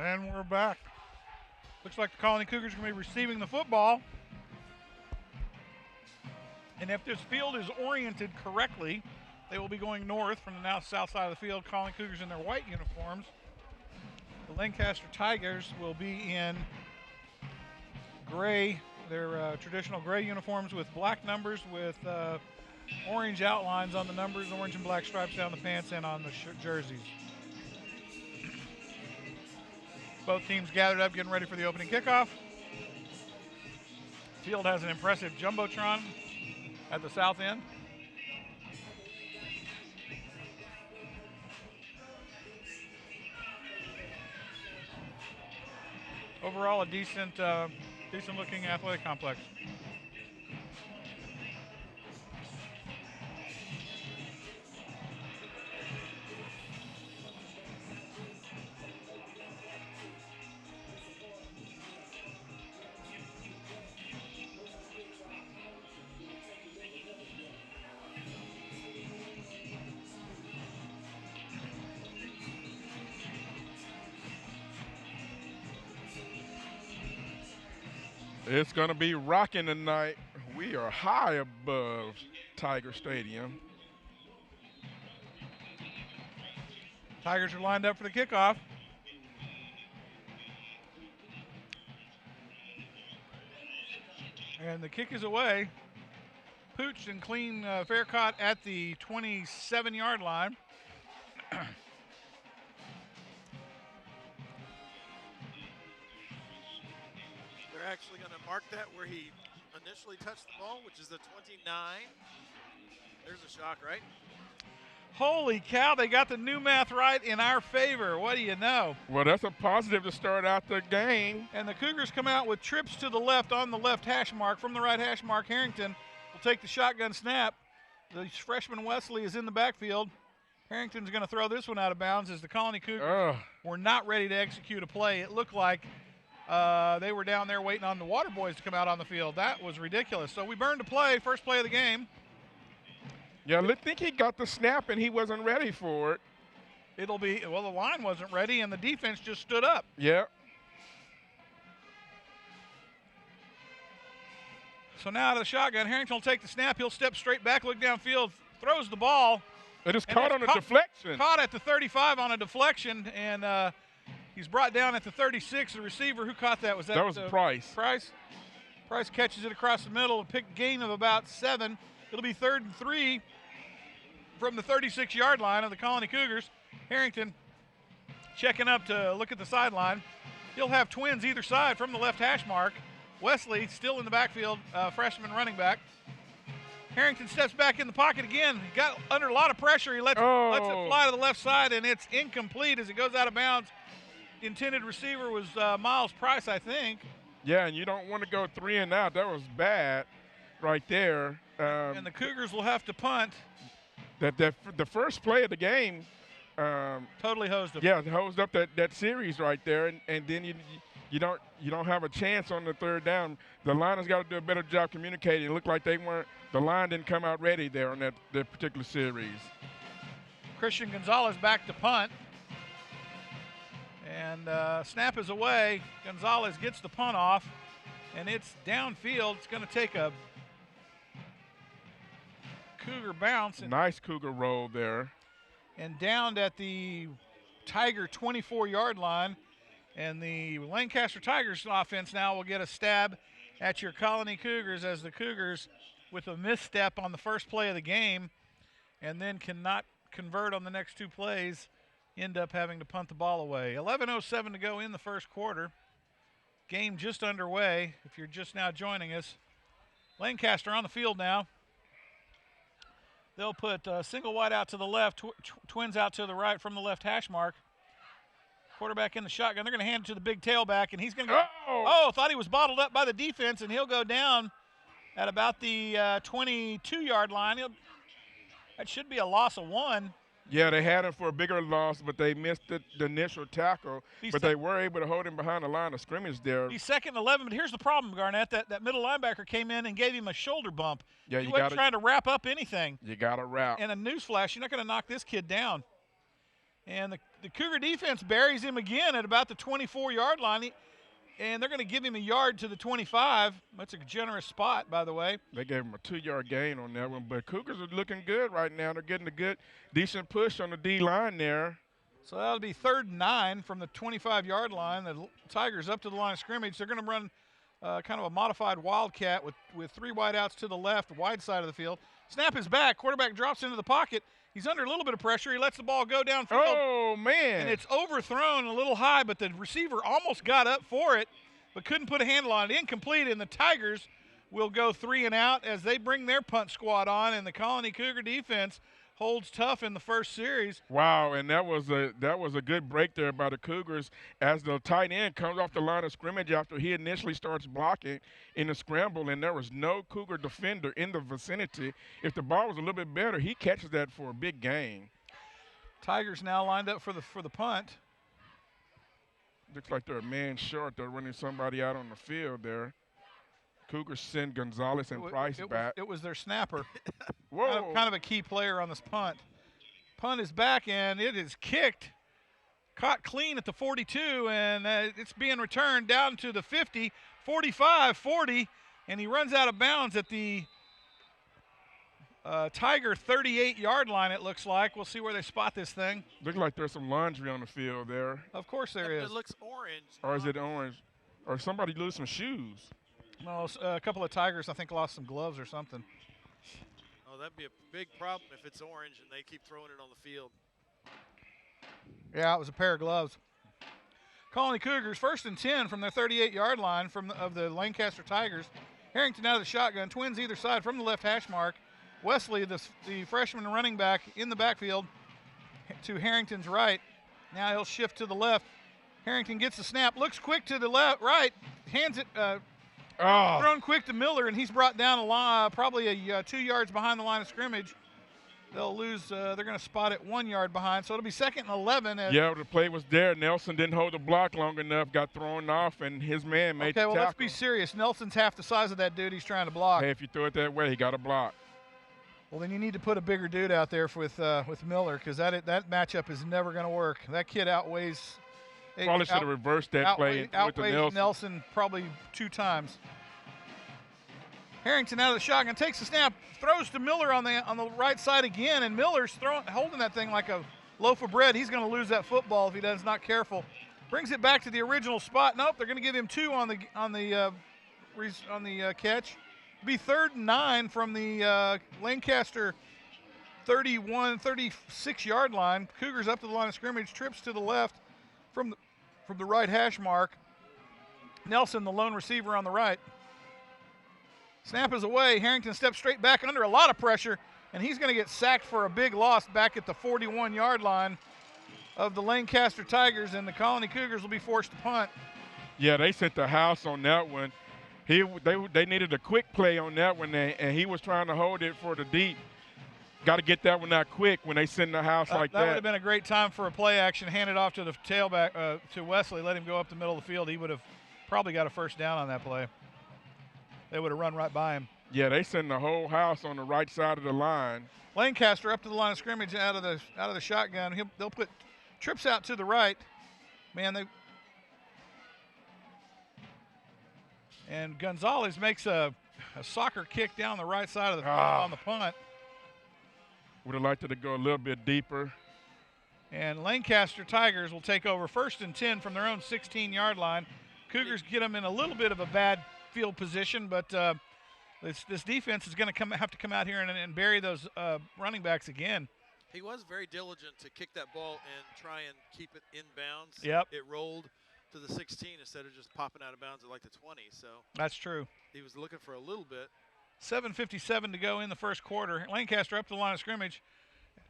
And we're back. Looks like the Colony Cougars are going to be receiving the football. And if this field is oriented correctly, they will be going north from the now south side of the field. Colony Cougars in their white uniforms. The Lancaster Tigers will be in gray, their traditional gray uniforms with black numbers with orange outlines on the numbers, orange and black stripes down the pants and on the jerseys. Both teams gathered up, getting ready for the opening kickoff. Field has an impressive jumbotron at the south end. Overall, a decent looking athletic complex. It's going to be rocking tonight. We are high above Tiger Stadium. Tigers are lined up for the kickoff. And the kick is away. Pooch and clean fair caught at the 27-yard line. They're actually going to mark that where he initially touched the ball, which is the 29. There's a shock, right? Holy cow, they got the new math right in our favor. What do you know? Well, that's a positive to start out the game. And the Cougars come out with trips to the left on the left hash mark. From the right hash mark, Harrington will take the shotgun snap. The freshman Wesley is in the backfield. Harrington's going to throw this one out of bounds as the Colony Cougars were not ready to execute a play. It looked like they were down there waiting on the Water Boys to come out on the field. That was ridiculous. So we burned a play, first play of the game. Yeah, I think he got the snap and he wasn't ready for it. It'll be, well, the line wasn't ready and the defense just stood up. Yeah. So now out of the shotgun, Harrington will take the snap. He'll step straight back, look downfield, throws the ball. It is caught on a deflection. Caught at the 35 on a deflection, and he's brought down at the 36. The receiver who caught that was Price. Price catches it across the middle, a pick gain of about 7. It'll be 3rd and 3 from the 36-yard line of the Colony Cougars. Harrington checking up to look at the sideline. He'll have twins either side from the left hash mark. Wesley still in the backfield, freshman running back. Harrington steps back in the pocket again. He got under a lot of pressure. He lets it fly to the left side, and it's incomplete as it goes out of bounds. The intended receiver was Miles Price, I think. Yeah, and you don't want to go 3 and out. That was bad right there. And the Cougars will have to punt. The first play of the game. Totally hosed up. Yeah, hosed up that series right there, and then you don't have a chance on the 3rd down. The line has got to do a better job communicating. It looked like the line didn't come out ready there on that particular series. Christian Gonzalez back to punt. And snap is away. Gonzalez gets the punt off, and it's downfield. It's going to take a Cougar bounce. Nice Cougar roll there. And downed at the Tiger 24-yard line. And the Lancaster Tigers offense now will get a stab at your Colony Cougars as the Cougars, with a misstep on the first play of the game and then cannot convert on the next 2 plays, end up having to punt the ball away. 11:07 to go in the first quarter. Game just underway if you're just now joining us. Lancaster on the field now. They'll put single wide out to the left, twins out to the right from the left hash mark. Quarterback in the shotgun. They're going to hand it to the big tailback, and he's going to go. Thought he was bottled up by the defense, and he'll go down at about the 22-yard line. That should be a loss of 1. Yeah, they had him for a bigger loss, but they missed the initial tackle. But they were able to hold him behind the line of scrimmage there. He's 2nd and 11, but here's the problem, Garnett. That middle linebacker came in and gave him a shoulder bump. Yeah, he wasn't trying to wrap up anything. You got to wrap. And a newsflash, you're not going to knock this kid down. And the the Cougar defense buries him again at about the 24-yard line. And they're going to give him a yard to the 25. That's a generous spot, by the way. They gave him a 2-yard gain on that one. But Cougars are looking good right now. They're getting a good, decent push on the D-line there. So that'll be 3rd and 9 from the 25-yard line. The Tigers up to the line of scrimmage. They're going to run kind of a modified wildcat with 3 wideouts to the left, wide side of the field. Snap is back. Quarterback drops into the pocket. He's under a little bit of pressure. He lets the ball go downfield. Oh, man. And it's overthrown a little high, but the receiver almost got up for it, but couldn't put a handle on it. Incomplete, and the Tigers will go 3 and out as they bring their punt squad on, and the Colony Cougar defense holds tough in the first series. Wow, and that was a good break there by the Cougars as the tight end comes off the line of scrimmage after he initially starts blocking in the scramble, and there was no Cougar defender in the vicinity. If the ball was a little bit better, he catches that for a big gain. Tigers now lined up for the punt. Looks like they're a man short. They're running somebody out on the field there. Cougars send Gonzalez and Price back. It was their snapper. Whoa. Kind of a key player on this punt. Punt is back, and it is kicked. Caught clean at the 42, and it's being returned down to the 50, 45, 40, and he runs out of bounds at the Tiger 38-yard line, it looks like. We'll see where they spot this thing. Looks like there's some laundry on the field there. Of course there is. It looks orange. Or is it orange? Or somebody lose some shoes. No, a couple of Tigers, I think, lost some gloves or something. Oh, that'd be a big problem if it's orange and they keep throwing it on the field. Yeah, it was a pair of gloves. Colony Cougars, 1st and 10 from their 38-yard line of the Lancaster Tigers. Harrington out of the shotgun, twins either side from the left hash mark. Wesley, the freshman running back, in the backfield to Harrington's right. Now he'll shift to the left. Harrington gets the snap, looks quick to the right, hands it, thrown quick to Miller, and he's brought down probably 2 yards behind the line of scrimmage. They'll lose. They're going to spot it 1 yard behind, so it'll be 2nd and 11. Yeah, the play was there. Nelson didn't hold the block long enough, got thrown off, and his man made the tackle. Okay, well, let's be serious. Nelson's half the size of that dude he's trying to block. Hey, if you throw it that way, he got a block. Well, then you need to put a bigger dude out there with Miller, because that matchup is never going to work. That kid outweighs. Probably should have reversed that play and threw it to Nelson probably 2 times. Harrington out of the shotgun, takes the snap, throws to Miller on the right side again, and Miller's holding that thing like a loaf of bread. He's going to lose that football if he does not careful. Brings it back to the original spot. Nope, they're going to give him 2 on the catch. It'll be 3rd and 9 from the Lancaster 36-yard line. Cougars up to the line of scrimmage, trips to the left from the right hash mark. Nelson, the lone receiver on the right. Snap is away. Harrington steps straight back under a lot of pressure, and he's going to get sacked for a big loss back at the 41-yard line of the Lancaster Tigers, and the Colony Cougars will be forced to punt. Yeah, they sent the house on that one. They needed a quick play on that one, and he was trying to hold it for the deep. Got to get that one out quick when they send the house like that. That would have been a great time for a play action. Hand it off to the tailback, to Wesley, let him go up the middle of the field. He would have probably got a first down on that play. They would have run right by him. Yeah, they send the whole house on the right side of the line. Lancaster up to the line of scrimmage out of the shotgun. They'll put trips out to the right. And Gonzalez makes a soccer kick down the right side of the field on the punt. Would have liked it to go a little bit deeper. And Lancaster Tigers will take over 1st and 10 from their own 16-yard line. Cougars get them in a little bit of a bad field position, but this defense is going to have to come out here and bury those running backs again. He was very diligent to kick that ball and try and keep it in bounds. Yep. It rolled to the 16 instead of just popping out of bounds at like the 20. So that's true. He was looking for a little bit. 7:57 to go in the first quarter. Lancaster up to the line of scrimmage.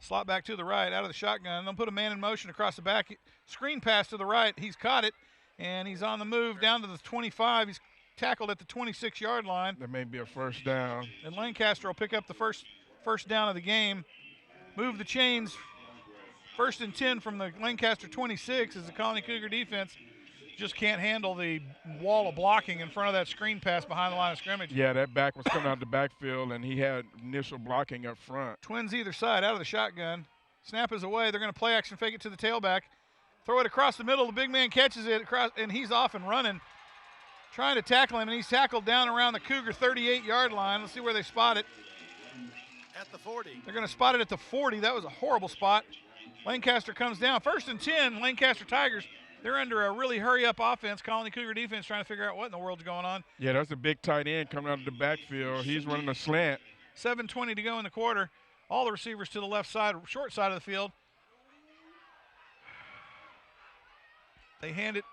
Slot back to the right out of the shotgun. They'll put a man in motion across the back. Screen pass to the right. He's caught it, and he's on the move down to the 25. He's tackled at the 26-yard line. That may be a first down. And Lancaster will pick up the first down of the game. Move the chains. 1st and 10 from the Lancaster 26 as the Colony Cougar defense just can't handle the wall of blocking in front of that screen pass behind the line of scrimmage. Yeah, that back was coming out of the backfield, and he had initial blocking up front. Twins either side out of the shotgun. Snap is away. They're going to play action fake it to the tailback. Throw it across the middle. The big man catches it across, and he's off and running, trying to tackle him, and he's tackled down around the Cougar 38-yard line. Let's see where they spot it. At the 40. They're going to spot it at the 40. That was a horrible spot. Lancaster comes down. 1st and 10, Lancaster Tigers. They're under a really hurry-up offense. Colony Cougar defense trying to figure out what in the world's going on. Yeah, that's a big tight end coming out of the backfield. He's running a slant. 7:20 to go in the quarter. All the receivers to the left side, short side of the field. They hand it.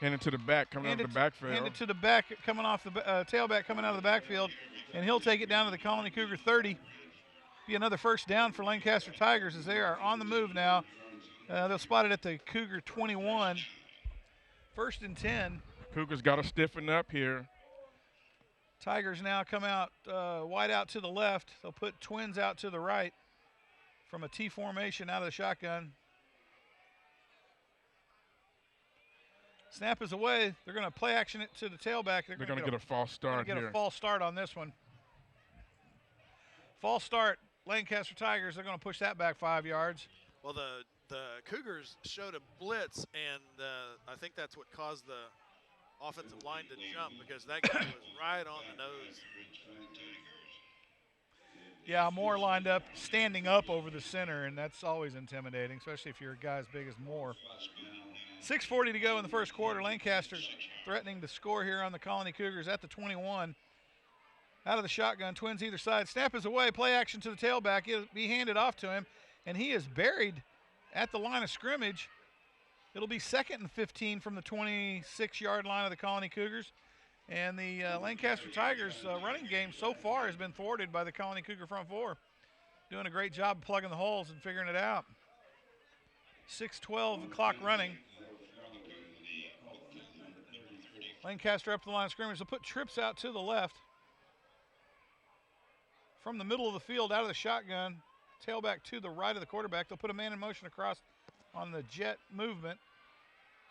Hand it to the back, coming out of the backfield. Hand it to the back, coming off the tailback, coming out of the backfield, and he'll take it down to the Colony Cougar 30. Be another first down for Lancaster Tigers as they are on the move now. They'll spot it at the Cougar 21. 1st and 10. Cougars got to stiffen up here. Tigers now come out wide out to the left. They'll put Twins out to the right from a T formation out of the shotgun. Snap is away. They're going to play action it to the tailback. They're going to get a false start here. Get a false start on this one. False start, Lancaster Tigers. They're going to push that back 5 yards. Well, the Cougars showed a blitz, and I think that's what caused the offensive line to jump, because that guy was right on the nose. Yeah, Moore lined up, standing up over the center, and that's always intimidating, especially if you're a guy as big as Moore. 6:40 to go in the first quarter. Lancaster threatening to score here on the Colony Cougars at the 21. Out of the shotgun, Twins either side. Snap is away, play action to the tailback. It'll be handed off to him, and he is buried at the line of scrimmage. It'll be 2nd and 15 from the 26-yard line of the Colony Cougars. And the Lancaster Tigers running game so far has been thwarted by the Colony Cougar front four. Doing a great job of plugging the holes and figuring it out. 6:12 clock running. Lancaster up to the line of scrimmage. They'll put trips out to the left. From the middle of the field, out of the shotgun, tailback to the right of the quarterback. They'll put a man in motion across on the jet movement.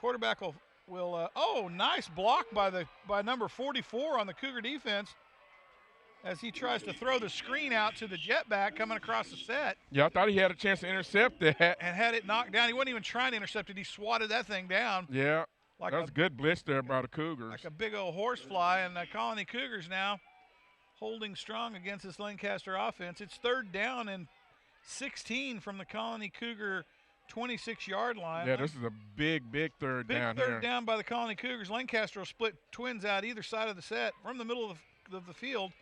Quarterback will nice block by number 44 on the Cougar defense as he tries to throw the screen out to the jet back coming across the set. Yeah, I thought he had a chance to intercept that. And had it knocked down. He wasn't even trying to intercept it. He swatted that thing down. Yeah, that was a good blitz there by the Cougars. Like a big old horsefly, and the Colony Cougars now holding strong against this Lancaster offense. It's 3rd down and 16 from the Colony Cougar 26-yard line. Yeah, this is a big third down here. Big third down by the Colony Cougars. Lancaster will split Twins out either side of the set from the middle of the field.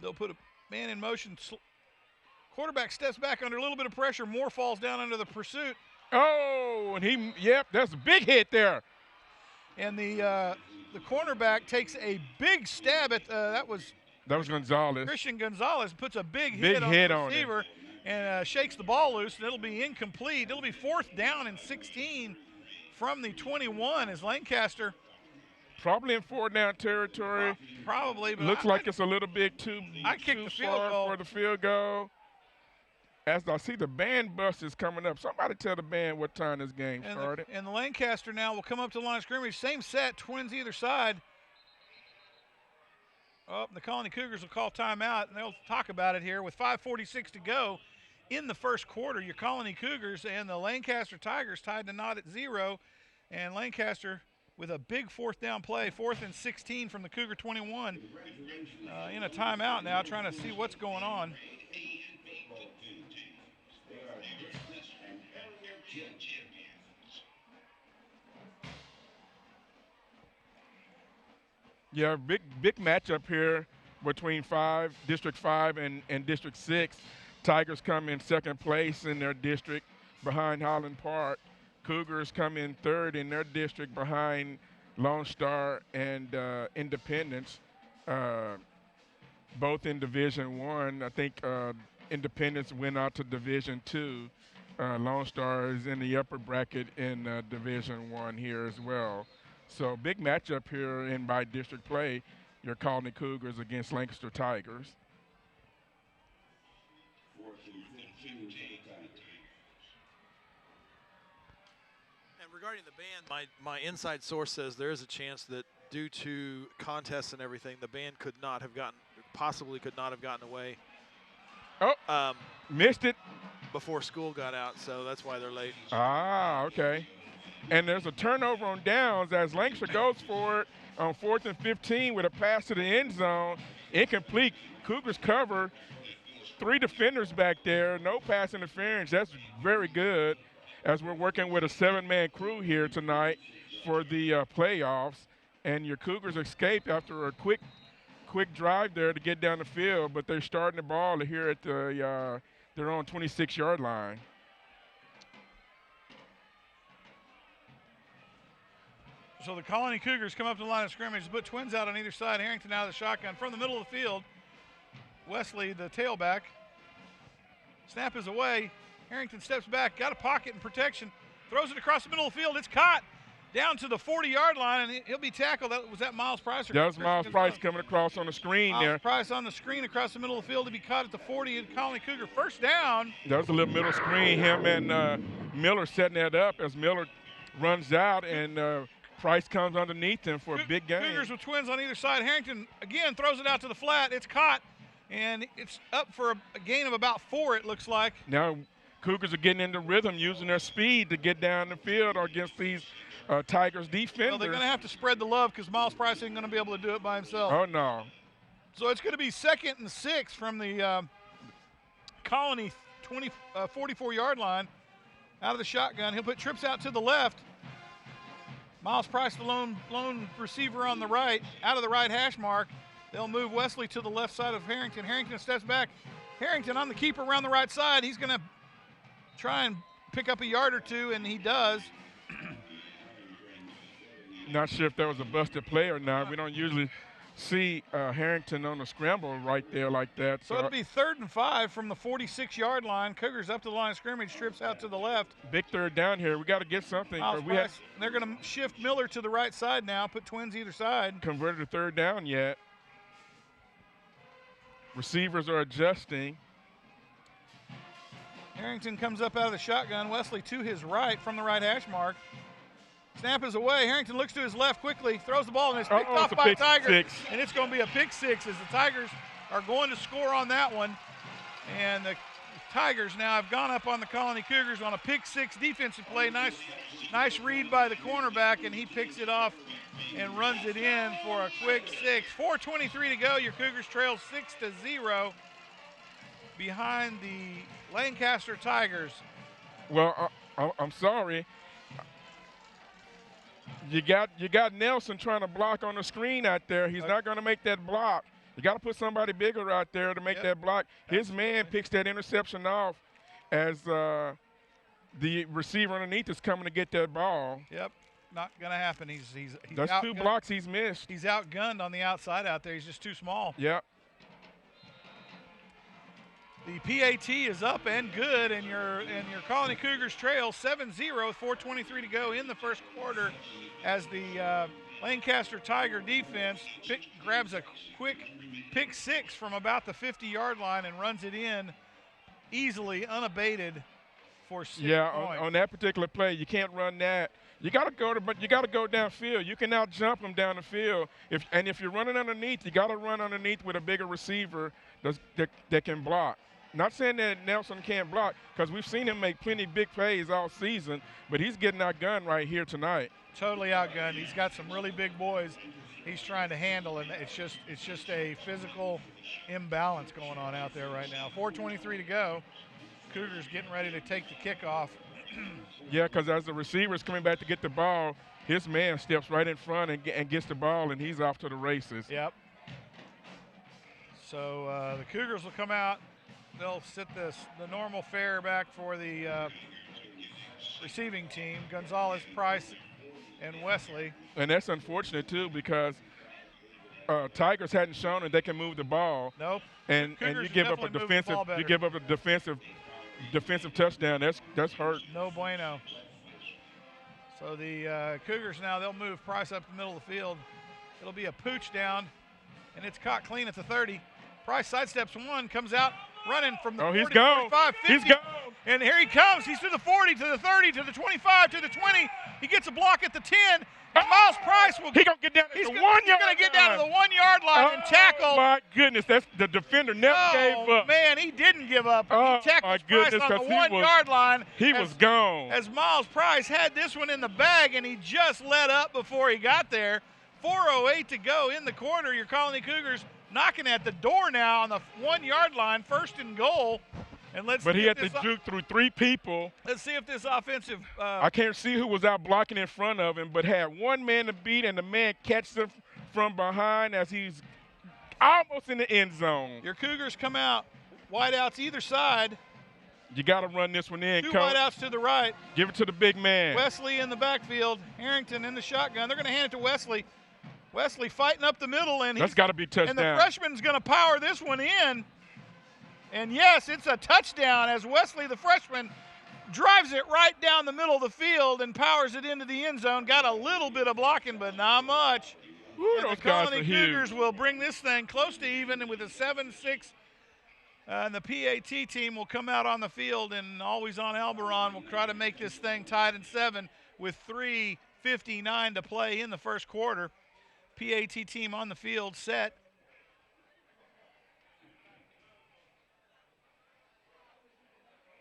They'll put a man in motion. Quarterback steps back under a little bit of pressure. Moore falls down under the pursuit. Oh, and that's a big hit there. And the cornerback takes a big stab at that was Gonzalez. Christian Gonzalez puts a big hit on the receiver and shakes the ball loose, and it'll be incomplete. It'll be 4th down and 16 from the 21 as Lancaster. Probably in 4th-down territory. Probably, but looks like it's a little bit too far for the field goal. As I see the band bus is coming up. Somebody tell the band what time this game started. And the Lancaster now will come up to the line of scrimmage. Same set, Twins either side. Oh, the Colony Cougars will call timeout, and they'll talk about it here with 5:46 to go in the first quarter. Your Colony Cougars and the Lancaster Tigers tied the knot at 0, and Lancaster with a big 4th down play, 4th and 16 from the Cougar 21 in a timeout now, trying to see what's going on. Yeah, big matchup here between District 5 and District 6. Tigers come in 2nd place in their district behind Highland Park. Cougars come in 3rd in their district behind Lone Star and Independence, both in Division 1. I think Independence went out to Division 2. Lone Star is in the upper bracket in Division 1 here as well. So big matchup here in by district play. Your Colony Cougars against Lancaster Tigers. And regarding the band, my inside source says there is a chance that due to contests and everything, the band possibly could not have gotten away. Oh, missed it. before school got out, so that's why they're late. Ah, okay. And there's a turnover on downs as Lancaster goes for it on 4th and 15 with a pass to the end zone. Incomplete. Cougars cover. 3 defenders back there. No pass interference. That's very good as we're working with a 7-man crew here tonight for the playoffs. And your Cougars escaped after a quick drive there to get down the field, but they're starting the ball here at the their own 26-yard line. So the Colony Cougars come up to the line of scrimmage, put twins out on either side. Harrington out of the shotgun from the middle of the field. Wesley, the tailback. Snap is away. Harrington steps back, got a pocket and protection, throws it across the middle of the field. It's caught down to the 40-yard line, and he'll be tackled. Was that Miles Price? That was Miles Price coming across on the screen there. Miles Price on the screen across the middle of the field to be caught at the 40 of Colony Cougar. First down. That was a little middle screen. Him and Miller setting that up as Miller runs out, and Price comes underneath him for a big gain. Cougars with twins on either side. Harrington, again, throws it out to the flat. It's caught, and it's up for a gain of about 4, it looks like. Now Cougars are getting into rhythm, using their speed to get down the field against these Tigers defenders. Well, they're going to have to spread the love because Miles Price isn't going to be able to do it by himself. Oh, no. So it's going to be 2nd and 6 from the Colony 44-yard line out of the shotgun. He'll put trips out to the left. Miles Price, the lone receiver on the right, out of the right hash mark. They'll move Wesley to the left side of Harrington. Harrington steps back. Harrington on the keeper around the right side. He's going to try and pick up a yard or two, and he does. Not sure if that was a busted play or not. We don't usually see Harrington on the scramble right there like that. So it'll be 3rd and 5 from the 46-yard line. Cougars up to the line of scrimmage, trips out to the left. Big 3rd down here. We got to get something. They're going to shift Miller to the right side now, put twins either side. Converted to 3rd down yet. Receivers are adjusting. Harrington comes up out of the shotgun. Wesley to his right from the right hash mark. Snap is away. Harrington looks to his left quickly, throws the ball, and it's picked off by Tigers. And it's going to be a pick 6 as the Tigers are going to score on that one. And the Tigers now have gone up on the Colony Cougars on a pick 6 defensive play. Nice read by the cornerback, and he picks it off and runs it in for a quick 6. 4:23 to go. Your Cougars trail 6-0 behind the Lancaster Tigers. Well, I'm sorry. You got Nelson trying to block on the screen out there. He's not going to make that block. You got to put somebody bigger out there to make that block. His man picks that interception off as the receiver underneath is coming to get that ball. Yep, not going to happen. He's That's 2 blocks he's missed. He's outgunned on the outside out there. He's just too small. Yep. The PAT is up and good, and your Colony Cougars trail 7-0 with 4:23 to go in the first quarter as the Lancaster Tiger defense grabs a quick pick 6 from about the 50-yard line and runs it in easily, unabated for 6 points. Yeah, on that particular play, you can't run that. You got to go downfield. You can now jump them down the field. If you're running underneath, you got to run underneath with a bigger receiver that can block. Not saying that Nelson can't block, because we've seen him make plenty big plays all season, but he's getting outgunned right here tonight. Totally outgunned. He's got some really big boys he's trying to handle, and it's just a physical imbalance going on out there right now. 4:23 to go. Cougars getting ready to take the kickoff. Yeah, because as the receiver's coming back to get the ball, his man steps right in front and gets the ball, and he's off to the races. Yep. So the Cougars will come out. They'll sit the normal fare back for the receiving team, Gonzalez, Price, and Wesley. And that's unfortunate, too, because Tigers hadn't shown that they can move the ball. Nope. And you give up a defensive touchdown. That's hurt. No bueno. So the Cougars now, they'll move Price up the middle of the field. It'll be a pooch down, and it's caught clean at the 30. Price sidesteps one, comes out running from the 40, he's gone. 45, 50. He's gone. And here he comes. He's to the 40, to the 30, to the 25, to the 20. He gets a block at the 10. And Miles Price will. He's going to get down to the 1 yard line. He's going to get down to the 1 yard line and tackle. Oh, my goodness. That's the defender never gave up. Oh, man, he didn't give up. Oh, he tackled Price on the 1 yard line. He was gone. As Miles Price had this one in the bag, and he just let up before he got there. 4:08 to go in the quarter. Your Colony Cougars knocking at the door now on the 1 yard line, 1st and goal. And but he had to juke through 3 people. Let's see if this offensive I can't see who was out blocking in front of him, but had one man to beat, and the man catches him from behind as he's almost in the end zone. Your Cougars come out, wideouts either side. You got to run this one in, Two Coach. wideouts to the right. Give it to the big man. Wesley in the backfield. Harrington in the shotgun. They're going to hand it to Wesley. Wesley fighting up the middle, and that's got to be touchdown. And the freshman's going to power this one in. And yes, it's a touchdown as Wesley, the freshman, drives it right down the middle of the field and powers it into the end zone. Got a little bit of blocking, but not much. Ooh, and those the guys Colony are huge. Cougars will bring this thing close to even, and with a 7-6. And the PAT team will come out on the field, and Always On Alberon will try to make this thing tied at 7 with 3:59 to play in the first quarter. PAT team on the field, set.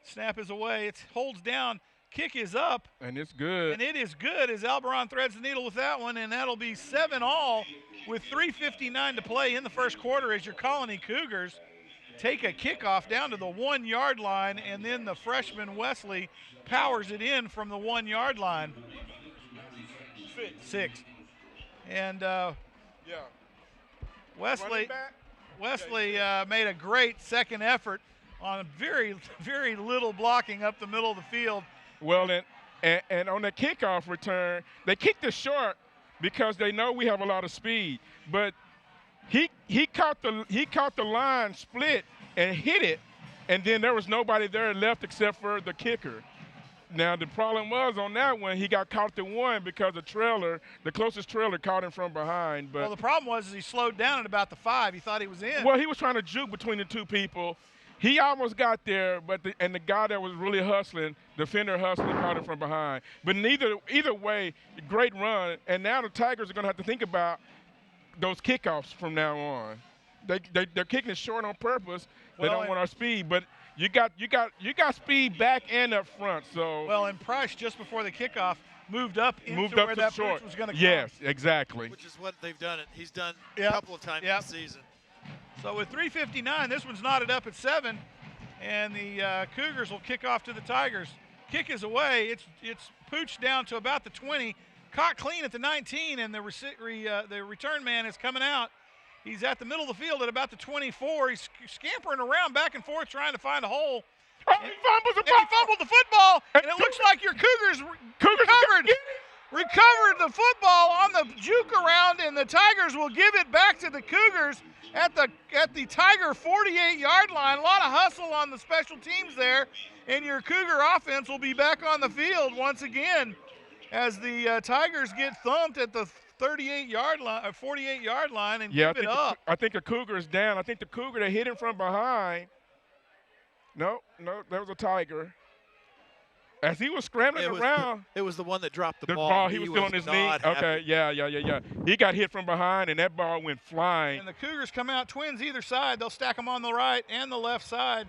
Snap is away. It holds down. Kick is up. And it's good. And it is good as Alberon threads the needle with that one, and that'll be 7-all with 3:59 to play in the first quarter as your Colony Cougars take a kickoff down to the 1 yard line, and then the freshman Wesley powers it in from the 1 yard line. 6. And Wesley made a great second effort on very, very little blocking up the middle of the field. Well, and on the kickoff return, they kicked it short because they know we have a lot of speed. But he caught the line split and hit it, and then there was nobody there left except for the kicker. Now, the problem was on that one, he got caught the 1 because the closest trailer caught him from behind. But well, the problem was he slowed down at about the 5. He thought he was in. Well, he was trying to juke between the 2 people. He almost got there, but the guy that was really hustling, defender hustling, caught him from behind. But either way, great run. And now the Tigers are going to have to think about those kickoffs from now on. They're kicking it short on purpose. They don't want our speed, but you got speed back and up front. So well, and Price just before the kickoff moved up where that short was going to come. Yes, exactly. Which is what they've done. He's done a couple of times this season. So with 3:59, this one's knotted up at 7, and the Cougars will kick off to the Tigers. Kick is away. It's pooched down to about the 20, caught clean at the 19, and the return man is coming out. He's at the middle of the field at about the 24. He's scampering around back and forth trying to find a hole. Oh, he fumbled the football, and it looks like your Cougars recovered the football on the juke around, and the Tigers will give it back to the Cougars at the Tiger 48-yard line. A lot of hustle on the special teams there, and your Cougar offense will be back on the field once again as the Tigers get thumped at the 38-yard line, 48-yard line, and give it up. I think the Cougar is down. I think the Cougar that hit him from behind. No, that was a Tiger. As he was scrambling around. It was the one that dropped the ball. He was still on his knee. Okay, yeah. He got hit from behind, and that ball went flying. And the Cougars come out twins either side. They'll stack them on the right and the left side.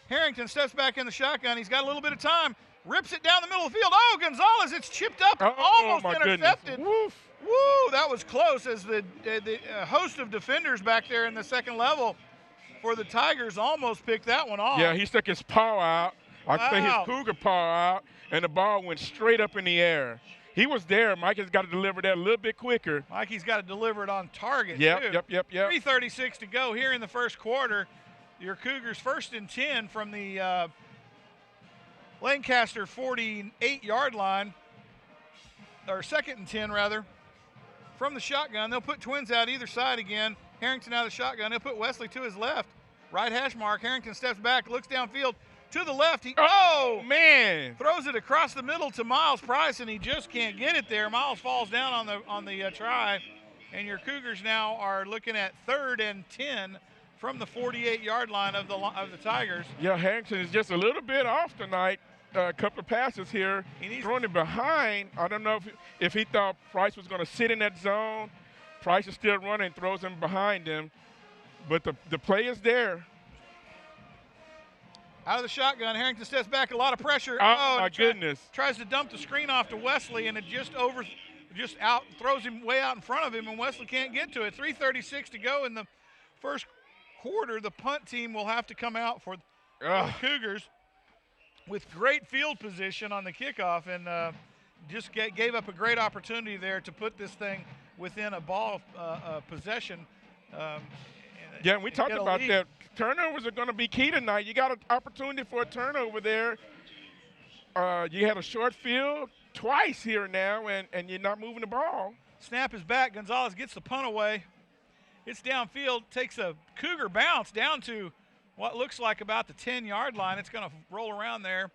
Harrington steps back in the shotgun. He's got a little bit of time. Rips it down the middle of the field. Oh, Gonzalez, it's chipped up. Almost intercepted. Woof. Woo, that was close as the host of defenders back there in the second level for the Tigers almost picked that one off. Yeah, he stuck his paw out. I say his Cougar paw out, and the ball went straight up in the air. He was there. Mikey's got to deliver that a little bit quicker. Mikey's got to deliver it on target, Yep. 3:36 to go here in the first quarter. Your Cougars 1st and 10 from the Lancaster 48-yard line, or 2nd and 10 rather, from the shotgun. They'll put twins out either side again. Harrington out of the shotgun. They'll put Wesley to his left. Right hash mark. Harrington steps back, looks downfield. To the left, man! Throws it across the middle to Miles Price, and he just can't get it there. Miles falls down on the try, and your Cougars now are looking at 3rd and 10 from the 48-yard line of the Tigers. Yeah, Harrington is just a little bit off tonight. A couple of passes here, throwing it behind. I don't know if he thought Price was going to sit in that zone. Price is still running, throws him behind him. But the play is there. Out of the shotgun, Harrington steps back, a lot of pressure. Oh my goodness. Tries to dump the screen off to Wesley, and it just out, throws him way out in front of him, and Wesley can't get to it. 3:36 to go in the first quarter. The punt team will have to come out for the Cougars with great field position on the kickoff, and just gave up a great opportunity there to put this thing within a ball possession. Yeah, and we talked about that. Turnovers are going to be key tonight. You got an opportunity for a turnover there. You had a short field twice here now, and you're not moving the ball. Snap is back. Gonzalez gets the punt away. It's downfield, takes a Cougar bounce down to what looks like about the 10-yard line. It's going to roll around there.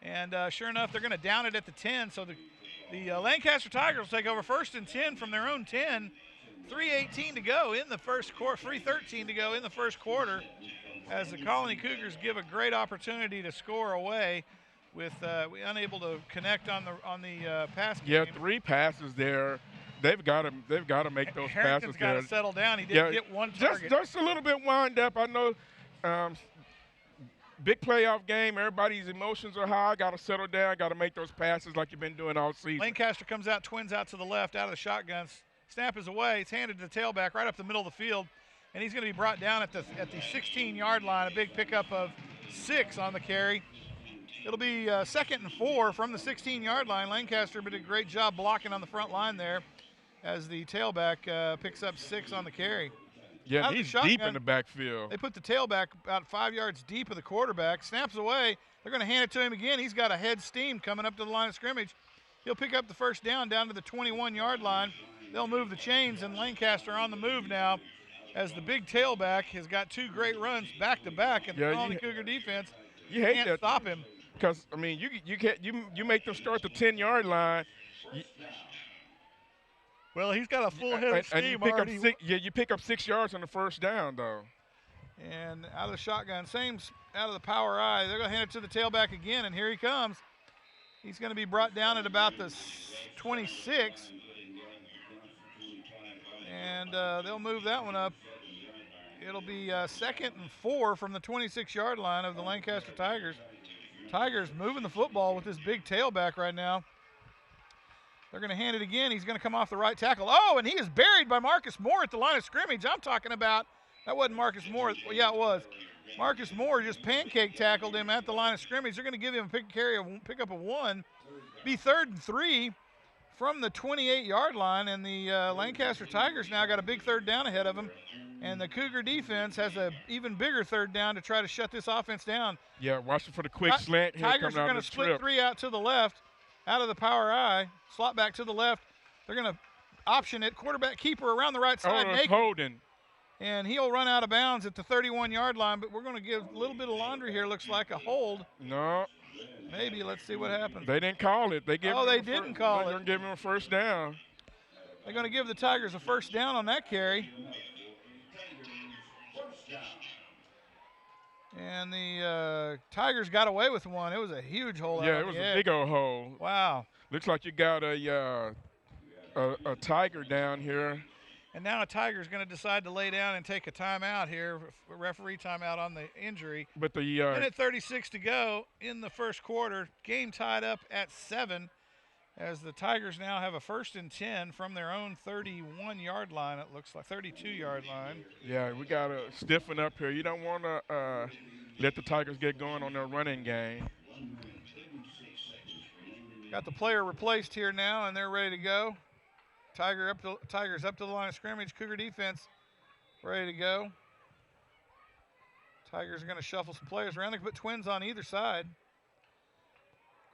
And sure enough, they're going to down it at the 10. So the Lancaster Tigers will take over 1st and 10 from their own 10. 3:18 to go in the first quarter, 3:13 to go in the first quarter, as the Colony Cougars give a great opportunity to score away, with unable to connect on the pass game. Yeah, 3 passes there. They've got to make those Harrington's passes. Got to settle down. He didn't get one target. Just a little bit wind up. I know. Big playoff game. Everybody's emotions are high. Got to settle down. Got to make those passes like you've been doing all season. Lancaster comes out, twins out to the left, out of the shotgun. Snap is away. It's handed to the tailback right up the middle of the field, and he's going to be brought down at the 16-yard line. A big pickup of 6 on the carry. It'll be 2nd and 4 from the 16-yard line. Lancaster did a great job blocking on the front line there, as the tailback picks up 6 on the carry. Yeah, he's deep in the backfield. They put the tailback about 5 yards deep of the quarterback. Snaps away. They're going to hand it to him again. He's got a head steam coming up to the line of scrimmage. He'll pick up the first down to the 21-yard line. They'll move the chains, and Lancaster on the move now, as the big tailback has got 2 great runs back-to-back, and the Cougar defense can't stop him. Because, I mean, you make them start the 10-yard line. Well, he's got a full head of steam already. You pick up 6 yards on the first down, though. And out of the shotgun, same out of the power eye. They're going to hand it to the tailback again, and here he comes. He's going to be brought down at about the 26. And they'll move that one up. It'll be 2nd and 4 from the 26-yard line of the Lancaster Tigers. Tigers moving the football with this big tailback right now. They're going to hand it again. He's going to come off the right tackle. Oh, and he is buried by Marcus Moore at the line of scrimmage. I'm talking about, that wasn't Marcus Moore. Well, yeah, it was. Marcus Moore just pancake tackled him at the line of scrimmage. They're going to give him a pickup of 1. Be 3rd and 3 from the 28-yard line, and the Lancaster Tigers now got a big 3rd down ahead of them, and the Cougar defense has an even bigger 3rd down to try to shut this offense down. Yeah, watching for the quick slant here. Tigers are going to split 3 out to the left, out of the power eye, slot back to the left. They're going to option it, quarterback keeper around the right side. Oh, holding. And he'll run out of bounds at the 31-yard line, but we're going to give a little bit of laundry here. Looks like a hold. No. Maybe. Let's see what happens. They didn't call it. They didn't call it. They're going to give him a first down. They're going to give the Tigers a first down on that carry. And the Tigers got away with one. It was a huge hole. Yeah, it was a big old hole. Wow. Looks like you got a Tiger down here. And now a Tiger's going to decide to lay down and take a timeout here, a referee timeout on the injury. But the minute 36 to go in the first quarter. Game tied up at 7, as the Tigers now have a 1st and 10 from their own 31-yard line. It looks like 32-yard line. Yeah, we got to stiffen up here. You don't want to let the Tigers get going on their running game. Got the player replaced here now, and they're ready to go. Tigers up to the line of scrimmage. Cougar defense ready to go. Tigers are going to shuffle some players around. They can put twins on either side.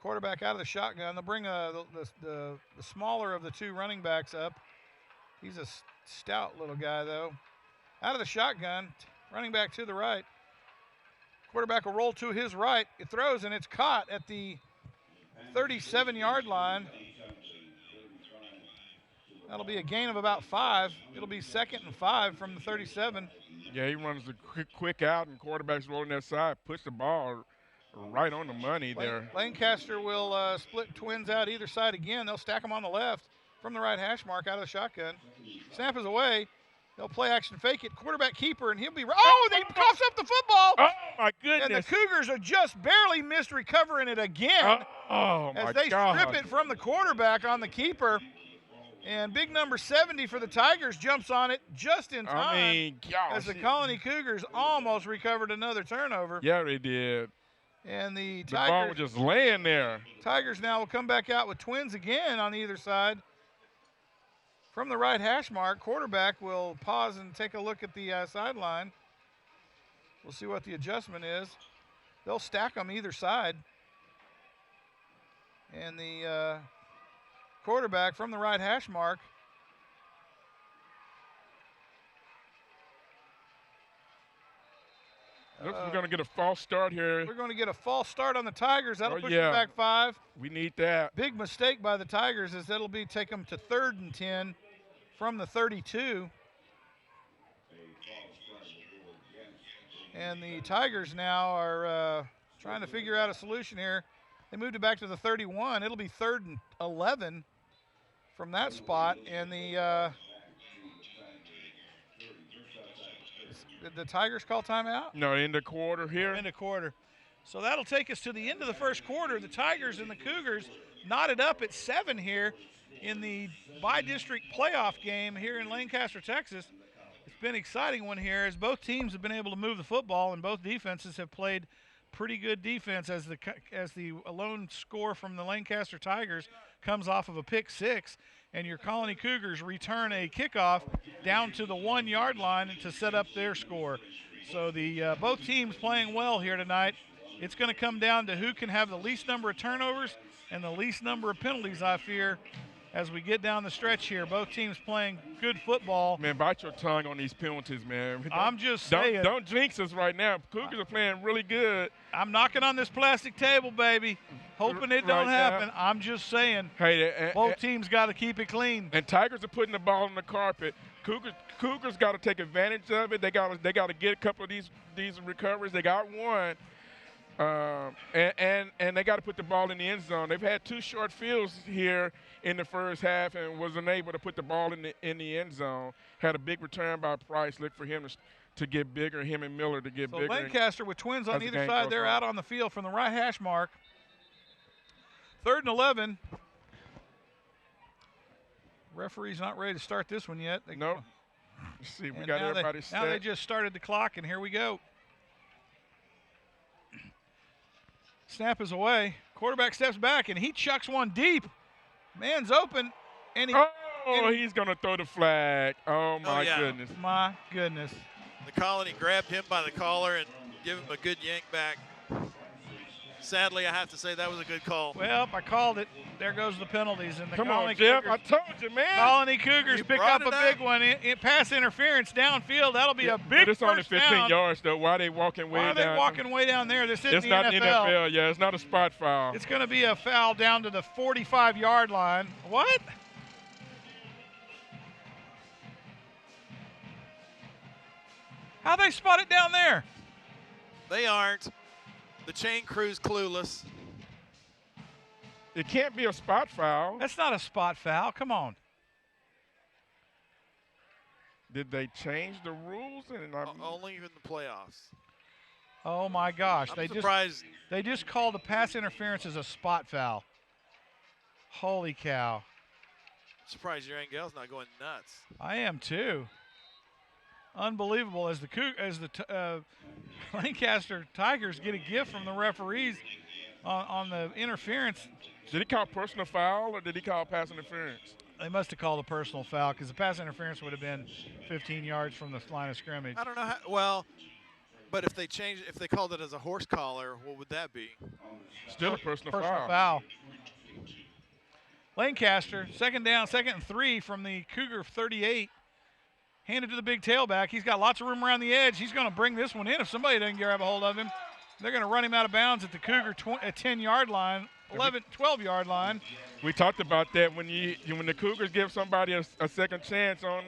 Quarterback out of the shotgun. They'll bring the smaller of the 2 running backs up. He's a stout little guy, though. Out of the shotgun, running back to the right. Quarterback will roll to his right. It throws, and it's caught at the 37-yard line. That'll be a gain of about 5. It'll be 2nd and 5 from the 37. Yeah, he runs the quick out, and quarterback's rolling that side, puts the ball right on the money there. Lancaster will split twins out either side again. They'll stack them on the left from the right hash mark out of the shotgun. Snap is away. They'll play action fake it. Quarterback keeper, and he'll be they coughs up the football. Oh, my goodness. And the Cougars are just barely missed recovering it again. As they strip it from the quarterback on the keeper. And big number 70 for the Tigers jumps on it just in time. As the Colony Cougars almost recovered another turnover. Yeah, they did. And the ball was just laying there. Tigers now will come back out with twins again on either side. From the right hash mark, quarterback will pause and take a look at the sideline. We'll see what the adjustment is. They'll stack them either side. And the quarterback from the right hash mark. Looks we're going to get a false start here. We're going to get a false start on the Tigers. That'll push them back 5. We need that. Big mistake by the Tigers as that'll be take them to 3rd and 10 from the 32. And the Tigers now are trying to figure out a solution here. They moved it back to the 31. It'll be 3rd and 11 from that spot. And did the Tigers call timeout? No, in the quarter here. In the quarter. So that'll take us to the end of the first quarter. The Tigers and the Cougars knotted up at 7 here in the bi-district playoff game here in Lancaster, Texas. It's been an exciting one here as both teams have been able to move the football and both defenses have played pretty good defense as the lone score from the Lancaster Tigers comes off of a pick 6. And your Colony Cougars return a kickoff down to the 1-yard line to set up their score. So the both teams playing well here tonight. It's going to come down to who can have the least number of turnovers and the least number of penalties, I fear, as we get down the stretch here. Both teams playing good football. Man, bite your tongue on these penalties, man. I'm just saying. Don't jinx us right now. Cougars are playing really good. I'm knocking on this plastic table, baby, hoping it don't happen. Now. I'm just saying. Hey, both teams got to keep it clean. And Tigers are putting the ball on the carpet. Cougars got to take advantage of it. They got to get a couple of these recoveries. They got one. And they got to put the ball in the end zone. They've had 2 short fields here in the first half and was unable to put the ball in the end zone. Had a big return by Price. Look for him to get bigger, him and Miller to get bigger. So Lancaster with twins on either side. They're out on the field from the right hash mark. 3rd and 11. Referee's not ready to start this one yet. Nope. Let's see, we got everybody set. Now they just started the clock, and here we go. Snap is away. Quarterback steps back, and he chucks one deep. Man's open, and he's going to throw the flag. Oh, my goodness. My goodness. The Colony grabbed him by the collar and give him a good yank back. Sadly, I have to say that was a good call. Well, I called it. There goes the penalties. And the Come Colony on, Jeff. Cougars, I told you, man. Colony Cougars pick up a big one. Pass interference downfield. That'll be a big But it's only 15 down. yards, though. Why are they walking way down? Why are they walking way down there? This isn't it's not NFL. NFL. Yeah, it's not a spot foul. It's going to be a foul down to the 45-yard line. What? How they spot it down there? They aren't. The chain crew's clueless. It can't be a spot foul. That's not a spot foul. Come on. Did they change the rules? Only in the playoffs. Oh, my gosh. I'm surprised. They just called the pass interference as a spot foul. Holy cow. I'm surprised your Angel's not going nuts. I am too. Unbelievable as the Lancaster Tigers get a gift from the referees on the interference. Did he call personal foul or did he call pass interference? They must have called a personal foul because the pass interference would have been 15 yards from the line of scrimmage. I don't know how. But if they called it as a horse collar, what would that be? Still a personal foul. Lancaster, 2nd down, 2nd and 3 from the Cougar 38. Handed to the big tailback. He's got lots of room around the edge. He's going to bring this one in if somebody doesn't grab a hold of him. They're going to run him out of bounds at the Cougar 10-yard line, 12-yard line. We talked about that when the Cougars give somebody a second chance on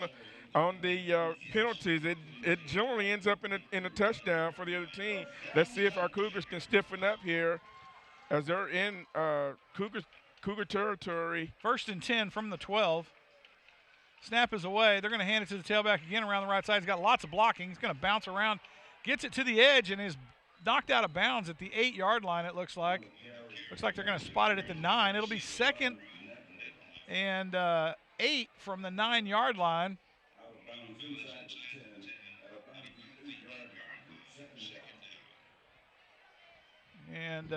the penalties, it generally ends up in a touchdown for the other team. Let's see if our Cougars can stiffen up here as they're in Cougar territory. 1st and 10 from the 12. Snap is away. They're going to hand it to the tailback again around the right side. He's got lots of blocking. He's going to bounce around, gets it to the edge, and is knocked out of bounds at the 8-yard line, it looks like. Looks like they're going to spot it at the 9. It'll be 2nd and 8 from the 9-yard line. And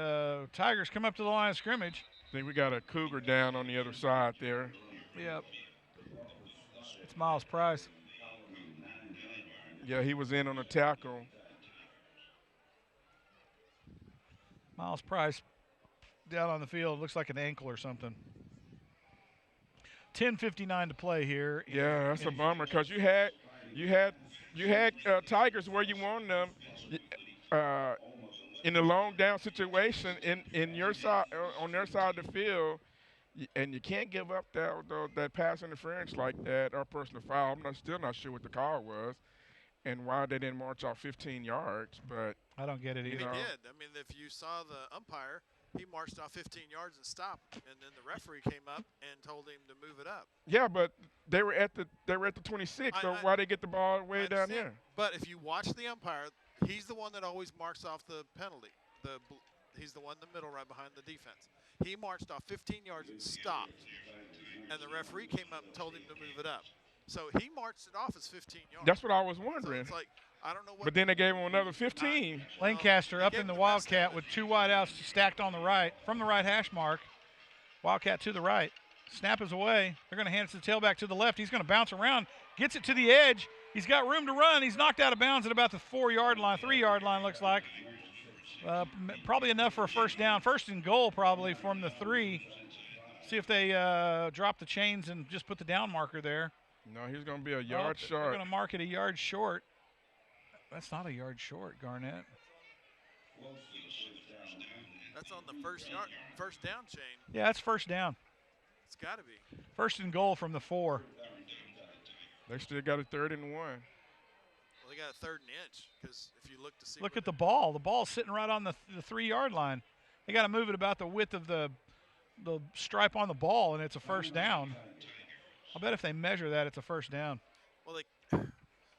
Tigers come up to the line of scrimmage. I think we got a Cougar down on the other side there. Yep. It's Miles Price. Yeah, he was in on a tackle. Miles Price down on the field. Looks like an ankle or something. 10:59 to play here. Yeah, that's a bummer because you had Tigers where you wanted them in the long down situation in your side on their side of the field, and you can't give up that pass interference like that or personal foul. I'm still not sure what the call was and why they didn't march off 15 yards, but I don't get it either. He did. I mean, if you saw the umpire, he marched off 15 yards and stopped, and then the referee came up and told him to move it up. Yeah, but they were at the 26, so why they get the ball way down here? But if you watch the umpire, he's the one that always marks off the penalty. He's the one in the middle right behind the defense. He marched off 15 yards and stopped, and the referee came up and told him to move it up. So he marched it off as 15 yards. That's what I was wondering. So it's like, I don't know what. But then they gave him another 15. Lancaster up in the Wildcat with 2 wideouts stacked on the right, from the right hash mark. Wildcat to the right. Snap is away. They're going to hand it to the tailback to the left. He's going to bounce around, gets it to the edge. He's got room to run. He's knocked out of bounds at about the 4-yard line, 3-yard line looks like. Probably enough for a first down. 1st and goal probably from the 3. See if they drop the chains and just put the down marker there. No, he's going to be a yard short. They're going to mark it a yard short. That's not a yard short, Garnett. That's on the first down chain. Yeah, that's first down. It's got to be. 1st and goal from the 4. They still got a 3rd and 1. Well, they got a 3rd and inch because if you look to see. Look at the ball. The ball's sitting right on the 3-yard line. They got to move it about the width of the stripe on the ball, and it's a first down. I'll bet if they measure that, it's a first down. Well,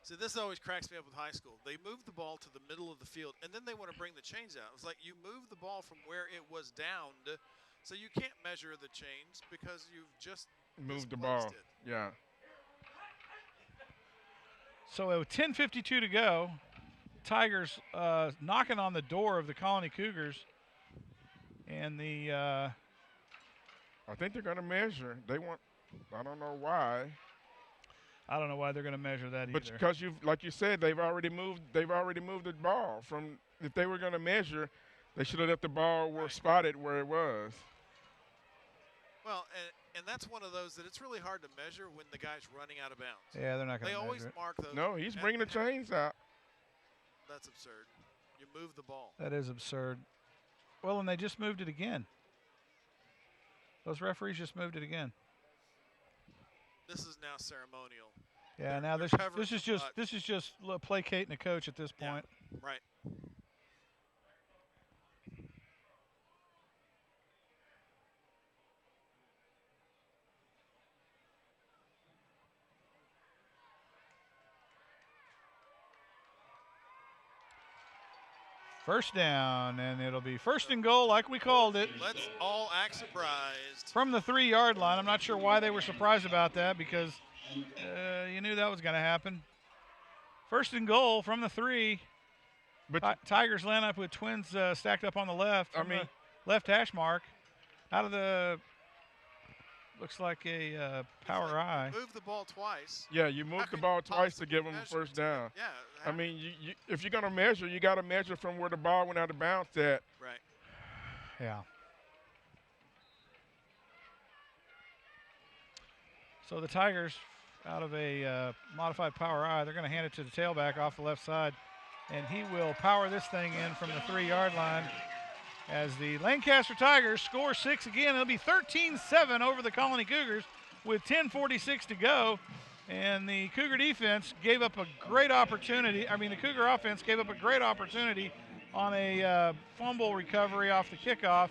see, this always cracks me up with high school. They move the ball to the middle of the field, and then they want to bring the chains out. It's like you move the ball from where it was downed, so you can't measure the chains because you've just moved the ball. Yeah. So with 10:52 to go, Tigers knocking on the door of the Colony Cougars, and I think they're going to measure. They want. I don't know why. I don't know why they're going to measure that either. But because like you said, they've already moved the ball from. If they were going to measure, they should have left the ball spotted where it was. Well, and that's one of those that it's really hard to measure when the guy's running out of bounds. Yeah, they're not going to measure it. They always mark those. No, he's bringing the chains out. That's absurd. You move the ball. That is absurd. Well, and they just moved it again. Those referees just moved it again. This is now ceremonial. Yeah, now this is just placating a coach at this point. Yeah, right. First down, and it'll be 1st and goal like we called it. Let's all act surprised. From the 3-yard line. I'm not sure why they were surprised about that because you knew that was going to happen. 1st and goal from the 3. But Tigers line up with twins stacked up on the left. The left hash mark. Out of the, looks like a power eye. Move the ball twice. Yeah, you moved the ball twice to give them a first down. Yeah. I mean, if you're going to measure, you got to measure from where the ball went out of bounds at. Right. Yeah. So the Tigers, out of a modified power eye, they're going to hand it to the tailback off the left side, and he will power this thing in from the 3-yard line. as the Lancaster Tigers score 6 again. It'll be 13-7 over the Colony Cougars with 10:46 to go. And the Cougar defense gave up a great opportunity. I mean, the Cougar offense gave up a great opportunity on a fumble recovery off the kickoff.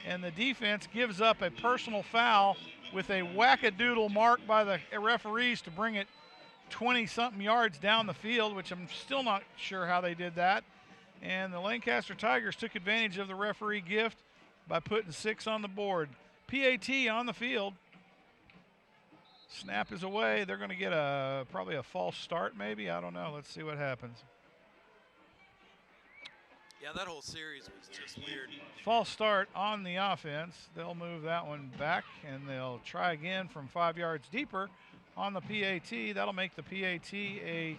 And the defense gives up a personal foul with a wackadoodle mark by the referees to bring it 20-something yards down the field, which I'm still not sure how they did that. And the Lancaster Tigers took advantage of the referee gift by putting 6 on the board. PAT on the field. Snap is away. They're going to get probably a false start maybe. I don't know. Let's see what happens. Yeah, that whole series was just weird. False start on the offense. They'll move that one back, and they'll try again from 5 yards deeper on the PAT. That'll make the PAT a,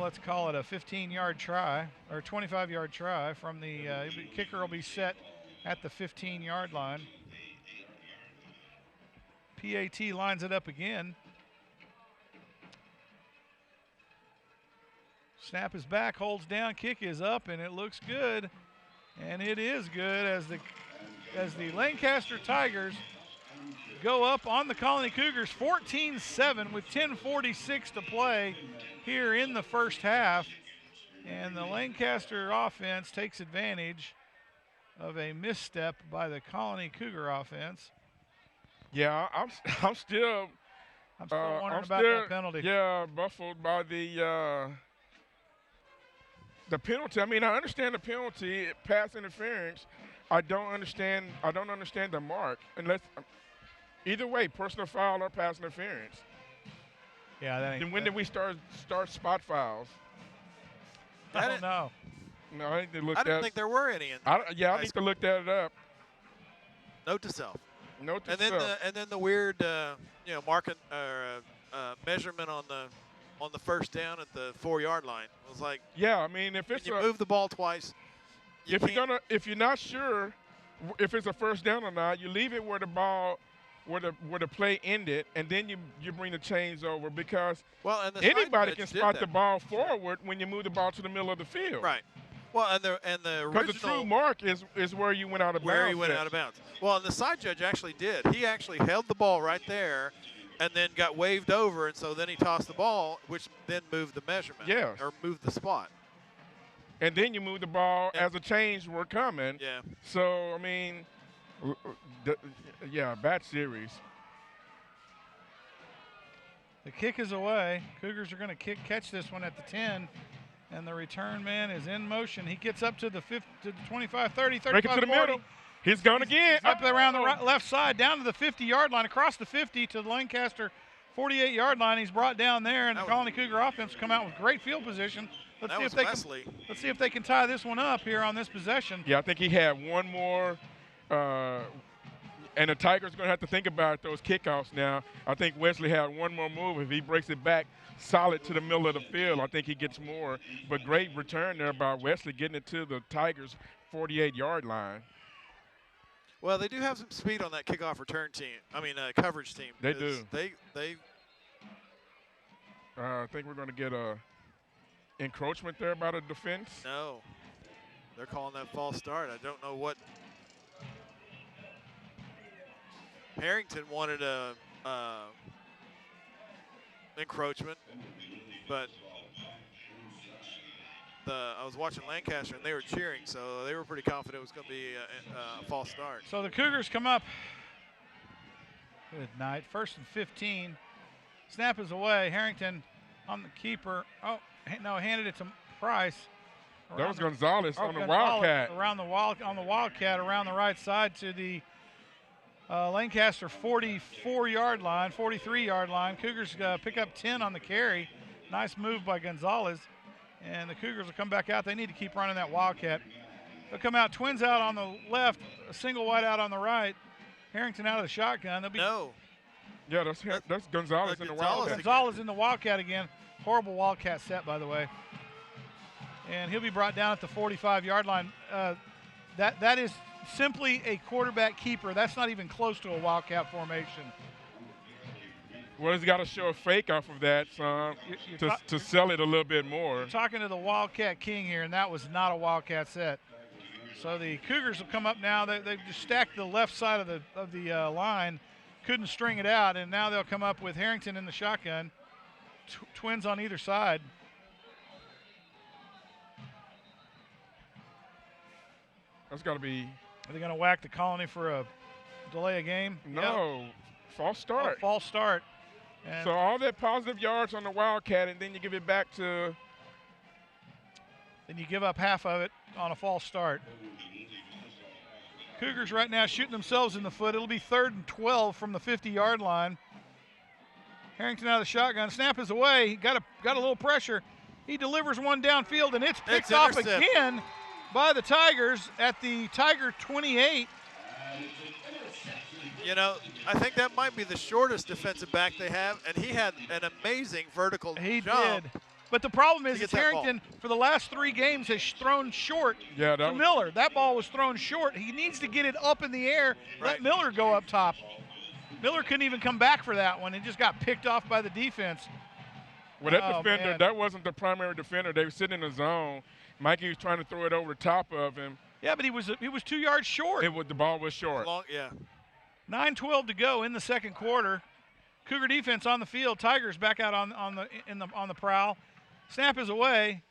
let's call it a 15-yard try, or 25-yard try from the kicker will be set at the 15-yard line. PAT lines it up again. Snap is back, holds down, kick is up, and it looks good. And it is good as the Lancaster Tigers go up on the Colony Cougars 14-7 with 10:46 to play here in the first half. And the Lancaster offense takes advantage of a misstep by the Colony Cougar offense. Yeah, I'm still wondering about that penalty. Yeah, baffled by the penalty. I mean, I understand the penalty, pass interference. I don't understand the mark unless either way, personal foul or pass interference. Yeah, that ain't. Then when did we start spot fouls? I don't know. No, I need to look. I didn't think there were any. I need to look that up. Note to self. Note to and then the weird, marking measurement on the first down at the 4-yard line. It was like, yeah, I mean, if it's you move the ball twice, if you're not sure if it's a first down or not, you leave it where the ball, where the play ended, and then you bring the chains over because anybody can spot the ball forward when you move the ball to the middle of the field. Right. Well, and the original, because the true mark is where you went out of bounds. Where he went out of bounds. Well, and the side judge actually did. He actually held the ball right there, and then got waved over, and so then he tossed the ball, which then moved the measurement. Yeah. Or moved the spot. And then you move the ball as the chains were coming. Yeah. So I mean, bad series. The kick is away. Cougars are going to catch this one at the 10. And the return man is in motion. He gets up to the 25, 30, 35, break it to the 40. middle. He's gone again. He's up around the left side, down to the 50-yard line, across the 50 to the Lancaster 48-yard line. He's brought down there, and the Colony Cougar offense come out with great field position. Let's see if they can tie this one up here on this possession. Yeah, I think he had one more. And the Tigers are going to have to think about those kickoffs now. I think Wesley had one more move. If he breaks it back solid to the middle of the field, I think he gets more. But great return there by Wesley getting it to the Tigers' 48-yard line. Well, they do have some speed on that kickoff return team. I mean, coverage team. They do. They. I think we're going to get a encroachment there by the defense. No, they're calling that false start. I don't know what. Harrington wanted a encroachment, but I was watching Lancaster and they were cheering, so they were pretty confident it was going to be a false start. So the Cougars come up. Good night. 1st and 15. Snap is away. Harrington on the keeper. Oh, no, handed it to Price. That was Gonzalez on the Wildcat. On the Wildcat around the right side to the Lancaster 44-yard line, 43-yard line. Cougars pick up 10 on the carry. Nice move by Gonzalez. And the Cougars will come back out. They need to keep running that Wildcat. They'll come out, twins out on the left, a single wide out on the right. Harrington out of the shotgun. Yeah, that's Gonzalez in the Wildcat. Gonzalez in the Wildcat again. Horrible Wildcat set, by the way. And he'll be brought down at the 45-yard line. That is simply a quarterback keeper. That's not even close to a Wildcat formation. Well, he's got to show a fake off of that to sell it a little bit more. You're talking to the Wildcat King here, and that was not a Wildcat set. So the Cougars will come up now. They've just stacked the left side of the line, couldn't string it out, and now they'll come up with Harrington in the shotgun. Twins on either side. That's got to be. Are they going to whack the Colony for a delay a game? No, Yep. False start. Oh, false start. And so all that positive yards on the Wildcat, and then you give it back to. Then you give up half of it on a false start. Cougars right now shooting themselves in the foot. It'll be 3rd and 12 from the 50-yard line. Harrington out of the shotgun. Snap is away. He got a little pressure. He delivers one downfield, and it's picked off again by the Tigers at the Tiger 28. You know, I think that might be the shortest defensive back they have, and he had an amazing vertical jump. He did. But the problem is Harrington, for the last 3 games, has thrown short to Miller. That ball was thrown short. He needs to get it up in the air, let Miller go up top. Miller couldn't even come back for that one. It just got picked off by the defense. Well, that defender, that wasn't the primary defender. They were sitting in the zone. Mikey was trying to throw it over the top of him. Yeah, but he was 2 yards short. The ball was short. 9:12 to go in the second quarter. Cougar defense on the field. Tigers back out on the prowl. Snap is away.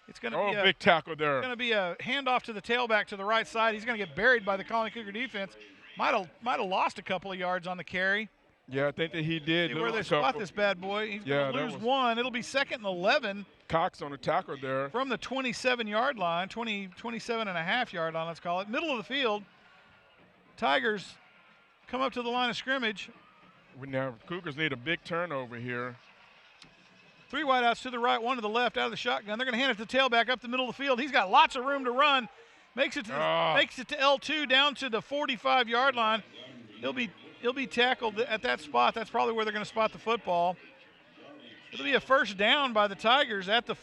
It's going to be a big tackle there. It's going to be a handoff to the tailback to the right side. He's going to get buried by the Colony Cougar defense. Might have lost a couple of yards on the carry. Yeah, I think that he did. See where they spot this bad boy. He's going to lose one. It'll be 2nd and 11. Cox on the tackle there. From the 27-yard line, 27.5-yard line, let's call it. Middle of the field. Tigers come up to the line of scrimmage. Now, Cougars need a big turnover here. 3 wideouts to the right, 1 to the left out of the shotgun. They're going to hand it to the tailback up the middle of the field. He's got lots of room to run. Makes it to L2 down to the 45-yard line. He'll be tackled at that spot. That's probably where they're going to spot the football. It'll be a first down by the Tigers at the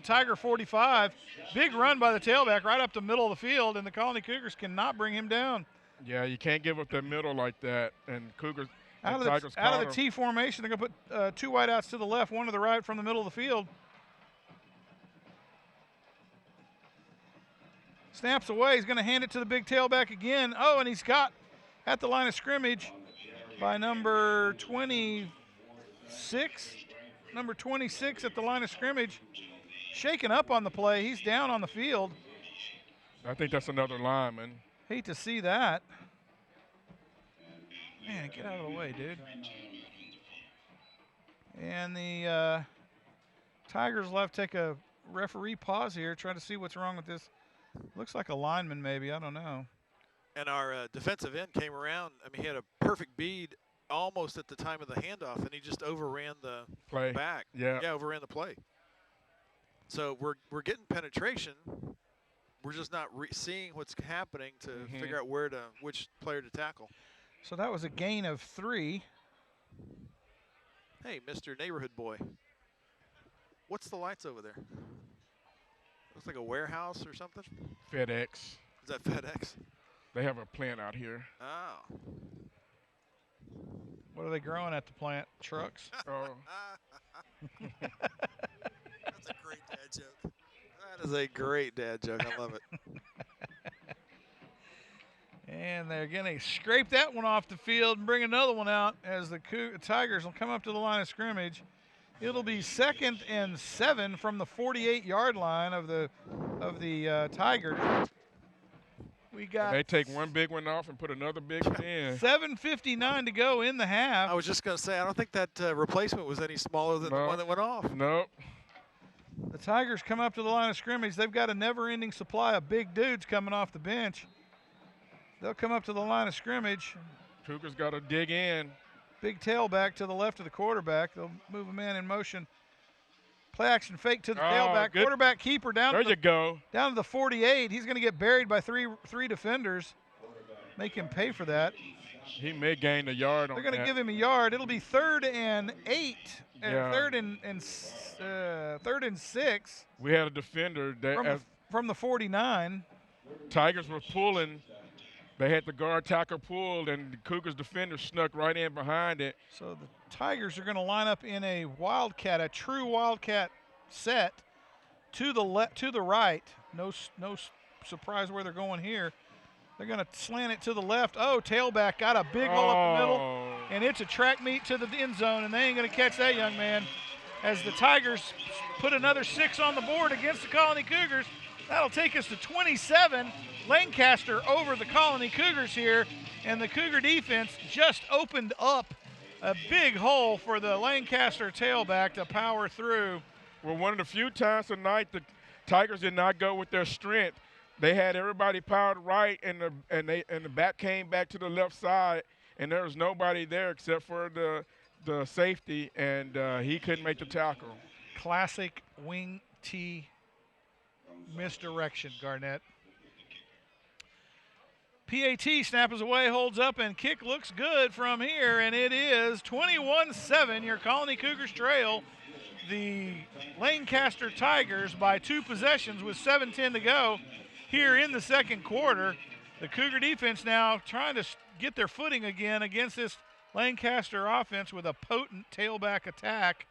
Tiger 45. Big run by the tailback right up the middle of the field, and the Colony Cougars cannot bring him down. Yeah, you can't give up that middle like that. And Cougars out of the T formation, they're going to put 2 wideouts to the left, 1 to the right from the middle of the field. Snaps away. He's going to hand it to the big tailback again. Oh, and he's got at the line of scrimmage by number 26. Number 26 at the line of scrimmage. Shaken up on the play. He's down on the field. I think that's another lineman. Hate to see that. Man, get out of the way, dude. And the Tigers left take a referee pause here, try to see what's wrong with this. Looks like a lineman maybe, I don't know. And our defensive end came around. I mean, he had a perfect bead almost at the time of the handoff, and he just overran the play back. Yeah, overran the play. So we're getting penetration. We're just not seeing what's happening to figure out which player to tackle. So that was a gain of 3. Hey, Mr. Neighborhood Boy. What's the lights over there? Looks like a warehouse or something. FedEx. Is that FedEx? They have a plant out here. Oh. What are they growing at the plant? Trucks? That's a great dad joke. That is a great dad joke. I love it. And they're going to scrape that one off the field and bring another one out as the Tigers will come up to the line of scrimmage. It'll be 2nd and 7 from the 48-yard line of the Tigers. We got. They take one big one off and put another big one in. 7:59 to go in the half. I was just going to say, I don't think that replacement was any smaller than the one that went off. Nope. The Tigers come up to the line of scrimmage. They've got a never-ending supply of big dudes coming off the bench. They'll come up to the line of scrimmage. Cougars got to dig in. Big tailback to the left of the quarterback. They'll move a man in motion. Play action fake to the tailback. Good. Quarterback keeper down. There you go. Down to the 48. He's going to get buried by three defenders. Make him pay for that. He may gain a yard on that. They're going to give him a yard. It'll be 3rd and 8. Yeah. 3rd and 6. We had a defender that from the 49. Tigers were pulling. They had the guard tackle pulled, and the Cougars defender snuck right in behind it. So the Tigers are going to line up in a wildcat, a true wildcat set to the right. No surprised where they're going here. They're going to slant it to the left. Oh, tailback got a big hole up the middle, and it's a track meet to the end zone, and they ain't going to catch that young man. As the Tigers put another 6 on the board against the Colony Cougars. That'll take us to 27. Lancaster over the Colony Cougars here, and the Cougar defense just opened up a big hole for the Lancaster tailback to power through. Well, one of the few times tonight the Tigers did not go with their strength. They had everybody powered right, and the back came back to the left side, and there was nobody there except for the safety, and he couldn't make the tackle. Classic wing T misdirection, Garnett. PAT snap is away, holds up, and kick looks good from here, and it is 21-7. Your Colony Cougars trail the Lancaster Tigers by 2 possessions with 7:10 to go here in the second quarter. The Cougar defense now trying to get their footing again against this Lancaster offense with a potent tailback attack,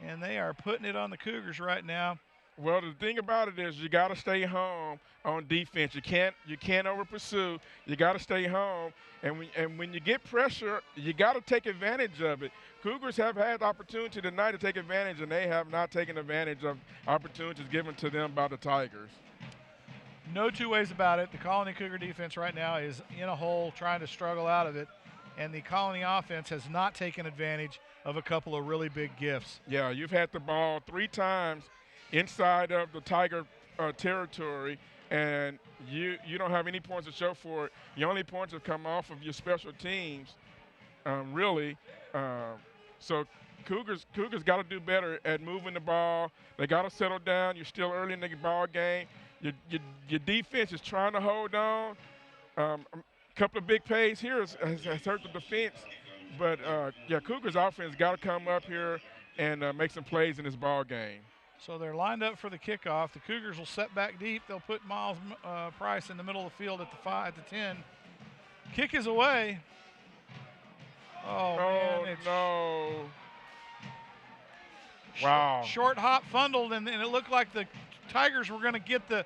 and they are putting it on the Cougars right now. Well, the thing about it is you got to stay home on defense. You can't over pursue. You got to stay home, and when you get pressure, you got to take advantage of it. Cougars have had opportunity tonight to take advantage, and they have not taken advantage of opportunities given to them by the Tigers. No two ways about it. The Colony Cougar defense right now is in a hole trying to struggle out of it, and the Colony offense has not taken advantage of a couple of really big gifts. Yeah, you've had the ball 3 times inside of the Tiger territory, and you don't have any points to show for it. Your only points have come off of your special teams, really. So Cougars got to do better at moving the ball. They got to settle down. You're still early in the ball game. Your defense is trying to hold on. A couple of big plays here has hurt the defense. But, Cougars offense got to come up here and make some plays in this ball game. So they're lined up for the kickoff. The Cougars will set back deep. They'll put Miles Price in the middle of the field at the 10. Kick is away. Oh man, no. Wow. Short hop fumbled, and it looked like the Tigers were going to get the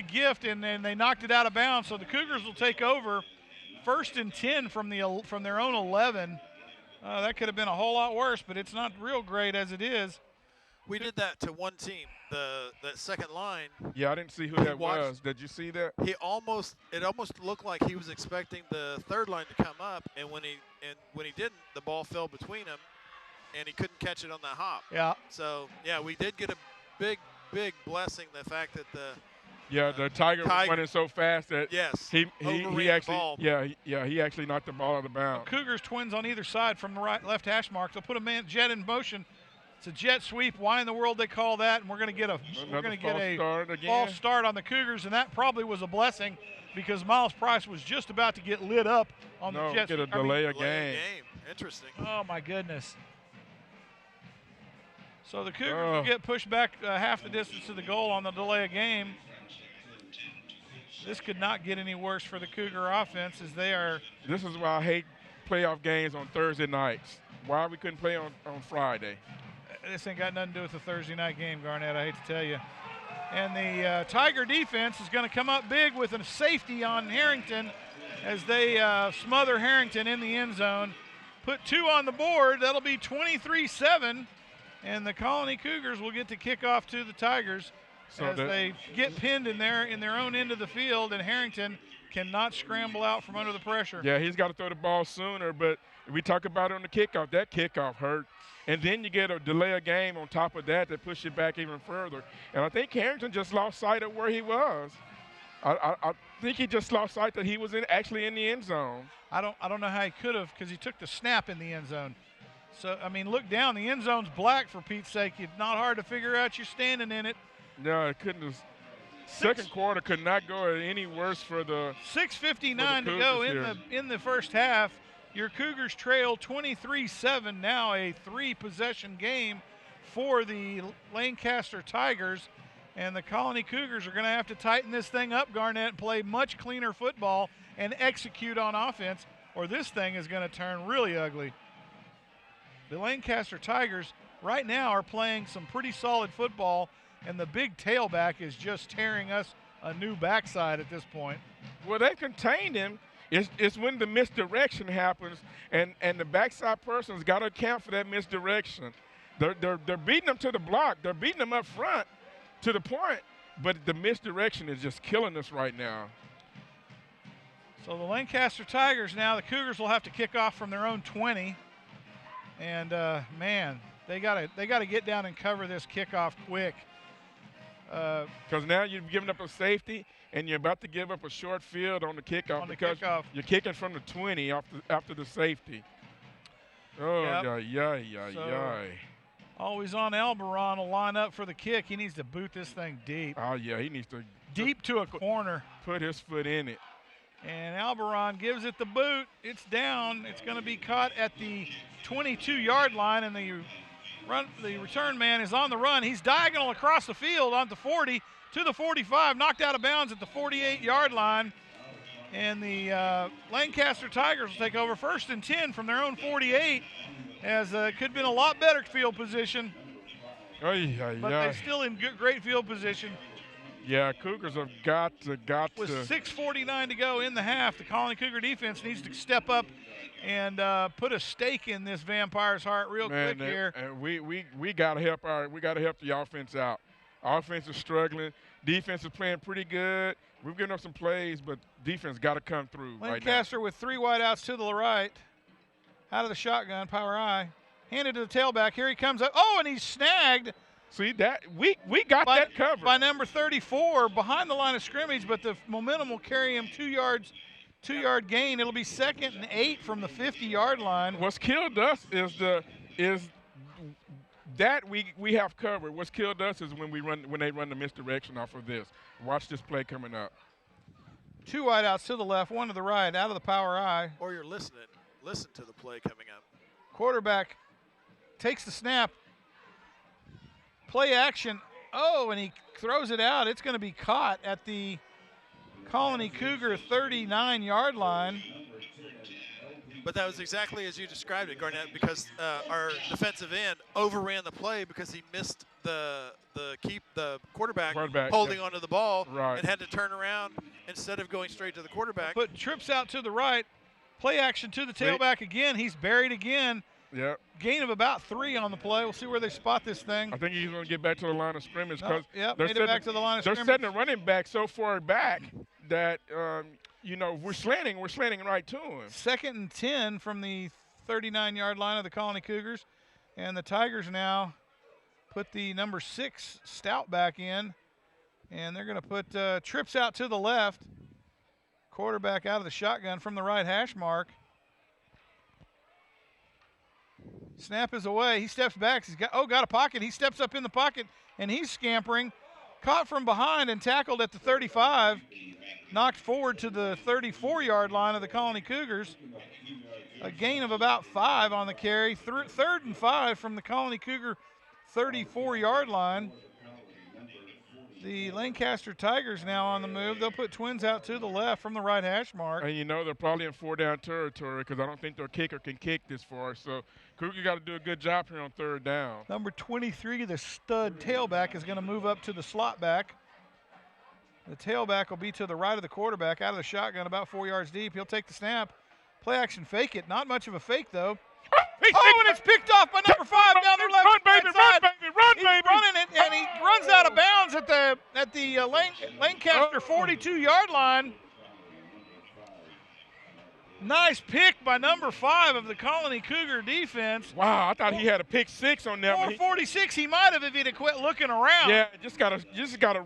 gift, and then they knocked it out of bounds. So the Cougars will take over. 1st and 10 from their own 11. That could have been a whole lot worse, but it's not real great as it is. We did that to one team, that second line. Yeah, I didn't see who that was. Did you see that? It almost looked like he was expecting the third line to come up, and when he didn't, the ball fell between him, and he couldn't catch it on that hop. Yeah. So we did get a big blessing, the fact that the Tiger was running so fast that he actually he actually knocked the ball out of bounds. Cougars twins on either side from the left hash mark. They'll put a jet in motion. It's a jet sweep. Why in the world they call that? And we're going to get a false start on the Cougars, and that probably was a blessing because Miles Price was just about to get lit up on the jet. Get a delay of game. Interesting. Oh my goodness. So the Cougars will get pushed back half the distance to the goal on the delay of game. This could not get any worse for the Cougar offense as they are. This is why I hate playoff games on Thursday nights. Why we couldn't play on Friday. This ain't got nothing to do with the Thursday night game, Garnett, I hate to tell you. And the Tiger defense is going to come up big with a safety on Harrington as they smother Harrington in the end zone. Put 2 on the board. That'll be 23-7. And the Colony Cougars will get to kick off to the Tigers as they get pinned in their own end of the field, and Harrington cannot scramble out from under the pressure. Yeah, he's got to throw the ball sooner, but we talk about it on the kickoff. That kickoff hurt. And then you get a delay of game on top of that push it back even further. And I think Harrington just lost sight of where he was. I think he just lost sight that he was actually in the end zone. I don't know how he could have because he took the snap in the end zone. So, I mean, look down. The end zone's black, for Pete's sake. It's not hard to figure out you're standing in it. No, it couldn't have. Second quarter could not go any worse for the 6:59 to go in the first half. Your Cougars trail 23-7, now a 3-possession game for the Lancaster Tigers. And the Colony Cougars are going to have to tighten this thing up, Garnett, and play much cleaner football and execute on offense, or this thing is going to turn really ugly. The Lancaster Tigers right now are playing some pretty solid football, and the big tailback is just tearing us a new backside at this point. Well, they contained him. It's when the misdirection happens, and the backside person's got to account for that misdirection. They're beating them to the block. They're beating them up front to the point, but the misdirection is just killing us right now. So the Lancaster Tigers now, the Cougars will have to kick off from their own 20. And, man, they gotta get down and cover this kickoff quick. Because now you've given up a safety, and you're about to give up a short field on the kickoff you're kicking from the 20 after the safety. Oh, yep. Always on Alberon will line up for the kick. He needs to boot this thing deep. Oh, yeah, he needs to. Deep to a corner. Put his foot in it. And Alberon gives it the boot. It's down. It's going to be caught at the 22-yard line, and the return man is on the run. He's diagonal across the field on the 40 to the 45, knocked out of bounds at the 48-yard line. And the Lancaster Tigers will take over 1st and 10 from their own 48, as it could have been a lot better field position. But they're still in great field position. Yeah, Cougars have got to. With 6:49 to go in the half, the Colony Cougar defense needs to step up and put a stake in this Vampire's heart quick here. And we got to help the offense out. Offense is struggling. Defense is playing pretty good. We've given up some plays, but defense got to come through. Lancaster with 3 wideouts to the right. Out of the shotgun, power I. Handed to the tailback. Here he comes up. Oh, and he's snagged. See that we got that covered by number 34 behind the line of scrimmage, but the momentum will carry him 2 yards, 2-yard gain. It'll be 2nd and 8 from the 50-yard line. What's killed us is that we have covered. What's killed us is when they run the misdirection off of this. Watch this play coming up. 2 wideouts to the left, 1 to the right, out of the power I. Or you're listening. Listen to the play coming up. Quarterback takes the snap. Play action. Oh, and he throws it out. It's going to be caught at the Colony Cougar 39-yard line. But that was exactly as you described it, Garnett, because our defensive end overran the play because he missed the quarterback holding onto the ball and had to turn around instead of going straight to the quarterback. But trips out to the right. Play action to the tailback again. He's buried again. Yep. Gain of about 3 on the play. We'll see where they spot this thing. I think he's going to get back to the line of scrimmage because made it back to the line of scrimmage. They're setting the running back so far back that we're slanting right to him. 2nd and 10 from the 39-yard line of the Colony Cougars, and the Tigers now put the number 6 Stout back in, and they're going to put trips out to the left. Quarterback out of the shotgun from the right hash mark. Snap is away. He steps back. He's got a pocket. He steps up in the pocket, and he's scampering. Caught from behind and tackled at the 35. Knocked forward to the 34-yard line of the Colony Cougars. A gain of about 5 on the carry. 3rd and 5 from the Colony Cougar 34-yard line. The Lancaster Tigers now on the move. They'll put twins out to the left from the right hash mark. And they're probably in 4-down territory because I don't think their kicker can kick this far. So Cougar got to do a good job here on 3rd down. Number 23, the stud tailback, is going to move up to the slot back. The tailback will be to the right of the quarterback, out of the shotgun, about 4 yards deep. He'll take the snap. Play action fake it. Not much of a fake, though. And it's picked off by number 5 down the left side. He's running it, and he runs out of bounds at the Lancaster 42-yard line. Nice pick by number 5 of the Colony Cougar defense. Wow, I thought he had a pick 6 on that one. 446, he might have if he'd have quit looking around. Yeah, just got to run. Just got to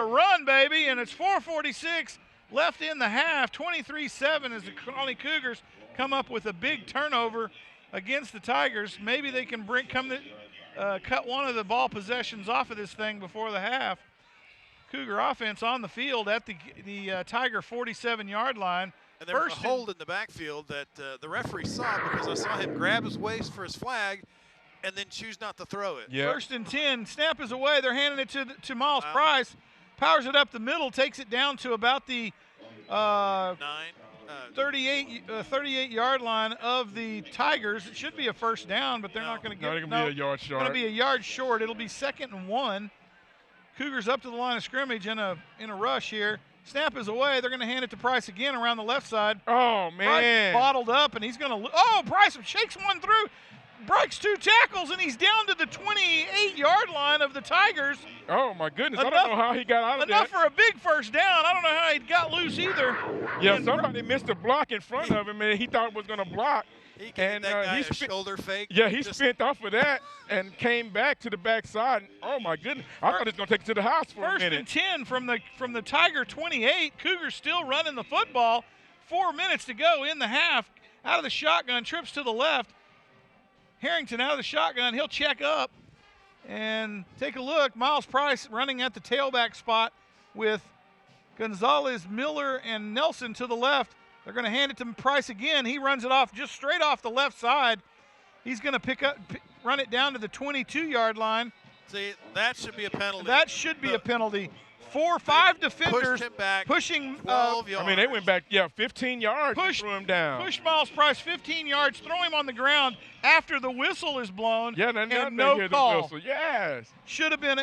run, baby, and it's 446 left in the half. 23-7 as the Colony Cougars come up with a big turnover against the Tigers. Maybe they can cut one of the ball possessions off of this thing before the half. Cougar offense on the field at the Tiger 47-yard line. And there was a hold in the backfield that the referee saw because I saw him grab his waist for his flag and then choose not to throw it. Yep. 1st and 10. Snap is away. They're handing it to Miles Price. Powers it up the middle, takes it down to about the 38-yard line of the Tigers. It should be a 1st down, but they're not going to get it. Not going to be a yard short. It's going to be a yard short. It'll be 2nd and 1. Cougars up to the line of scrimmage in a rush here. Snap is away. They're going to hand it to Price again around the left side. Oh, man. Price bottled up, and he's going to – oh, Price shakes one through, breaks 2 tackles, and he's down to the 28-yard line of the Tigers. Oh, my goodness. I don't know how he got out of that. Enough for a big first down. I don't know how he got loose either. Yeah, somebody missed a block in front of him, and he thought was going to block. He gave that guy a shoulder fake. Yeah, he spent off of that and came back to the backside. Oh, my goodness. I thought he was going to take it to the house for a minute. First and 10 from the Tiger 28. Cougars still running the football. 4 minutes to go in the half. Out of the shotgun, trips to the left. Harrington out of the shotgun. He'll check up and take a look. Miles Price running at the tailback spot with Gonzalez, Miller, and Nelson to the left. They're going to hand it to Price again. He runs it off just straight off the left side. He's going to run it down to the 22-yard line. See, that should be a penalty. That should be a penalty. 5 defenders pushed him back pushing 12 yards. I mean, they went back, 15 yards and threw him down. Pushed Miles Price 15 yards, throw him on the ground after the whistle is blown. Yeah, and no call. The whistle. Yes. Should have been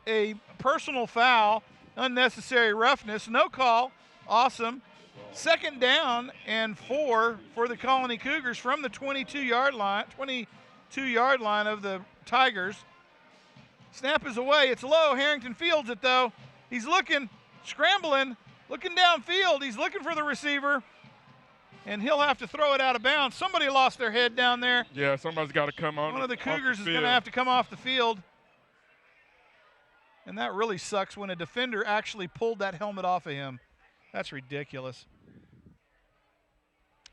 a personal foul, unnecessary roughness, no call. Awesome. Second down and 4 for the Colony Cougars from the 22-yard line of the Tigers. Snap is away. It's low. Harrington fields it, though. He's looking, scrambling, looking downfield. He's looking for the receiver, and he'll have to throw it out of bounds. Somebody lost their head down there. Yeah, somebody's got to come on. One of the Cougars is going to have to come off the field. And that really sucks when a defender actually pulled that helmet off of him. That's ridiculous.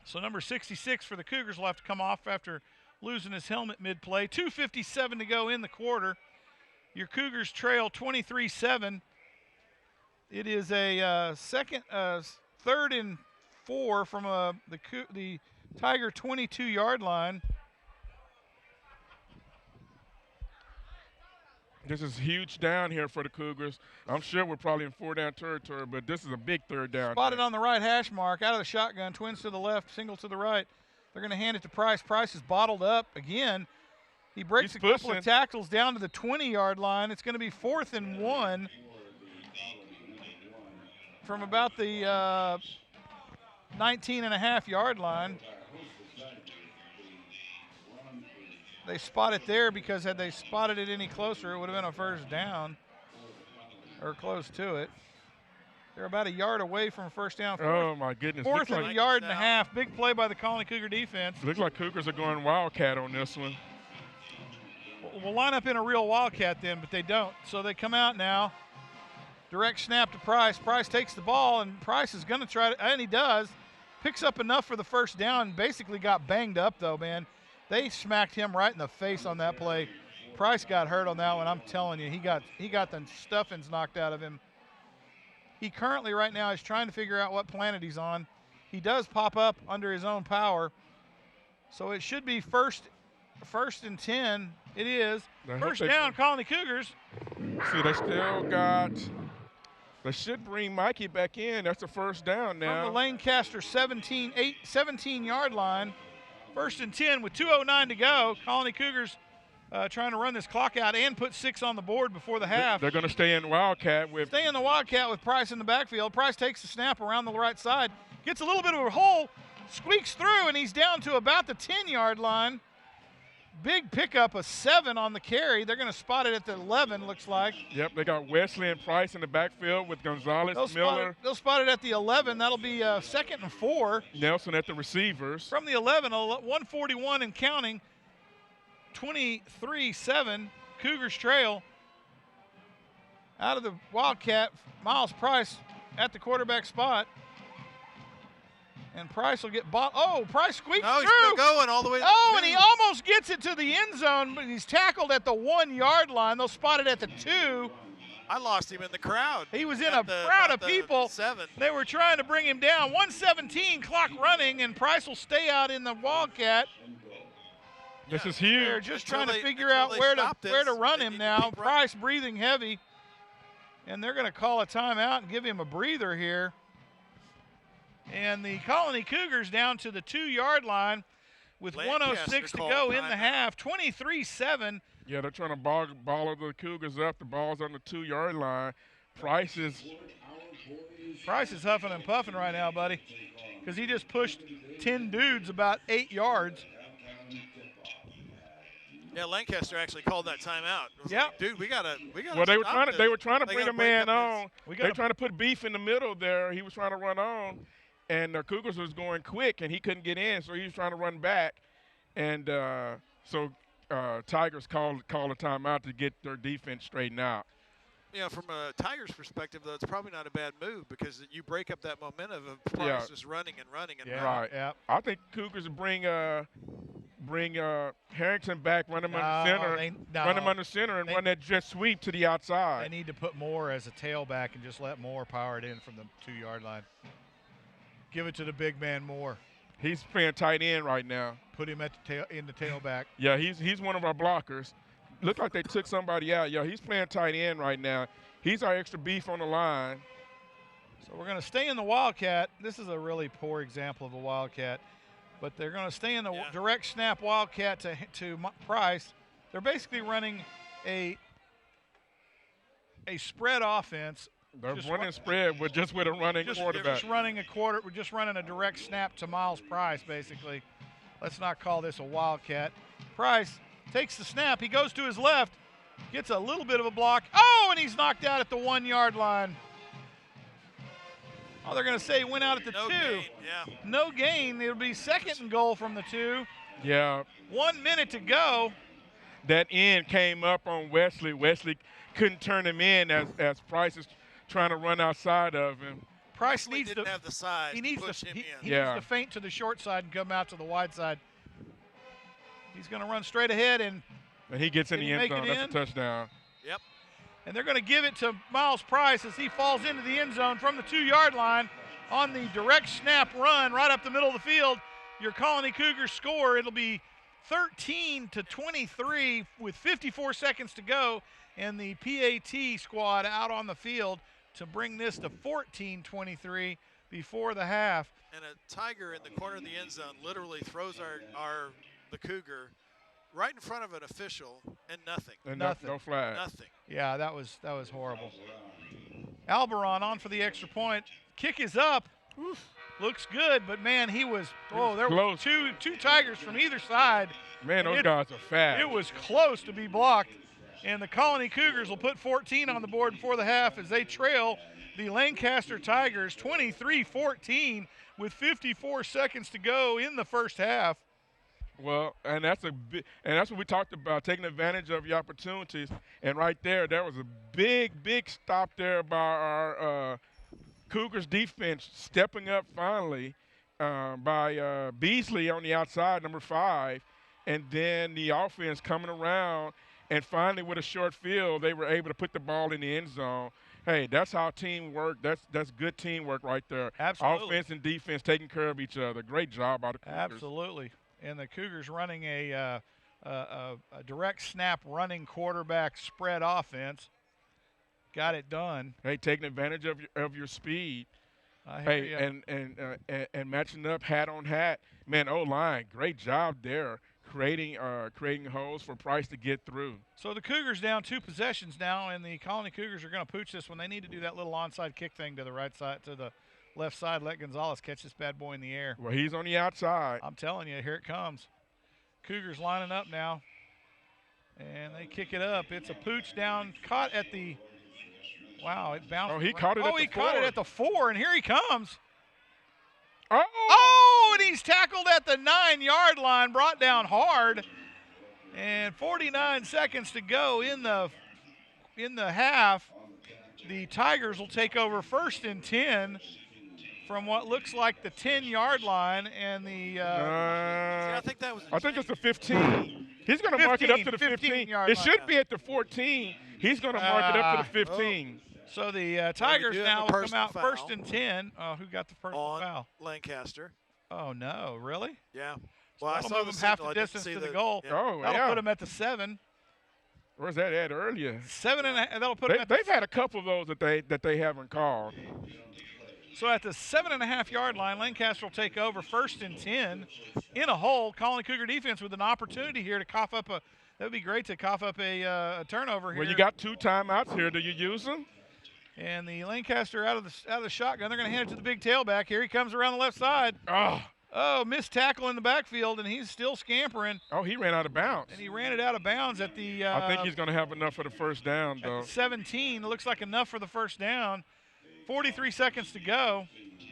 So number 66 for the Cougars will have to come off after losing his helmet mid-play. 2:57 to go in the quarter. Your Cougars trail 23-7. It is a third and 4 from the Tiger 22-yard line. This is huge down here for the Cougars. I'm sure we're probably in 4-down territory, but this is a big third down. Spotted on the right hash mark, out of the shotgun, twins to the left, single to the right. They're going to hand it to Price. Price is bottled up again. He breaks a couple of tackles down to the 20-yard line. It's going to be 4th and 1 from about the 19.5-yard line. They spot it there because had they spotted it any closer, it would have been a first down or close to it. They're about a yard away from a first down. Oh, my goodness. 4th and a yard and a half. Big play by the Colony Cougar defense. Looks like Cougars are going Wildcat on this one. We'll line up in a real Wildcat then, but they don't. So they come out now. Direct snap to Price. Price takes the ball, and Price is going to try to, and he does. Picks up enough for the first down. Basically got banged up, though, man. They smacked him right in the face on that play. Price got hurt on that one. I'm telling you, he got the stuffings knocked out of him. He currently right now is trying to figure out what planet he's on. He does pop up under his own power. So it should be first and 10. It is. First down, Colony Cougars. See, they should bring Mikey back in. That's a first down now. From the Lancaster 17-yard line. 1st and 10 with 2:09 to go. Colony Cougars trying to run this clock out and put 6 on the board before the half. They're going to stay in the Wildcat with Price in the backfield. Price takes the snap around the right side, gets a little bit of a hole, squeaks through, and he's down to about the 10-yard line. Big pickup, a 7 on the carry. They're going to spot it at the 11, looks like. Yep, they got Wesley and Price in the backfield with Gonzalez, Miller. They'll spot it at the 11. That'll be 2nd and 4. Nelson at the receivers. From the 11, 141 and counting. 23-7, Cougars trail. Out of the Wildcat, Miles Price at the quarterback spot. And Price will get bought. Oh, Price squeaks through. He's still going all the way. And he almost gets it to the end zone, but he's tackled at the 1-yard line. They'll spot it at the 2. I lost him in the crowd. He was in a crowd of people. 7. They were trying to bring him down. 1:17, clock running, and Price will stay out in the Wildcat. This is huge. They're just trying to figure out where to run him now. Price breathing heavy, and they're going to call a timeout and give him a breather here. And the Colony Cougars down to the 2-yard line with Lancaster 1:06 to called go in the timeout. half. 23-7. Yeah, they're trying to ball the Cougars up. The ball's on the 2-yard line. Price is huffing and puffing right now, buddy, because he just pushed 10 dudes about 8 yards. Yeah, Lancaster actually called that timeout. Yeah, like, dude, we gotta. well. They were trying to They bring gotta a man break up on. We They gotta- trying to put beef in the middle there. He was trying to run on, and the Cougars was going quick, and he couldn't get in, so he was trying to run back, and so Tigers called a timeout to get their defense straightened out. You know, from a Tigers perspective, though, it's probably not a bad move because you break up that momentum of Price just running and running and Yeah, running. Right. yeah. I think Cougars bring Harrington back, run him under center, run him under center, and run that jet sweep to the outside. They need to put Moore as a tailback and just let Moore power it in from the 2-yard line. Give it to the big man Moore. He's playing tight end right now. Put him at in the tailback. Yeah, he's one of our blockers. Looked like they took somebody out. Yeah, he's playing tight end right now. He's our extra beef on the line. So we're going to stay in the Wildcat. This is a really poor example of a Wildcat, but they're going to stay in the direct snap Wildcat to Price. They're basically running a spread offense. They're running spread with a running quarterback. We're just running a direct snap to Miles Price, basically. Let's not call this a Wildcat. Price takes the snap. He goes to his left, gets a little bit of a block. Oh, and he's knocked out at the 1-yard line. Oh, they're going to say he went out at the 2. Gain, yeah. No gain. It'll be 2nd and goal from the 2. Yeah. 1 minute to go. That end came up on Wesley. Wesley couldn't turn him in as Price is trying to run outside of him. Price Wesley didn't have the size to push him in. He needs to feint to the short side and come out to the wide side. He's going to run straight ahead, and he gets in the end zone. That's a touchdown. Yep. And they're going to give it to Miles Price as he falls into the end zone from the 2-yard line on the direct snap run right up the middle of the field. Your Colony Cougars score. It'll be 13-23 with 54 seconds to go, and the PAT squad out on the field to bring this to 14-23 before the half. And a Tiger in the corner of the end zone literally throws the Cougar right in front of an official and nothing. And Nothing. no flag. Nothing. Yeah, that was horrible. Alberon on for the extra point. Kick is up. Oof. Looks good, but man, there were two Tigers from either side. Man, those guys are fast. It was close to be blocked. And the Colony Cougars will put 14 on the board before the half as they trail the Lancaster Tigers 23-14 with 54 seconds to go in the first half. Well, and that's what we talked about, taking advantage of your opportunities. And right there was a big stop there by our Cougars defense stepping up finally by Beasley on the outside, number 5, and then the offense coming around, and finally with a short field, they were able to put the ball in the end zone. Hey, that's how teamwork. That's good teamwork right there. Absolutely. Offense and defense taking care of each other. Great job by the Cougars. Absolutely. And the Cougars running a direct snap running quarterback spread offense. Got it done. Hey, taking advantage of your speed. I hear you. And matching up hat on hat. Man, O-line, great job there. Creating holes for Price to get through. So the Cougars down 2 possessions now, and the Colony Cougars are going to pooch this one. They need to do that little onside kick thing to the right side, to the left side. Let Gonzalez catch this bad boy in the air. Well, he's on the outside. I'm telling you, here it comes. Cougars lining up now, and they kick it up. It's a pooch down, caught at the – wow, it bounced. Oh, he caught it at the 4. He caught it at the 4, and here he comes. Oh, and he's tackled at the 9-yard line, brought down hard. And 49 seconds to go in the half. The Tigers will take over 1st and 10 from what looks like the 10-yard line, and the I think that was. I think it's the 15. He's going to mark it up to the 15. It should be at the 14. He's going to mark it up to the 15. So the Tigers now will come out 1st and 10. Who got the personal foul? Lancaster. Oh, no, really? Yeah. Well, I that'll saw move them half the distance to the goal. Yeah. Oh, That'll yeah. put them at the 7. Where's that at earlier? 7 and a half. That'll put them at the They've had a couple of those that they haven't called. So at the 7.5-yard line, Lancaster will take over 1st and 10 in a hole. Colony Cougar defense with an opportunity here to cough up a – that would be great to cough up a turnover here. Well, you got 2 timeouts here. Do you use them? And the Lancaster out of the shotgun. They're going to hand it to the big tailback. Here he comes around the left side. Oh, missed tackle in the backfield, and he's still scampering. Oh, he ran out of bounds. And he ran it out of bounds at the I think he's going to have enough for the first down, though. 17. It looks like enough for the first down. 43 seconds to go.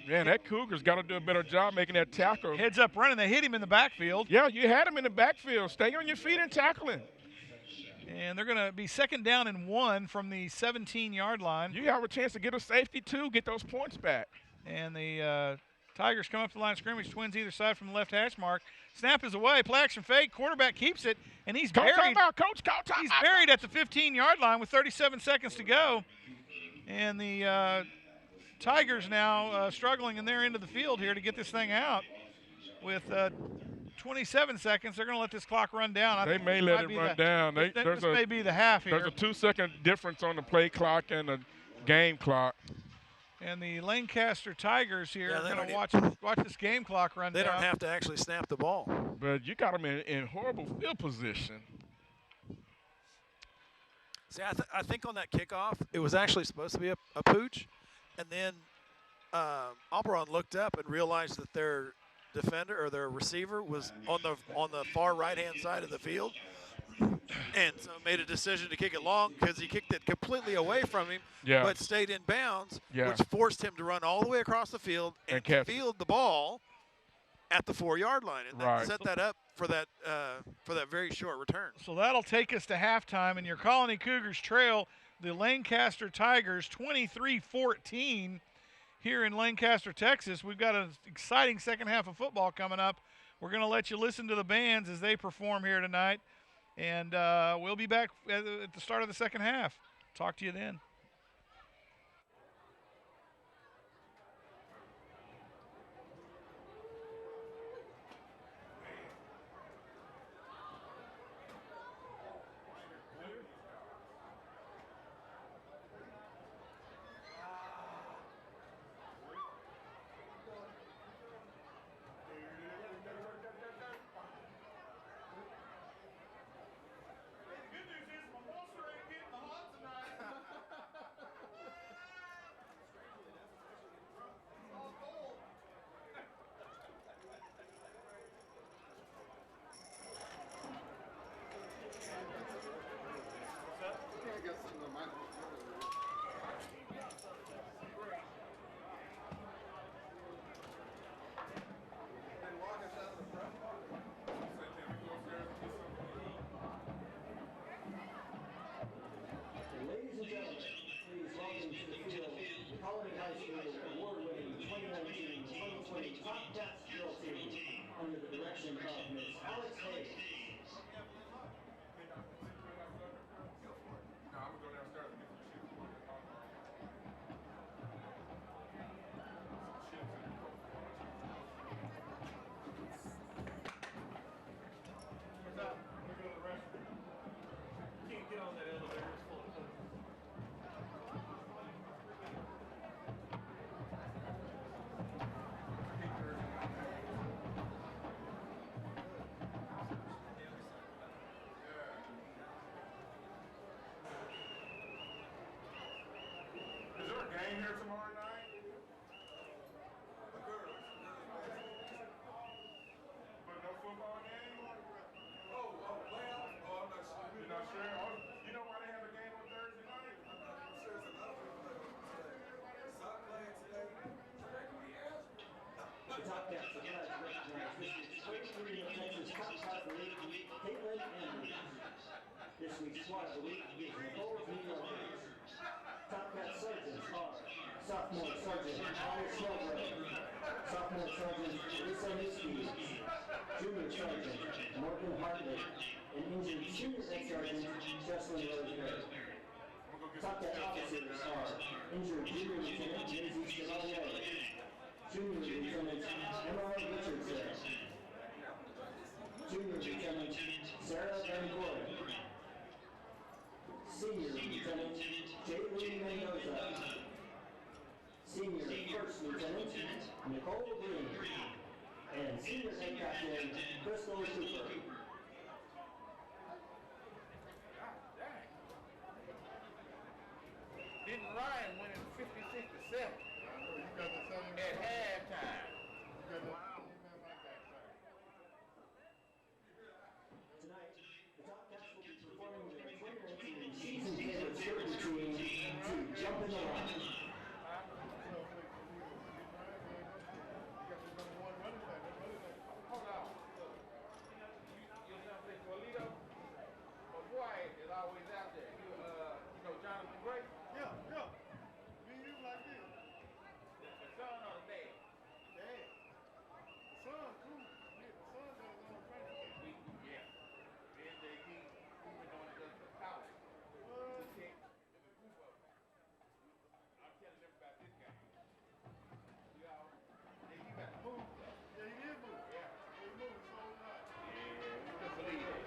Man, that Cougar's got to do a better job making that tackle. Heads up running. They hit him in the backfield. Yeah, you had him in the backfield. Stay on your feet and tackle him. And they're going to be 2nd down and 1 from the 17-yard line. You have a chance to get a safety, too, get those points back. And the Tigers come up to the line of scrimmage, twins either side from the left hash mark. Snap is away, play action fake, quarterback keeps it, and he's buried. Coach, he's buried at the 15-yard line with 37 seconds to go. And the Tigers now struggling in their end of the field here to get this thing out. With 27 seconds, they're going to let this clock run down. They may let it run down. This may be the half here. There's a 2-second difference on the play clock and the game clock. And the Lancaster Tigers here are going to watch this game clock run down. They don't have to actually snap the ball. But you got them in horrible field position. See, I think on that kickoff, it was actually supposed to be a pooch. And then Auberon looked up and realized that their defender or their receiver was on the far right-hand side of the field. And so made a decision to kick it long because he kicked it completely away from him, but stayed in bounds, which forced him to run all the way across the field and field the ball at the 4-yard line, and then set that up for that very short return. So that'll take us to halftime, and your Colony Cougars trail the Lancaster Tigers 23-14 here in Lancaster, Texas. We've got an exciting second half of football coming up. We're going to let you listen to the bands as they perform here tonight. And we'll be back at the start of the second half. Talk to you then. Game here tomorrow night? But no football game? Playoffs? I'm not sure. You're not sure? You know why they have a game on Thursday night? I'm sure it's another one. Stop playing today. The top cats are glad to recognize this week's 23 of Texas Top Cat of the Week, Caitlin Andrews. This week's Squad of the Week is Nicole New Yorkers. Top Cat Sergeants are Sophomore Sergeant Holly Shelgrove, Sophomore Sergeant Lisa Niski, Junior Sergeant Morgan Hartley, and injured Senior Sergeant Jesselyn Roseberry. Top Cat Officers are injured Junior Lieutenant Lindsay Chevalier, Junior Lieutenant Emma Richardson, Junior Lieutenant Sarah Van Gordon, Senior Lieutenant Jaylene Mendoza, Senior First Lieutenant Nicole Green, and senior head captain Crystal Cooper. Didn't Ryan win it 56-7 at halftime? Tonight, the Top Cats will be performing their 2019 season favorite skirt routine to Jump in the Line. Hold on. You're something Toledo? My boy is always out there. You know Jonathan Gray? Yeah. Me and you like this. The son or the dad? Dad. The son, too. Yeah, the son got his own training. Yeah. Then he been on it just for college. What? I'm telling them about this guy. You know, he got to move. Yeah, he did move. Yeah. He moved so much. Yeah, you can believe it.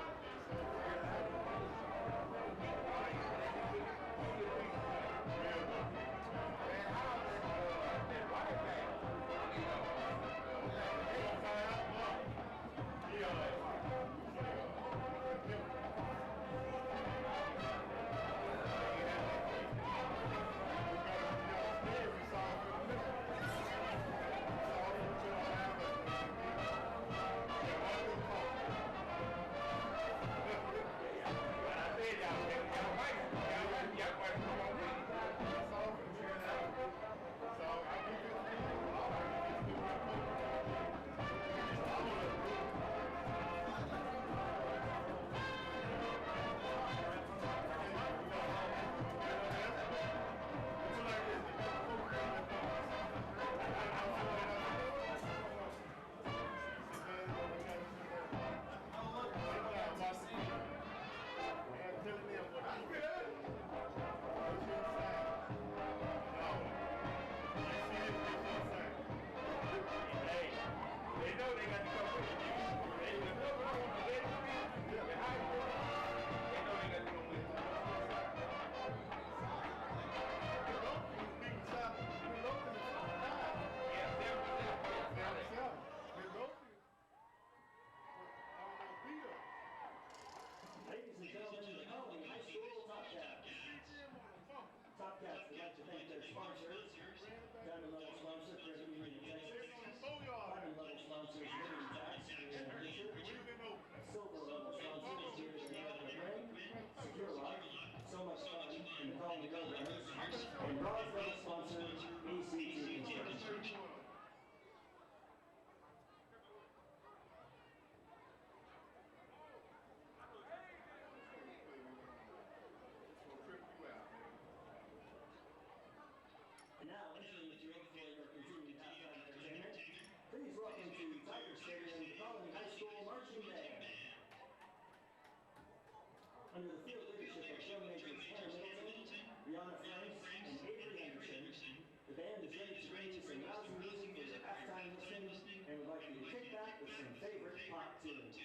Ladies and gentlemen, the Penalty High School Top Cats. Top Cats would like to thank their sponsors. Diamond level sponsor for Community Texas. Platinum level sponsors Living Tax and Richard. Silver level sponsors here in the Ring. Secure Life. So much fun in the Colony Cougars. And bronze level sponsor ECT Construction. And now, entering the field for your continued halftime entertainment, please welcome to Tiger Stadium the Colony High School Marching Band. Under the field leadership of drum majors Hannah Middleton, Brianna Franks, and Avery Anderson, the band is ready to bring you some rousing music for your halftime listening and would like you to kick back with some favorite pop tunes.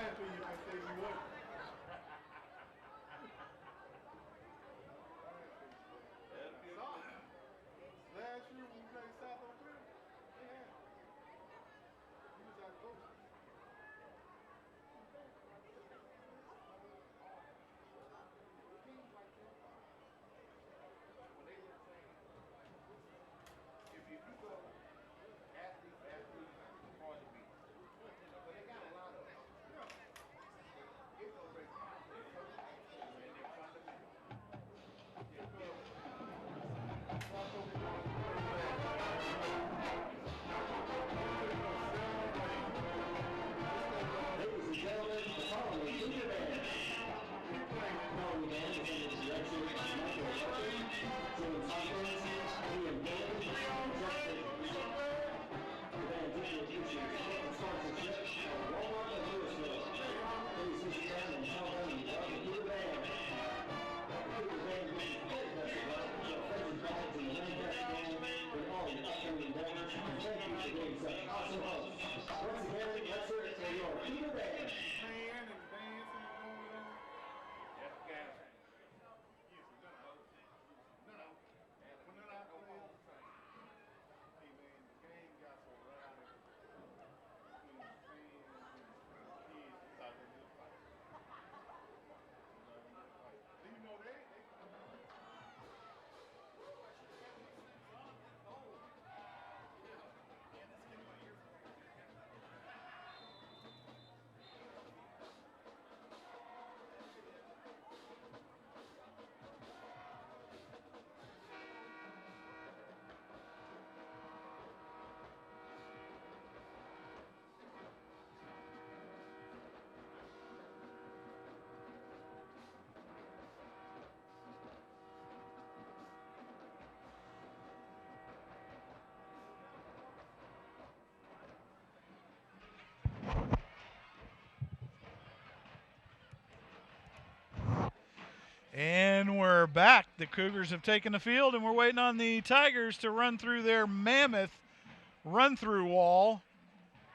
lying to you if I say you wouldn't. Last year when we played South Oak Clear, they had him. He was our coach. If you go athletes, hard to beat. But they got a lot of them. It's a great and they're fundamental. Ladies and gentlemen, the following Cougar band. Following band is under the direction of Michael Humphrey, James Humphrey, Ian Bailey, and Jeff Baker. The band usually features corporate sponsorship of Walmart and Louisville. Please visit them and tell them you love the Cougar band. The Cougar band will be very festival, so friends and fans in the Lancaster band with all the upcoming endeavors, and thank you for being such awesome hosts. Once again, let's hear it for your Cougar band. Playing and dancing and going on. That's gas. No, no. When I played, hey man, the game got so rowdy between the fans and the kids. You thought they just fight. Do you know they And we're back. The Cougars have taken the field, and we're waiting on the Tigers to run through their mammoth run-through wall.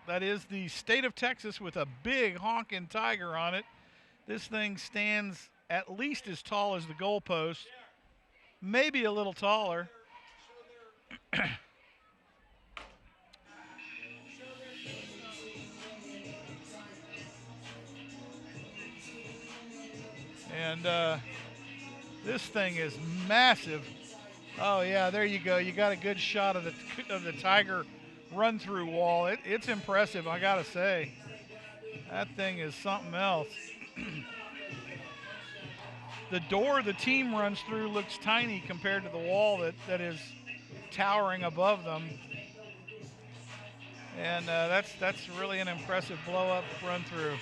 That is the state of Texas with a big honking tiger on it. This thing stands at least as tall as the goalpost, maybe a little taller. And this thing is massive. Oh yeah, there you go. You got a good shot of the tiger run-through wall. It's impressive, I gotta say. That thing is something else. The door the team runs through looks tiny compared to the wall that is towering above them. And that's really an impressive blow-up run-through.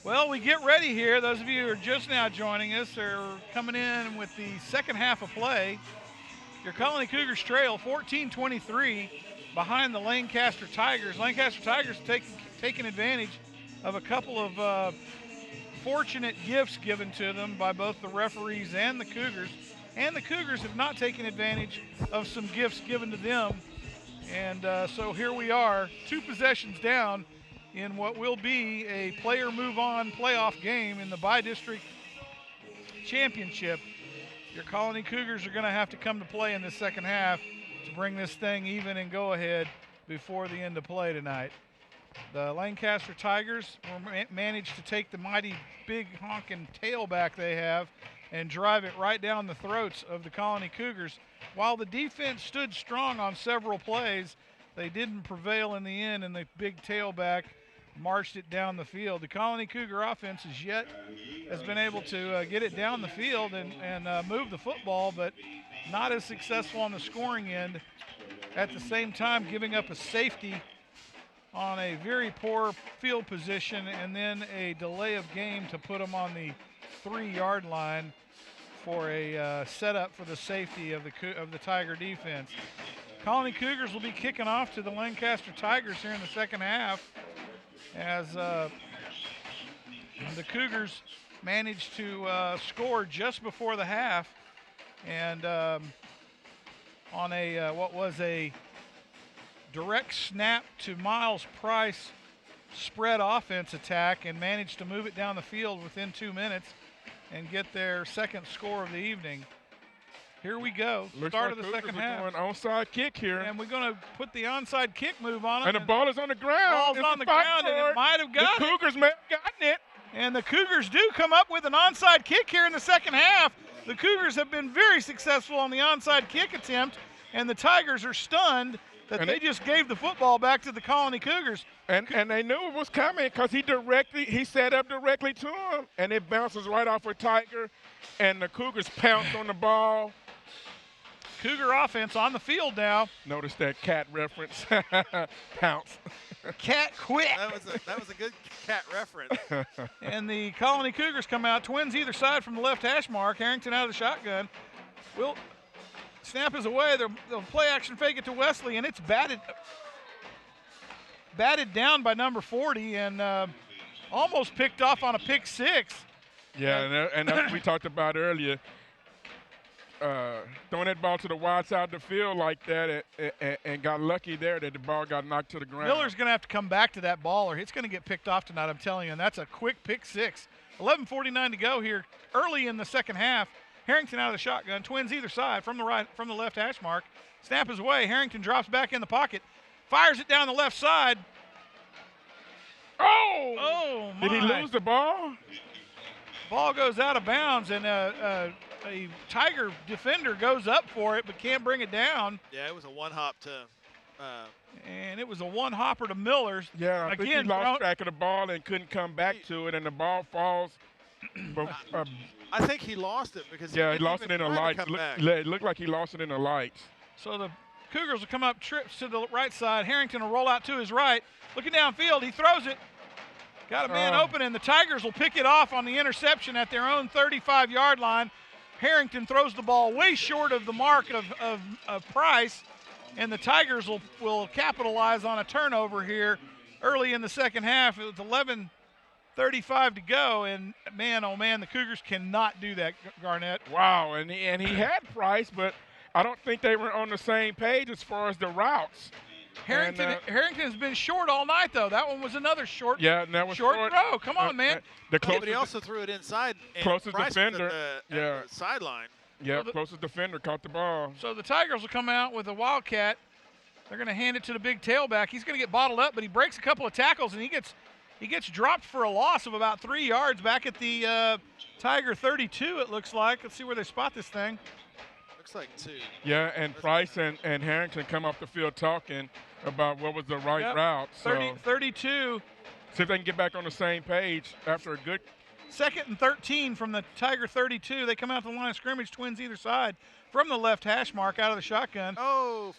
Well, we get ready here. Those of you who are just now joining us are coming in with the second half of play. Your Colony Cougars trail 14-23 behind the Lancaster Tigers. Lancaster Tigers taking advantage of a couple of fortunate gifts given to them by both the referees and the Cougars. And the Cougars have not taken advantage of some gifts given to them. And so here we are, 2 possessions down in what will be a player move-on playoff game in the bi-district championship. Your Colony Cougars are going to have to come to play in the second half to bring this thing even and go ahead before the end of play tonight. The Lancaster Tigers managed to take the mighty big honking tailback they have and drive it right down the throats of the Colony Cougars. While the defense stood strong on several plays, they didn't prevail in the end, and the big tailback marched it down the field. The Colony Cougar offense has been able to get it down the field and move the football, but not as successful on the scoring end. At the same time, giving up a safety on a very poor field position and then a delay of game to put them on the 3-yard line for a setup for the safety of the Tiger defense. Colony Cougars will be kicking off to the Lancaster Tigers here in the second half, as the Cougars managed to score just before the half, and on what was a direct snap to Miles Price spread offense attack and managed to move it down the field within 2 minutes and get their second score of the evening. Here we go. Looks Start like of the Cougars second are half. doing onside kick here. And we're going to put the onside kick move on it. And the ball is on the ground. Ball's It's on a the fight ground, and for it might have got the it. Cougars may have gotten it. And the Cougars do come up with an onside kick here in the second half. The Cougars have been very successful on the onside kick attempt, and the Tigers are stunned that And they just gave the football back to the Colony Cougars. And they knew it was coming because he set up directly to him, and it bounces right off a Tiger, and the Cougars pounced on the ball. Cougar offense on the field now. Notice that cat reference. Pounce. Cat quick. That was a good cat reference. And the Colony Cougars come out, twins either side from the left hash mark. Harrington out of the shotgun. Will snap is away. They'll play action fake it to Wesley, and it's batted down by number 40 and almost picked off on a pick six. Yeah, and that's what we talked about earlier. Throwing that ball to the wide side of the field like that and got lucky there that the ball got knocked to the ground. Miller's going to have to come back to that ball or it's going to get picked off tonight, I'm telling you, and that's a quick pick six. 11:49 to go here early in the second half. Harrington out of the shotgun, twins either side from the left hash mark. Snap is away. Harrington drops back in the pocket, fires it down the left side. Oh my. Did he lose the ball? Ball goes out of bounds, and a Tiger defender goes up for it but can't bring it down. Yeah, it was a one-hop to and it was a one-hopper to Miller's. Yeah, I think he lost track of the ball and couldn't come back to it, and the ball falls. I think he lost it because he lost it in the lights. It looked like he lost it in the lights. So the Cougars will come up, trips to the right side. Harrington will roll out to his right. Looking downfield, he throws it. Got a man open, and the Tigers will pick it off on the interception at their own 35-yard line. Harrington throws the ball way short of the mark of Price, and the Tigers will capitalize on a turnover here early in the second half. It was 11:35 to go, and man, oh man, the Cougars cannot do that, Garnett. Wow, and he had Price, but I don't think they were on the same page as far as the routes. Harrington's been short all night, though. That one was another short. Yeah, and that was short throw. Come on, man. But he also threw it inside. And Closest Price defender. at the sideline. Yeah, closest defender caught the ball. So the Tigers will come out with a Wildcat. They're going to hand it to the big tailback. He's going to get bottled up, but he breaks a couple of tackles, and he gets dropped for a loss of about 3 yards back at the Tiger 32, it looks like. Let's see where they spot this thing. Looks like 2. Yeah, and Price and Harrington come off the field talking about what was the right route. 32. See if they can get back on the same page after a good. 2nd and 13 from the Tiger 32. They come out to the line of scrimmage, twins either side, from the left hash mark out of the shotgun. Oh,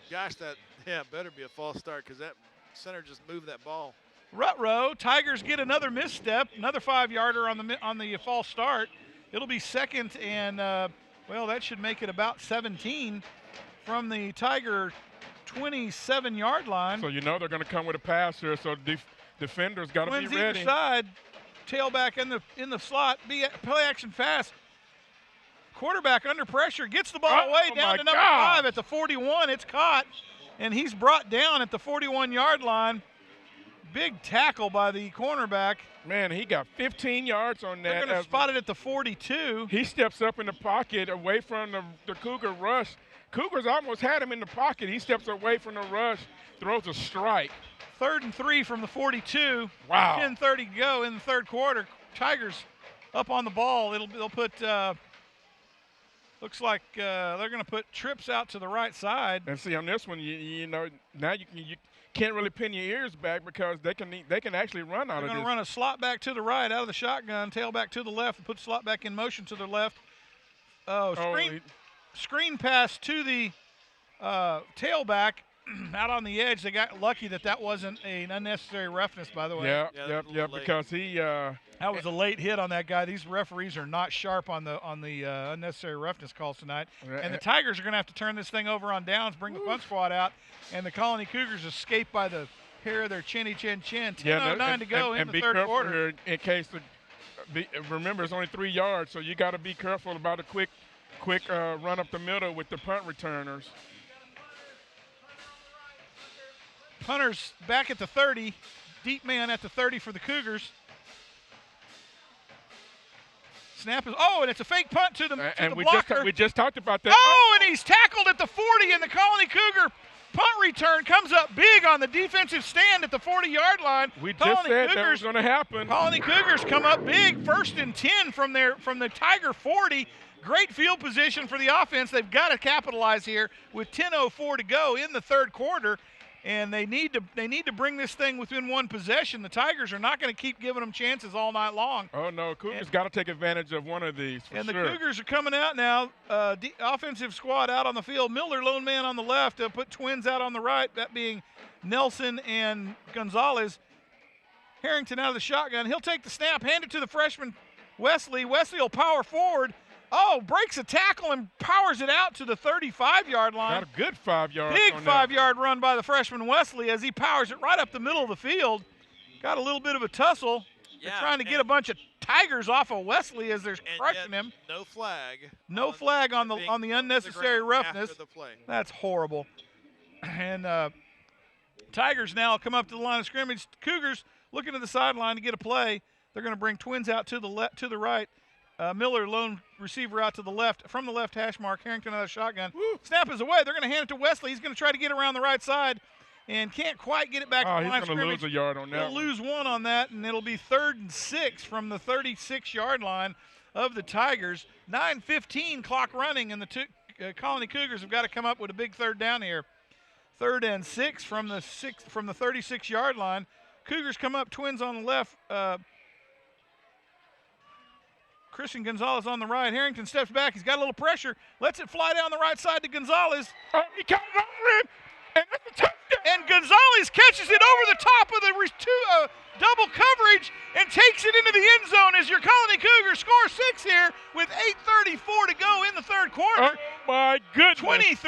gosh, better be a false start because that center just moved that ball. Rut-row, Tigers get another misstep, another 5-yarder on the false start. It'll be 2nd and, that should make it about 17 from the Tiger 27-yard line. So you know they're going to come with a pass here, so defenders got to be ready. Either side, tailback in the slot, play action fast. Quarterback under pressure, gets the ball away down to number 5 at the 41. It's caught, and he's brought down at the 41-yard line. Big tackle by the cornerback. Man, he got 15 yards on that. They're going to spot it at the 42. He steps up in the pocket away from the Cougar rush. Cougars almost had him in the pocket. He steps away from the rush, throws a strike. 3rd and 3 from the 42. Wow. 10:30 to go in the third quarter. Tigers up on the ball. They'll put, looks like they're going to put trips out to the right side. And see, on this one, you know, now you can't really pin your ears back because they can actually run out of this. They're going to run a slot back to the right out of the shotgun, tailback to the left, and put slot back in motion to the left. Screen pass to the tailback out on the edge. They got lucky that wasn't an unnecessary roughness, by the way. Yeah, because he that was a late hit on that guy. These referees are not sharp on the unnecessary roughness calls tonight. And the Tigers are going to have to turn this thing over on downs, bring the punt squad out, and the Colony Cougars escape by the hair of their chinny chin. 10:09 to go in the third quarter. Here in case remember it's only 3 yards, so you got to be careful about a quick run up the middle with the punt returners. Punters back at the 30. deep man at the 30 for the Cougars. Snap is, oh, and it's a fake punt to the blocker. We just talked about that. Oh, and he's tackled at the 40, and the Colony Cougar punt return comes up big on the defensive stand at the 40-yard line. We just said that was going to happen. Colony Cougars come up big, 1st and 10 from the Tiger 40. Great field position for the offense. They've got to capitalize here with 10:04 to go in the third quarter. And they need to bring this thing within one possession. The Tigers are not going to keep giving them chances all night long. Oh, no. Cougars got to take advantage of one of these for and sure. The Cougars are coming out now. Offensive squad out on the field. Miller, lone man on the left. Put twins out on the right, that being Nelson and Gonzalez. Harrington out of the shotgun. He'll take the snap, hand it to the freshman Wesley. Wesley will power forward. Oh, breaks a tackle and powers it out to the 35-yard line. Got a good 5 yards. Big 5-yard run by the freshman Wesley as he powers it right up the middle of the field. Got a little bit of a tussle. They're trying to get a bunch of Tigers off of Wesley as they're crushing him. No flag. No flag on the unnecessary roughness. After the play. That's horrible. And Tigers now come up to the line of scrimmage. Cougars looking to the sideline to get a play. They're going to bring twins out to the right. Miller, lone receiver, out to the left. From the left hash mark, Harrington out of shotgun. Woo. Snap is away. They're going to hand it to Wesley. He's going to try to get around the right side and can't quite get it back to the line of scrimmage. He's going to lose a yard on that. He'll lose one on that, and it'll be 3rd and 6 from the 36-yard line of the Tigers. 9:15 clock running, and the Colony Cougars have got to come up with a big third down here. 3rd and 6 from the 36-yard line. Cougars come up, twins on the left. Christian Gonzalez on the right. Harrington steps back. He's got a little pressure. Lets it fly down the right side to Gonzalez. Oh, he got it over him. And that's a touchdown. And Gonzalez catches it over the top of the double coverage and takes it into the end zone as your Colony Cougars score 6 here with 8:34 to go in the third quarter. Oh, my goodness.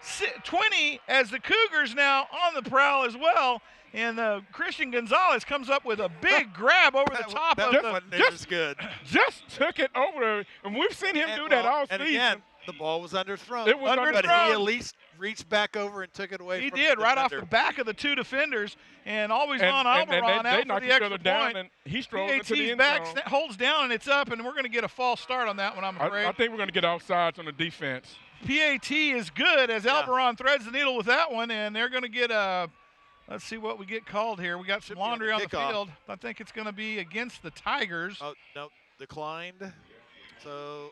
23-20 as the Cougars now on the prowl as well. And Christian Gonzalez comes up with a big grab over the top of the good. Just took it over, and we've seen him do that all season. And again, the ball was underthrown. It was but he at least reached back over and took it away. He from did, the right defender. off the back of the two defenders, and always on Almiron out for the extra down, point. and he strode into the end back, zone. holds down, and it's up, and we're going to get a false start on that one, I'm afraid. I think we're going to get offsides on the defense. PAT is good as Almiron threads the needle with that one, and they're going to get a – let's see what we get called here. We got some laundry on the field. I think it's going to be against the Tigers. Oh, no, declined. So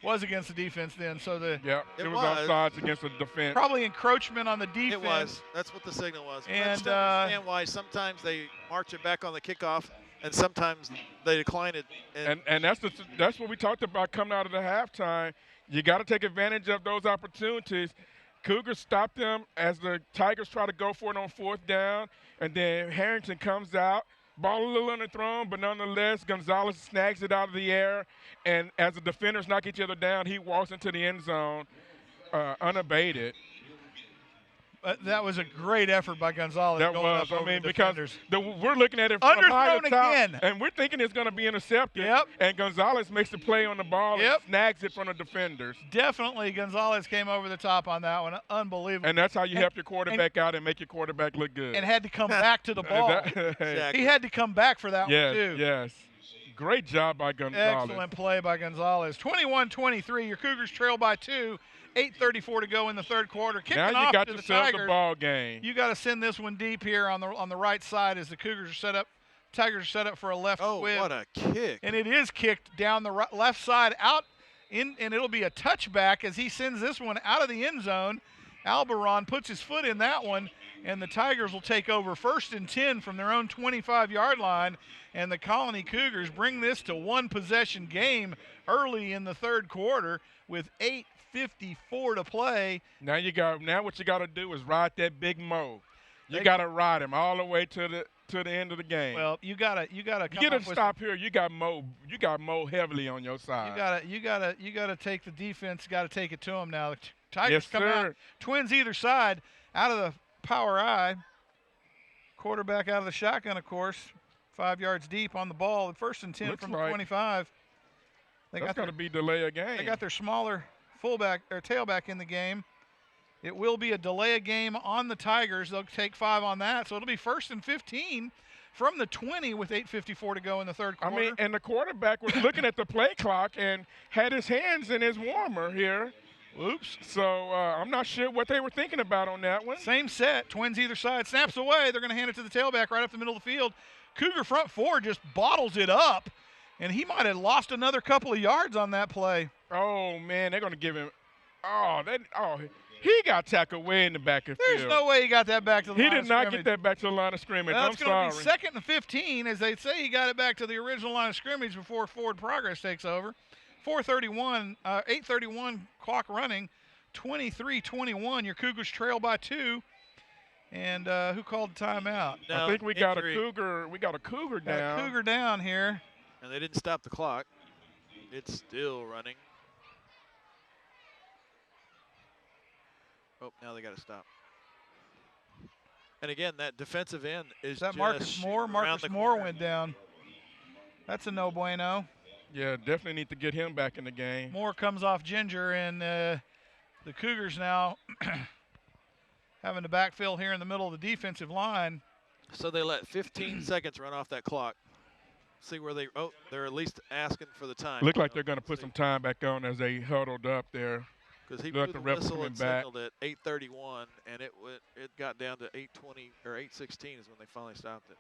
was against the defense then. So it was offsides against the defense. Probably encroachment on the defense. It was. That's what the signal was. And I understand why sometimes they march it back on the kickoff, and sometimes they decline it. And that's what we talked about coming out of the halftime. You got to take advantage of those opportunities. Cougars stopped them as the Tigers try to go for it on 4th down, and then Harrington comes out, ball a little underthrown, but nonetheless, Gonzalez snags it out of the air, and as the defenders knock each other down, he walks into the end zone unabated. That was a great effort by Gonzalez. That was, because we're looking at it from higher top, again. And we're thinking it's going to be intercepted. Yep. And Gonzalez makes the play on the ball and snags it from the defenders. Definitely, Gonzalez came over the top on that one. Unbelievable. And that's how you help your quarterback out and make your quarterback look good. And had to come back to the ball. Exactly. He had to come back for that one, too. Yes. Great job by Gonzalez. Excellent play by Gonzalez. 21-23. Your Cougars trail by 2. 8:34 to go in the third quarter. Kicking now you off got to the yourself Tigers. the ball game. You got to send this one deep here on the right side as the Cougars are set up. Tigers are set up for a left squib. Oh, what a kick. And it is kicked down the left side out, and it'll be a touchback as he sends this one out of the end zone. Almiron puts his foot in that one, and the Tigers will take over 1st and 10 from their own 25-yard line, and the Colony Cougars bring this to one possession game early in the third quarter with 8:54 to play. Now what you got to do is ride that big Mo. You got to ride him all the way to the end of the game. Well, you gotta get a stop here. You got Mo heavily on your side. You gotta take the defense. Got to take it to them now. The Tigers come out. Twins either side out of the power I. Quarterback out of the shotgun, of course. 5 yards deep on the ball. 1st and 10 Looks from the like 25. That's got to be delay a game. They got their smaller fullback or tailback in the game. It will be a delay of game on the Tigers. They'll take 5 on that. So it'll be 1st and 15 from the 20 with 8:54 to go in the third quarter. I mean, and the quarterback was looking at the play clock and had his hands in his warmer here. Oops. So I'm not sure what they were thinking about on that one. Same set. Twins either side. Snaps away. They're going to hand it to the tailback right up the middle of the field. Cougar front 4 just bottles it up, and he might have lost another couple of yards on that play. Oh, man, they're going to give him he got tackled way in the back of the field. There's no way he got that back to the line of He did not scrimmage. get that back to the line of scrimmage. Well, I'm it's going to sorry. be 2nd and 15, as they say he got it back to the original line of scrimmage before forward progress takes over. 8:31 clock running, 23-21. Your Cougars trail by 2. And who called the timeout? No, I think we got a injury. Cougar. We got a Cougar Got down. a Cougar down here. And they didn't stop the clock. It's still running. Oh, now they got to stop. And again, that defensive end is Is that just Marcus Moore? around Marcus the Moore corner. went down. That's a no bueno. Yeah, definitely need to get him back in the game. Moore comes off Ginger, and the Cougars now having to backfill here in the middle of the defensive line. So they let 15 seconds run off that clock. See where they're at least asking for the time. Look like they're going to put some time back on as they huddled up there. Because he look blew like the the ref's whistle coming and back. signaled at 8:31, and it got down to 8:20 or 8:16 is when they finally stopped it.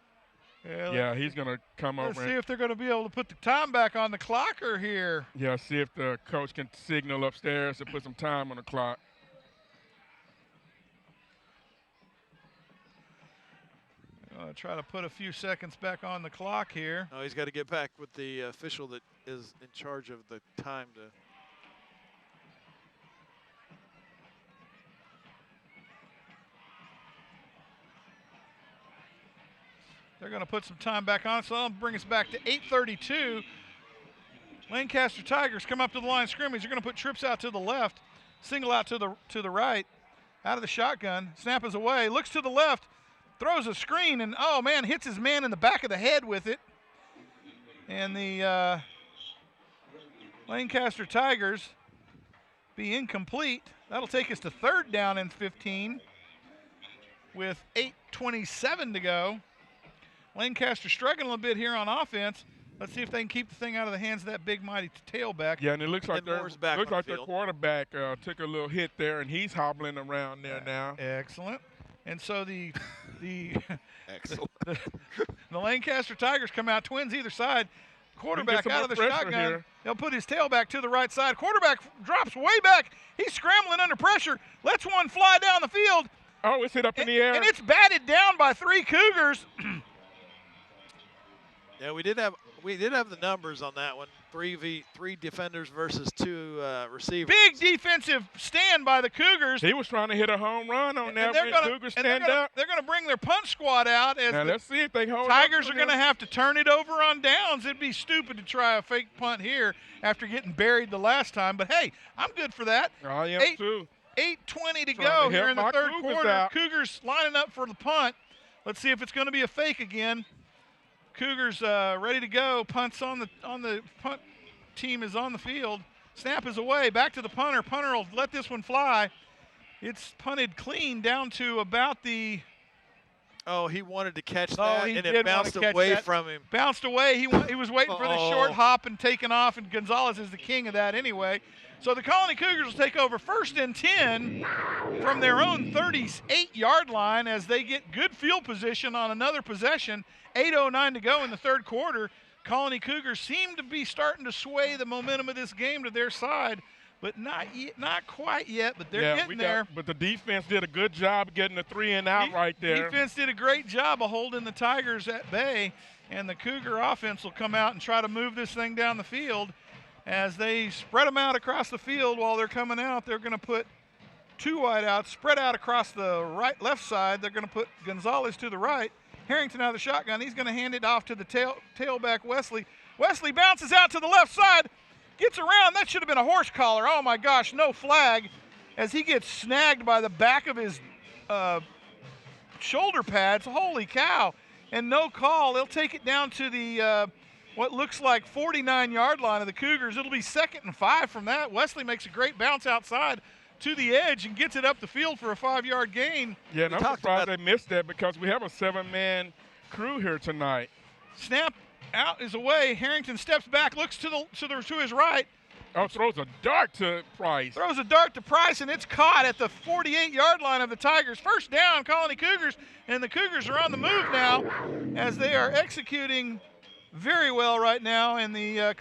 Yeah, he's going to come Let's over see and if they're going to be able to put the time back on the clocker here. see if the coach can signal upstairs to put some time on the clock. Try to put a few seconds back on the clock here. Oh, he's got to get back with the official that is in charge of the time to. They're going to put some time back on, so that'll bring us back to 8:32. Lancaster Tigers come up to the line of scrimmage. They're going to put trips out to the left, single out to the right, out of the shotgun. Snap is away, looks to the left, throws a screen, and oh man, hits his man in the back of the head with it. And the Lancaster Tigers be incomplete. That'll take us to 3rd down and 15 with 8:27 to go. Lancaster struggling a little bit here on offense. Let's see if they can keep the thing out of the hands of that big, mighty tailback. Yeah, and it looks like And Moore's back looks on like the their field. quarterback took a little hit there, and he's hobbling around there now. Excellent. And so the Excellent. the Lancaster Tigers come out, twins either side. Quarterback some out of more the pressure shotgun. here. He'll put his tailback to the right side. Quarterback drops way back. He's scrambling under pressure. Lets one fly down the field. Oh, it's hit up in the air. And it's batted down by 3 Cougars. Yeah, we did have the numbers on that one. 3 defenders versus 2 receivers. Big defensive stand by the Cougars. He was trying to hit a home run on that. they're When gonna- Cougars and they're stand gonna- up. They're going to bring their punch squad out as Now the let's see if they hold. Tigers up are going to have to turn it over on downs. It'd be stupid to try a fake punt here after getting buried the last time. But hey, I'm good for that. I am too. 8:20 to Trying go to here help in the my third Cougars quarter. out. Cougars lining up for the punt. Let's see if it's going to be a fake again. Cougars ready to go. Punts on the punt team is on the field. Snap is away. Back to the punter. Punter will let this one fly. It's punted clean down to about the. Oh, he wanted to catch Oh, that, he and did it wanna bounced catch away that. from him. Bounced away. He was waiting for the short Uh-oh. hop and taking off, and Gonzalez is the king of that anyway. So the Colony Cougars will take over 1st and 10 from their own 38-yard line as they get good field position on another possession. 8:09 to go in the third quarter. Colony Cougars seem to be starting to sway the momentum of this game to their side, but not yet, not quite yet, but they're getting there. But the defense did a good job getting the 3 and out right there. Defense did a great job of holding the Tigers at bay, and the Cougar offense will come out and try to move this thing down the field. As they spread them out across the field while they're coming out, they're going to put 2 wideouts spread out across the left side. They're going to put Gonzalez to the right. Harrington out of the shotgun. He's going to hand it off to the tailback Wesley. Wesley bounces out to the left side, gets around. That should have been a horse collar. Oh my gosh, no flag as he gets snagged by the back of his shoulder pads. Holy cow. And no call. They'll take it down to the what looks like 49-yard line of the Cougars. It'll be 2nd and 5 from that. Wesley makes a great bounce outside to the edge and gets it up the field for a 5-yard gain. Yeah, and I'm surprised they missed that because we have a 7-man crew here tonight. Snap out is away. Harrington steps back, looks to his right. Oh, throws a dart to Price. Throws a dart to Price, and it's caught at the 48-yard line of the Tigers. First down, Colony Cougars, and the Cougars are on the move now as they are executing very well right now, and the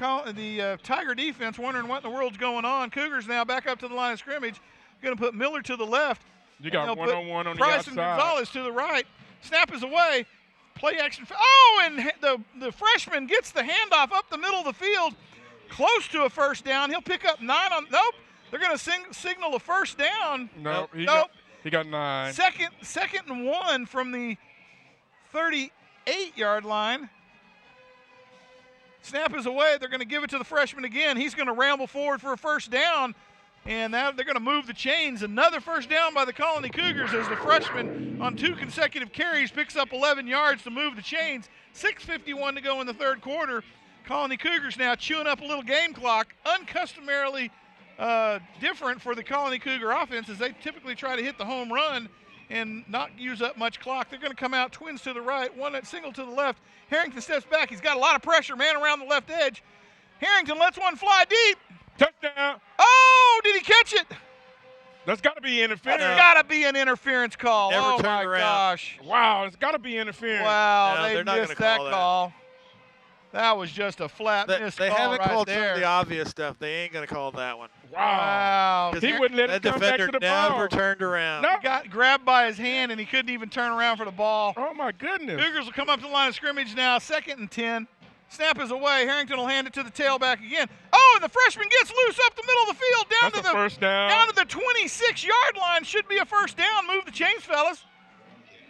Tiger defense wondering what in the world's going on. Cougars now back up to the line of scrimmage. Going to put Miller to the left. You got one-on-one on the Price outside. and Gonzalez to the right. Snap is away. Play action. Oh, and the freshman gets the handoff up the middle of the field, close to a first down. He'll pick up 9 on. Nope. They're going to signal a first down. Nope. He got 9. Second and 1 from the 38-yard line. Snap is away. They're going to give it to the freshman again. He's going to ramble forward for a first down, and now they're going to move the chains. Another first down by the Colony Cougars as the freshman on 2 consecutive carries picks up 11 yards to move the chains. 6:51 to go in the third quarter. Colony Cougars now chewing up a little game clock, uncustomarily different for the Colony Cougar offense as they typically try to hit the home run and not use up much clock. They're going to come out twins to the right, one single to the left. Harrington steps back. He's got a lot of pressure, man, around the left edge. Harrington lets one fly deep. Touchdown. Oh, did he catch it? That's got to be interference. That's got to be an interference call. Never oh, turned my around. gosh. Wow, it's got to be interference. Wow, No, they they're not missed gonna that call that. call. That was just a flat missed They call haven't right called there. some of the obvious stuff. They ain't going to call that one. Wow. He wouldn't let it That come back defender to the never ball. turned around. No. He got grabbed by his hand, and he couldn't even turn around for the ball. Oh, my goodness. Cougars will come up to the line of scrimmage now, 2nd and 10. Snap is away. Harrington will hand it to the tailback again. Oh, and the freshman gets loose up the middle of the field. That's a first down. Down to the 26-yard line. Should be a first down. Move the chains, fellas.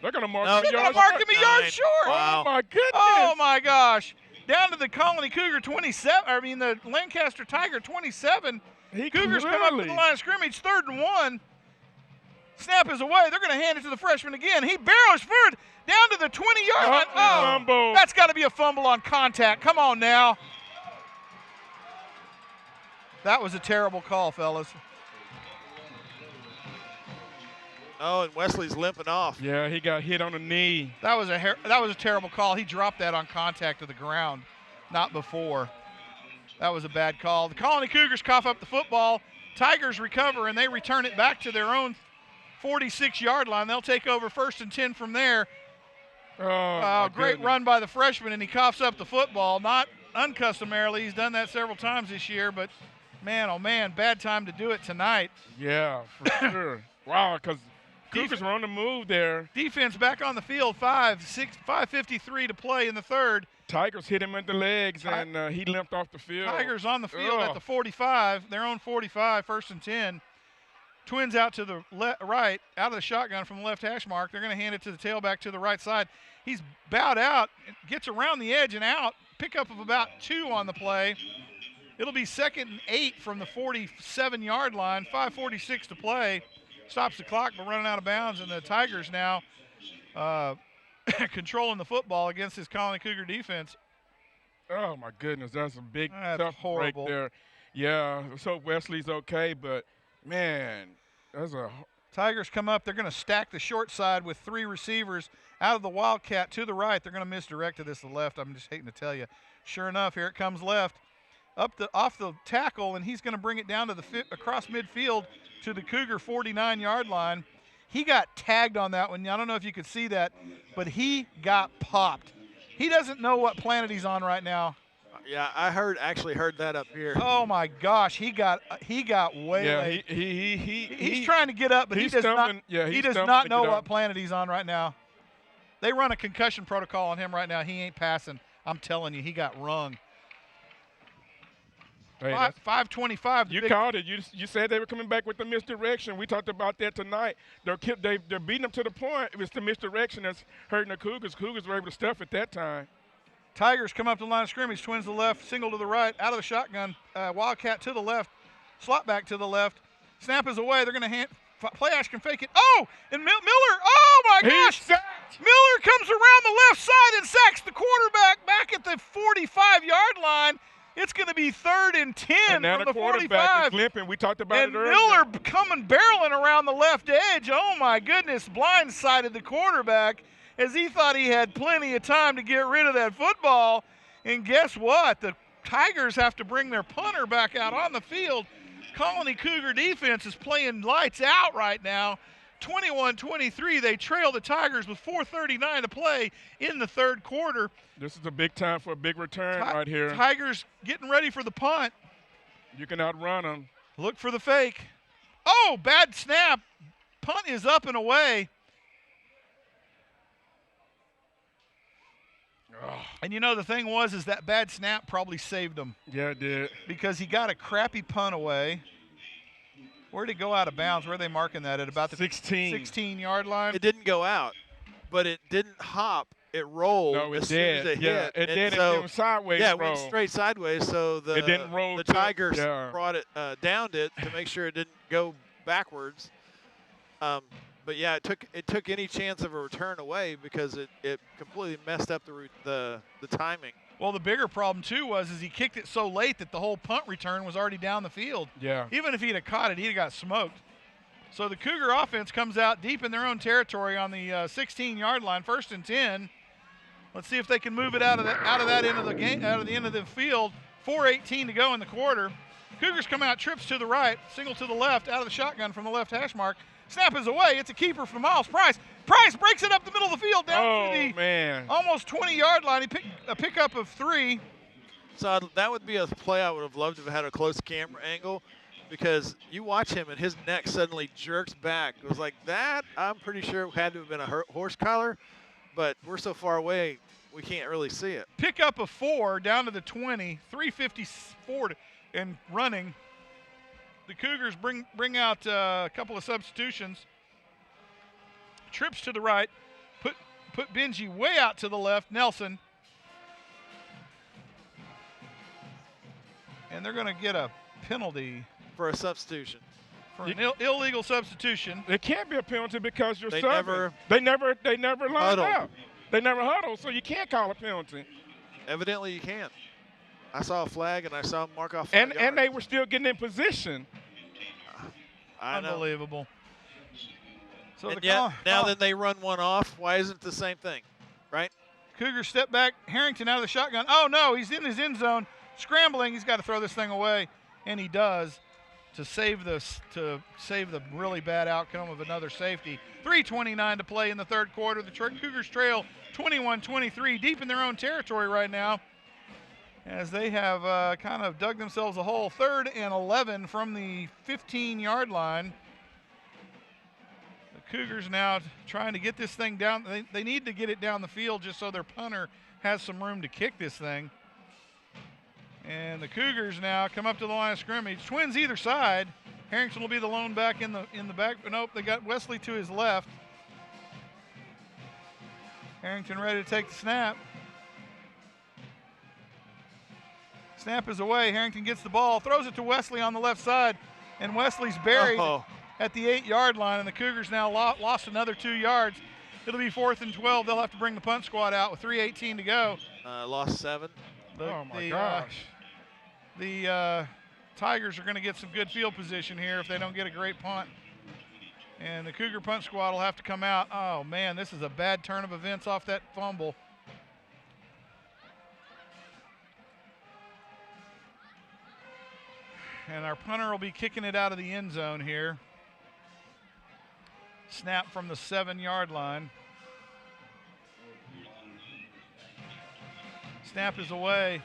They're going to mark No, him a They're yard going to mark him short. a yard 9. short. Wow. Oh, my goodness. Oh, my gosh. Down to the Colony Cougar 27. I mean, the Lancaster Tiger 27. Cougars come up to the line of scrimmage, 3rd and 1. Snap is away. They're going to hand it to the freshman again. He barrels forward down to the 20-yard line. Oh, fumble. that's got to be a fumble on contact. Come on now. That was a terrible call, fellas. Oh, and Wesley's limping off. Yeah, he got hit on the knee. That was a terrible call. He dropped that on contact to the ground, not before. That was a bad call. The Colony Cougars cough up the football. Tigers recover, and they return it back to their own 46-yard line. They'll take over 1st and 10 from there. Oh, Great run by the freshman, and he coughs up the football. Not uncustomarily. He's done that several times this year, but man, oh man, bad time to do it tonight. Yeah, for sure. Wow, because Cougars were on the move there. Defense back on the field, 5:53 to play in the third. Tigers hit him in the legs, and he limped off the field. Tigers on the field at the 45, their own 45, 1st and 10. Twins out to the right, out of the shotgun from the left hash mark. They're going to hand it to the tailback to the right side. He's bowed out, gets around the edge and out. Pickup of about 2 on the play. It'll be 2nd and 8 from the 47-yard line, 5:46 to play. Stops the clock, but running out of bounds, and the Tigers now controlling the football against this Colony Cougar defense. Oh, my goodness. That's a big, That's tough horrible. break there. Yeah, let's hope Wesley's okay, but, man, that's a – Tigers come up. They're going to stack the short side with 3 receivers out of the Wildcat to the right. They're going to misdirect to this to the left. I'm just hating to tell you. Sure enough, here it comes left. Off the tackle, and he's going to bring it down to across midfield to the Cougar 49-yard line. He got tagged on that one. I don't know if you could see that, but he got popped. He doesn't know what planet he's on right now. Yeah, I actually heard that up here. Oh my gosh, he got way late. He's trying to get up, but he does not know what planet he's on right now. They run a concussion protocol on him right now. He ain't passing. I'm telling you, he got rung. Hey, 5:25. You called it. You said they were coming back with the misdirection. We talked about that tonight. They're beating them to the point. It was the misdirection that's hurting the Cougars. Cougars were able to stuff at that time. Tigers come up to the line of scrimmage. Twins to the left, single to the right, out of the shotgun. Wildcat to the left, slot back to the left. Snap is away. They're going to play action fake it. Oh, and Miller. Oh my gosh! Miller comes around the left side and sacks the quarterback back at the 45-yard line. It's It's going to be 3rd and 10 And now from the the quarterback 45. is limping. We talked about And it earlier. Miller coming barreling around the left edge. Oh, my goodness, blindsided the quarterback as he thought he had plenty of time to get rid of that football. And guess what? The Tigers have to bring their punter back out on the field. Colony Cougar defense is playing lights out right now. 21-23, they trail the Tigers with 4:39 to play in the third quarter. This is a big time for a big return right here. Tigers getting ready for the punt. You can outrun them. Look for the fake. Oh, bad snap. Punt is up and away. Oh. And you know, the thing was is that bad snap probably saved him Yeah, it did. because he got a crappy punt away. Where did it go out of bounds? Where are they marking that? At about the 16-yard line? It didn't go out, but it didn't hop. It rolled. No, it as soon as did. it Yeah, hit. it And did. So, It went sideways. yeah, it roll. went straight sideways. So It didn't roll the to- Tigers yeah. brought it, downed it to make sure it didn't go backwards. But yeah, it took any chance of a return away because it completely messed up the timing. Well, the bigger problem, too, was he kicked it so late that the whole punt return was already down the field. Yeah. Even if he'd have caught it, he'd have got smoked. So the Cougar offense comes out deep in their own territory on the 16-yard line, 1st and 10. Let's see if they can move it out of that end of the game, out of the end of the field. 4:18 to go in the quarter. Cougars come out, trips to the right, single to the left, out of the shotgun from the left hash mark. Snap is away. It's a keeper from Miles Price. Price breaks it up the middle of the field down to the man. almost 20-yard line. He picked a pickup of 3. So that would be a play I would have loved to have had a close camera angle, because you watch him and his neck suddenly jerks back. It was like that. I'm pretty sure it had to have been a horse collar, but we're so far away we can't really see it. Pickup of 4 down to the 20. 3:54 and running. The Cougars bring out a couple of substitutions. Trips to the right, put Benji way out to the left, Nelson. And they're going to get a penalty For a substitution. for an illegal substitution. It can't be a penalty because you're They subbing. never They never lined huddled. up. They never huddled, so you can't call a penalty. Evidently you can. I saw a flag and I saw him mark off 5 And they yards. were still getting in position. I know. Unbelievable. So And the yet, now that they run one off, why isn't it the same thing, right? Cougars step back. Harrington out of the shotgun. Oh, no, he's in his end zone. Scrambling. He's got to throw this thing away, and he does to save the really bad outcome of another safety. 3:29 to play in the third quarter. The Cougars trail 21-23 deep in their own territory right now as they have kind of dug themselves a hole. 3rd and 11 from the 15-yard line. The Cougars now trying to get this thing down. They need to get it down the field just so their punter has some room to kick this thing. And the Cougars now come up to the line of scrimmage. Twins either side. Harrington will be the lone back in the back. But nope, they got Wesley to his left. Harrington ready to take the snap. Snap is away. Harrington gets the ball, throws it to Wesley on the left side, and Wesley's buried at the 8-yard line, and the Cougars now lost another 2 yards. It'll be 4th and 12. They'll have to bring the punt squad out with 3:18 to go. Lost 7. Oh, my gosh. The Tigers are going to get some good field position here if they don't get a great punt. And the Cougar punt squad will have to come out. Oh, man, this is a bad turn of events off that fumble. And our punter will be kicking it out of the end zone here. Snap from the 7-yard line. Snap is away.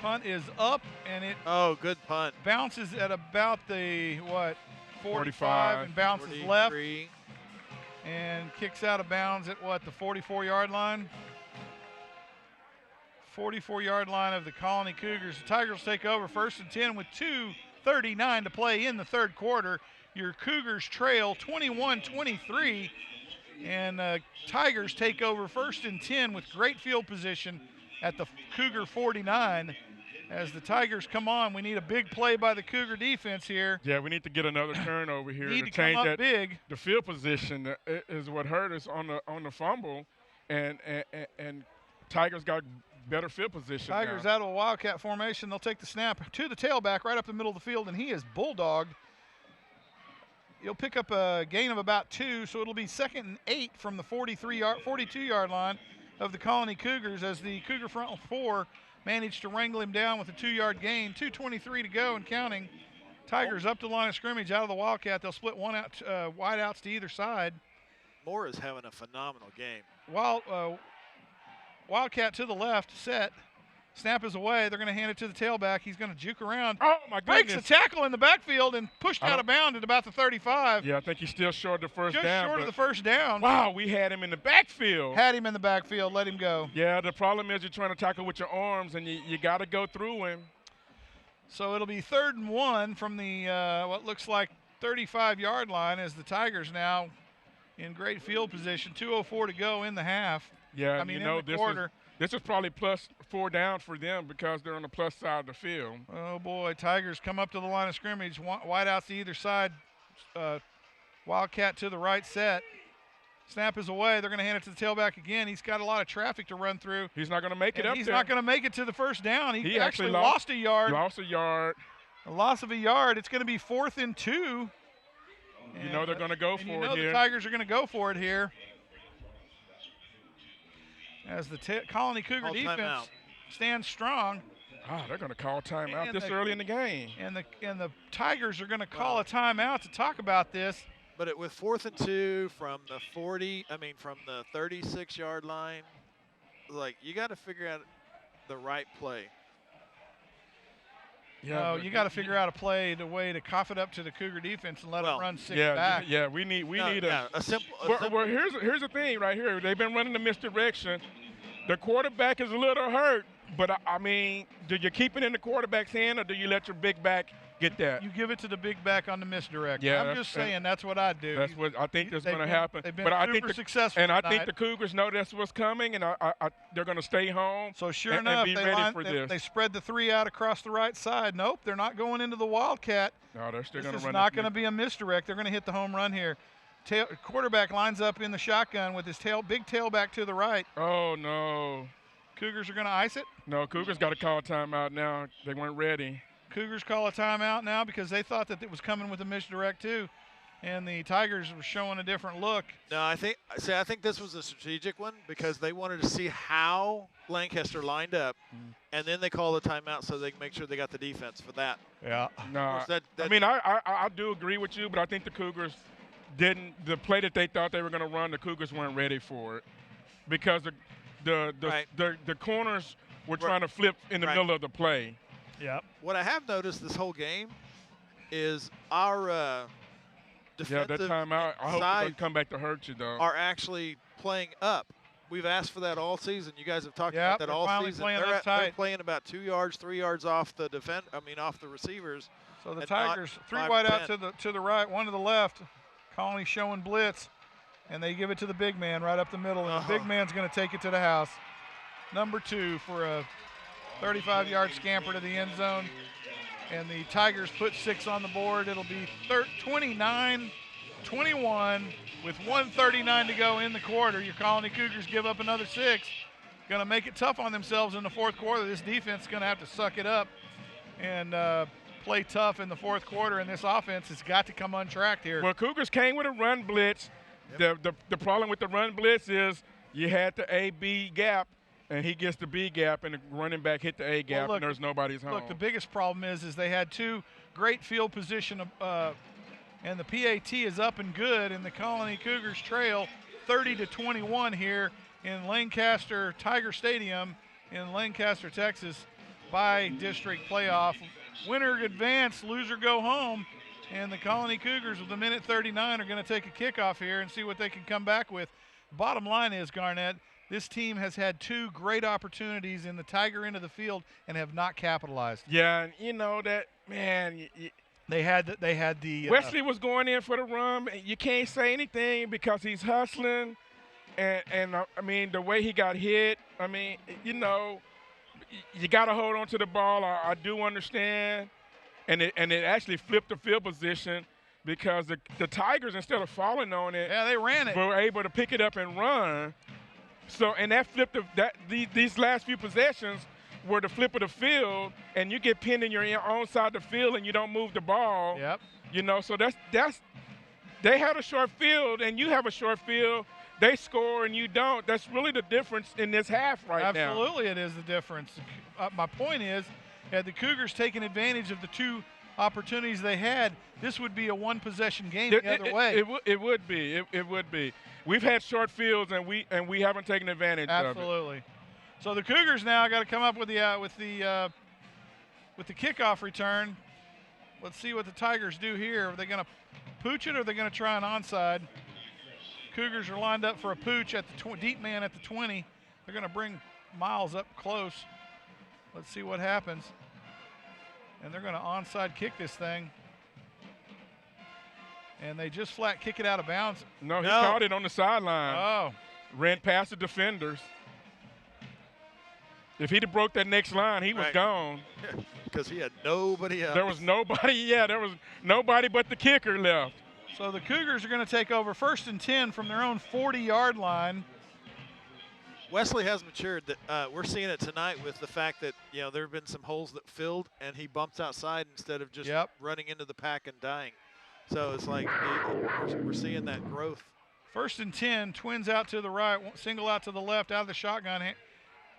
Punt is up, and it Good punt. bounces at about the, 45 and bounces left 43. and kicks out of bounds at the 44-yard line? 44-yard line of the Colony Cougars. The Tigers take over 1st and 10 with 2:39 to play in the third quarter. Your Cougars trail 21-23, and Tigers take over 1st and 10 with great field position at the Cougar 49. As the Tigers come on, we need a big play by the Cougar defense here. Yeah, we need to get another turnover here Need to to come change up that. big. The field position is what hurt us on the fumble, and Tigers got better field position. Tigers now. out of a Wildcat formation. They'll take the snap to the tailback right up the middle of the field, and he is bulldogged. He'll pick up a gain of about 2, so it'll be 2nd and 8 from the 42-yard line of the Colony Cougars as the Cougar front 4 managed to wrangle him down with a 2-yard gain. 2:23 to go and counting. Tigers up to the line of scrimmage out of the Wildcat. They'll split one out, wide outs to either side. Moore is having a phenomenal game. Wildcat to the left, set. Snap is away. They're going to hand it to the tailback. He's going to juke around. Oh, my goodness. Breaks a tackle in the backfield and pushed out of bounds at about the 35. Yeah, I think he's still short of the first Just down. short of the first down. Wow, we had him in the backfield. Had him in the backfield. Let him go. Yeah, the problem is you're trying to tackle with your arms, and you got to go through him. So it'll be 3rd and 1 from the what looks like 35-yard line as the Tigers now in great field position. 2:04 to go in the half. Yeah, I mean, you know, in the quarter. This is probably plus 4 down for them because they're on the plus side of the field. Oh, boy. Tigers come up to the line of scrimmage. Wide outs to either side. Wildcat to the right set. Snap is away. They're going to hand it to the tailback again. He's got a lot of traffic to run through. He's not going to make it up He's there. not going to make it to the first down. He actually lost a yard. Lost a yard. A loss of a yard. It's going to be 4th and 2. You know they're going to go for it here. The Tigers are going to go for it here. As the Colony Cougar defense stands strong. They're going to call timeout this early in the game. And the Tigers are going to call a timeout to talk about this. But with 4th and 2 from the 36-yard line, like, you got to figure out the right play. Yeah, you got to figure out a way to cough it up to the Cougar defense and let it run 6 back. Yeah, we need a simple. Well, here's the thing right here. They've been running the misdirection. The quarterback is a little hurt, but I mean, do you keep it in the quarterback's hand or do you let your big back get that? You give it to the big back on the misdirect. Yeah, I'm just saying that's what I do. That's what I think is going to happen. They've been super successful and I tonight. think the Cougars know that's what's coming, and they're going to stay home. So sure and enough, be ready for this. They spread the 3 out across the right side. Nope, they're not going into the Wildcat. No, they're still going to run. This is not going to be a misdirect. They're going to hit the home run here. Quarterback lines up in the shotgun with his big tailback to the right. Oh, no. Cougars are going to ice it? No, Cougars got to call a timeout now. They weren't ready. Cougars call a timeout now because they thought that it was coming with a misdirect too. And the Tigers were showing a different look. No, I think this was a strategic one because they wanted to see how Lancaster lined up, and then they call the timeout so they can make sure they got the defense for that. Yeah. No, I mean, I do agree with you, but I think the Cougars didn't – the play that they thought they were going to run, the Cougars weren't ready for it because the corners were trying to flip in the middle of the play. Yeah. What I have noticed this whole game is our defensive that timeout, I hope it doesn't come back to hurt you, though. Are actually playing up. We've asked for that all season. You guys have talked about that all season. They're playing about 2 yards, 3 yards off the off the receivers. So the Tigers 3 wide out to the right, 1 to the left. Colony showing blitz, and they give it to the big man right up the middle, and the big man's going to take it to the house. Number 2 for a 35-yard scamper to the end zone. And the Tigers put 6 on the board. It'll be 29-21 with 1:39 to go in the quarter. Your Colony Cougars give up another 6. Going to make it tough on themselves in the fourth quarter. This defense is going to have to suck it up and play tough in the fourth quarter, and this offense has got to come untracked here. Well, Cougars came with a run blitz. Yep. The problem with the run blitz is you had the A-B gap, and he gets the B gap, and the running back hit the A gap, and there's nobody's home. Look, the biggest problem is they had 2 great field position, and the PAT is up and good, and the Colony Cougars trail 30-21 here in Lancaster Tiger Stadium in Lancaster, Texas, by district playoff. Winner advance, loser go home, and the Colony Cougars with a minute 39 are going to take a kickoff here and see what they can come back with. Bottom line is, Garnett, this team has had 2 great opportunities in the Tiger end of the field and have not capitalized. Yeah, and you know that, man. They had the Wesley was going in for the run. You can't say anything because he's hustling, and I mean the way he got hit. I mean, you know, you got to hold on to the ball. I do understand, and it actually flipped the field position because the Tigers, instead of falling on it, they ran it. Were able to pick it up and run. So, and that flip of these last few possessions were the flip of the field, and you get pinned in your own side of the field and you don't move the ball. Yep. You know, so that's they have a short field and you have a short field. They score and you don't. That's really the difference in this half now. Absolutely, it is the difference. My point is, had the Cougars taken advantage of the two opportunities they had, this would be a one-possession game the other way. It would be. It would be. We've had short fields and we haven't taken advantage of it. Absolutely. So the Cougars now got to come up with the kickoff return. Let's see what the Tigers do here. Are they going to pooch it or are they going to try an onside? Cougars are lined up for a pooch at the deep man at the 20. They're going to bring Miles up close. Let's see what happens. And they're going to onside kick this thing. And they just flat kick it out of bounds. No, he caught it on the sideline. Oh. Ran past the defenders. If he'd have broke that next line, he was gone. Because he had nobody else. There was nobody, there was nobody but the kicker left. So the Cougars are going to take over 1st and 10 from their own 40-yard line. Wesley has matured. That we're seeing it tonight with the fact that there have been some holes that filled, and he bumps outside instead of just running into the pack and dying. So it's like we're seeing that growth. 1st and 10, Twins out to the right, single out to the left, out of the shotgun.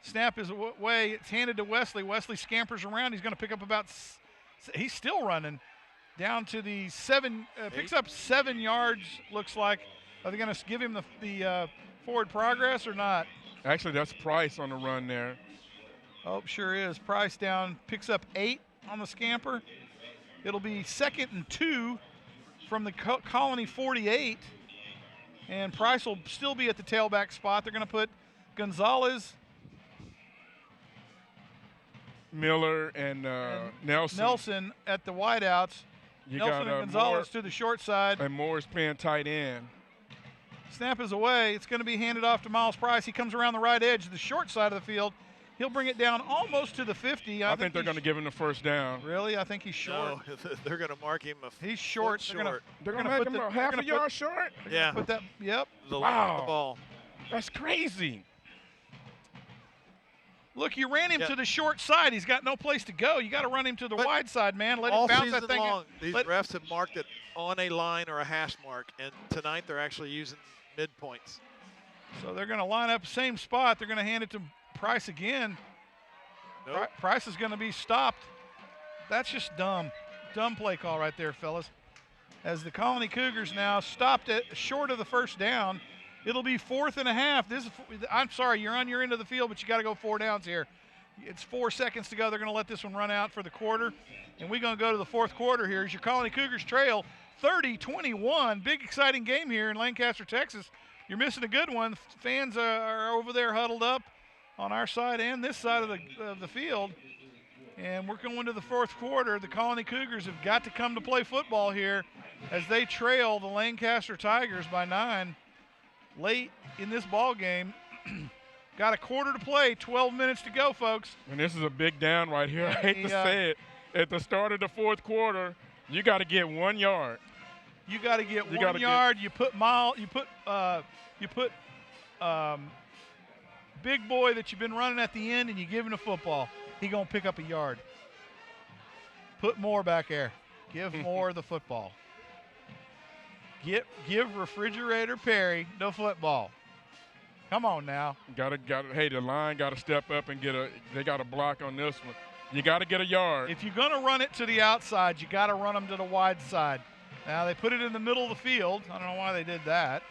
Snap is away. It's handed to Wesley. Wesley scampers around. He's going to pick up he's still running. Down to the 7, picks up 7 yards, looks like. Are they going to give him the forward progress or not? Actually, that's Price on the run there. Oh, sure is. Price down, picks up 8 on the scamper. It'll be 2nd and 2 from the Colony 48. And Price will still be at the tailback spot. They're going to put Gonzalez, Miller, and Nelson at the wideouts. Nelson and Gonzalez to the short side. And Moore's playing tight end. Snap is away. It's going to be handed off to Miles Price. He comes around the right edge, the short side of the field. He'll bring it down almost to the 50. I think they're going to give him the first down. Really? I think he's short. No, they're going to mark him he's short. They're going to make him half a yard short? Yeah. Put that, yep. The ball. That's crazy. Look, you ran him to the short side. He's got no place to go. You got to run him to the wide side, man. Let him bounce that thing. All season long, these refs have marked it on a line or a hash mark, and tonight they're actually using midpoints. So they're going to line up same spot. They're going to hand it to Price again. Nope. Price is going to be stopped. That's just dumb. Dumb play call right there, fellas. As the Colony Cougars now stopped it short of the first down. It'll be 4th and a half. I'm sorry, you're on your end of the field, but you got to go 4 downs here. It's 4 seconds to go. They're going to let this one run out for the quarter. And we're going to go to the 4th quarter here as your Colony Cougars trail 30-21. Big exciting game here in Lancaster, Texas. You're missing a good one. Fans are over there huddled up on our side and this side of the field. And we're going to the 4th quarter. The Colony Cougars have got to come to play football here as they trail the Lancaster Tigers by 9. Late in this ball game. Got a quarter to play, 12 minutes to go, folks. And this is a big down right here. I hate to say it. At the start of the 4th quarter, you got to get 1 yard. You got to get 1 yard. You put big boy that you've been running at the end, and you give him the football. He gonna pick up a yard. Put more back there. Give more the football. Give Refrigerator Perry the football. Come on now. Hey, the line got to step up and they got to block on this one. You got to get a yard. If you're going to run it to the outside, you got to run them to the wide side. Now they put it in the middle of the field. I don't know why they did that.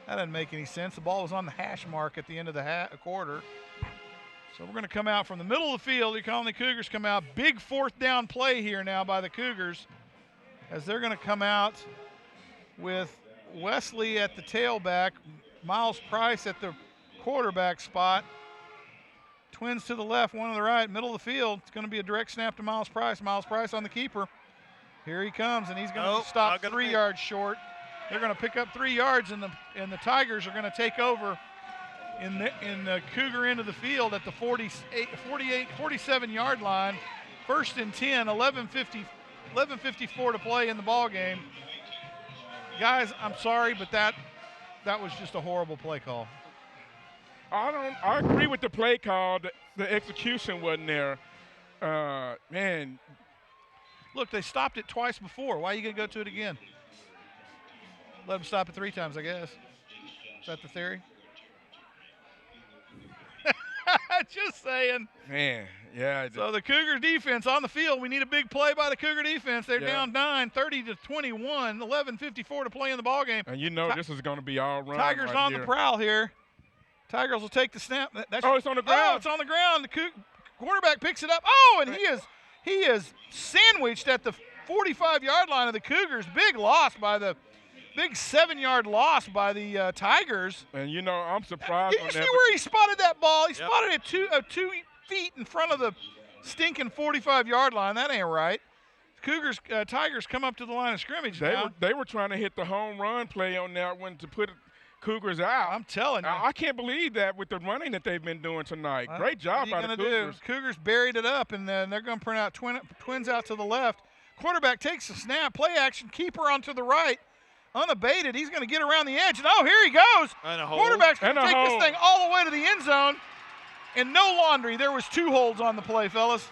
That doesn't make any sense. The ball was on the hash mark at the end of the quarter. So we're going to come out from the middle of the field. You're calling the Cougars come out. Big 4th down play here now by the Cougars as they're going to come out with Wesley at the tailback, Miles Price at the quarterback spot. Twins to the left, one to the right, middle of the field. It's going to be a direct snap to Miles Price. Miles Price on the keeper. Here he comes, and he's going to stop 3 yards short. They're going to pick up 3 yards, and the Tigers are going to take over in the Cougar end of the field at the 47-yard line. 1st and 10, 11:54 to play in the ball game. Guys, I'm sorry, but that that was just a horrible play call. I agree with the play call. The execution wasn't there. Man, Look, they stopped it twice before. Why are you going to go to it again? Let them stop it 3 times, I guess. Is that the theory? Just saying. man, yeah. So the Cougar defense on the field. We need a big play by the Cougar defense. They're Yeah. down 9, 30-21, 11:54 to play in the ball game. And you know this is going to be all run. Tigers right on here. the prowl here. Tigers will take the snap. Oh, it's on the ground. Oh, it's on the ground. The quarterback picks it up. Oh, and he is sandwiched at the 45-yard line of the Cougars. Big 7-yard loss by the Tigers. And you know, I'm surprised You on see that. where he spotted that ball? He Yep. spotted it 2 feet in front of the stinking 45-yard line. That ain't right. Tigers come up to the line of scrimmage now. They were trying to hit the home run play on that one to put Cougars out. I'm telling you. I can't believe that with the running that they've been doing tonight. Great job by the Cougars. Cougars buried it up, and then they're going to print out twins out to the left. Quarterback takes the snap, play action, keeper onto the right, unabated. He's going to get around the edge, and here he goes. And a hold. Quarterback's going to And a take this hold. thing all the way to the end zone, and no laundry. There was 2 holds on the play, fellas.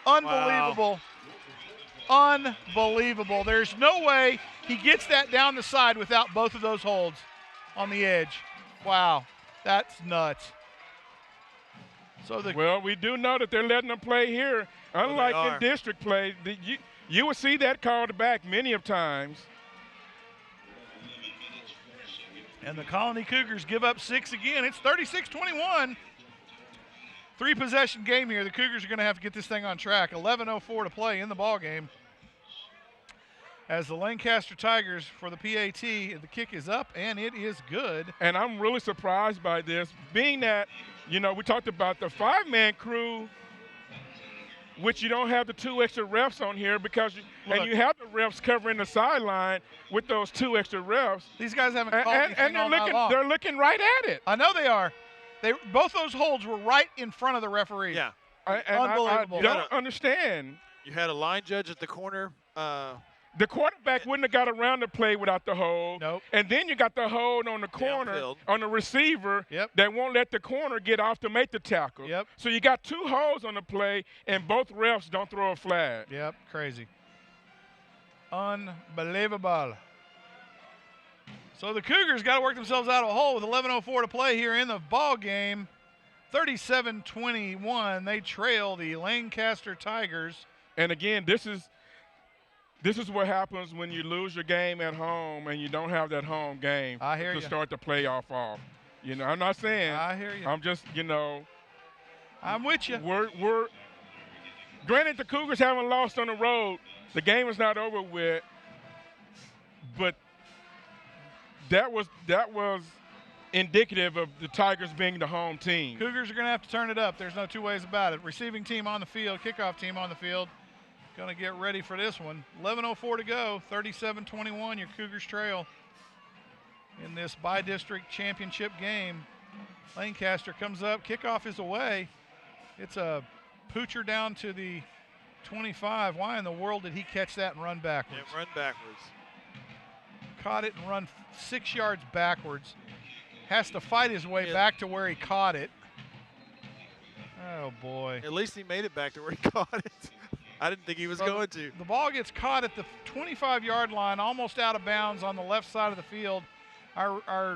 Unbelievable. Unbelievable. There's no way he gets that down the side without both of those holds on the edge. Wow, that's nuts. So Well, we do know that they're letting them play here. Unlike are. in district play, you will see that called back many of times. And the Colony Cougars give up 6 again. It's 36-21. 3-possession game here. The Cougars are going to have to get this thing on track. 11:04 to play in the ball game. As the Lancaster Tigers for the PAT, the kick is up, and it is good. And I'm really surprised by this, being that, we talked about the 5-man crew, which you don't have the 2 extra refs on here because and you have the refs covering the sideline with those 2 extra refs. These guys haven't called And anything all night long. they're looking right at it. I know they are. Both those holds were right in front of the referee. Yeah. Unbelievable. I don't understand. You had a line judge at the corner. The quarterback wouldn't have got around the play without the hold. Nope. And then you got the hold on the corner, Downfield. on the receiver Yep. that won't let the corner get off to make the tackle. Yep. So you got 2 holds on the play, and both refs don't throw a flag. Yep, crazy. Unbelievable. So the Cougars got to work themselves out of a hole with 11:04 to play here in the ball game. 37-21. They trail the Lancaster Tigers. And again, this is what happens when you lose your game at home and you don't have that home game I hear to ya. start the playoff off. I'm not saying. I hear you. I'm just, I'm with you. we're granted the Cougars haven't lost on the road. The game is not over with, but that was indicative of the Tigers being the home team. Cougars are going to have to turn it up. There's no 2 ways about it. Receiving team on the field, kickoff team on the field. Going to get ready for this one. 11:04 to go. 37-21. Your Cougars trail in this bi-district championship game. Lancaster comes up. Kickoff is away. It's a poocher down to the 25. Why in the world did he catch that and run backwards? Yeah, run backwards. Caught it and run 6 yards backwards. Has to fight his way back to where he caught it. Oh, boy. At least he made it back to where he caught it. I didn't think he was going to. The ball gets caught at the 25-yard line, almost out of bounds on the left side of the field. Our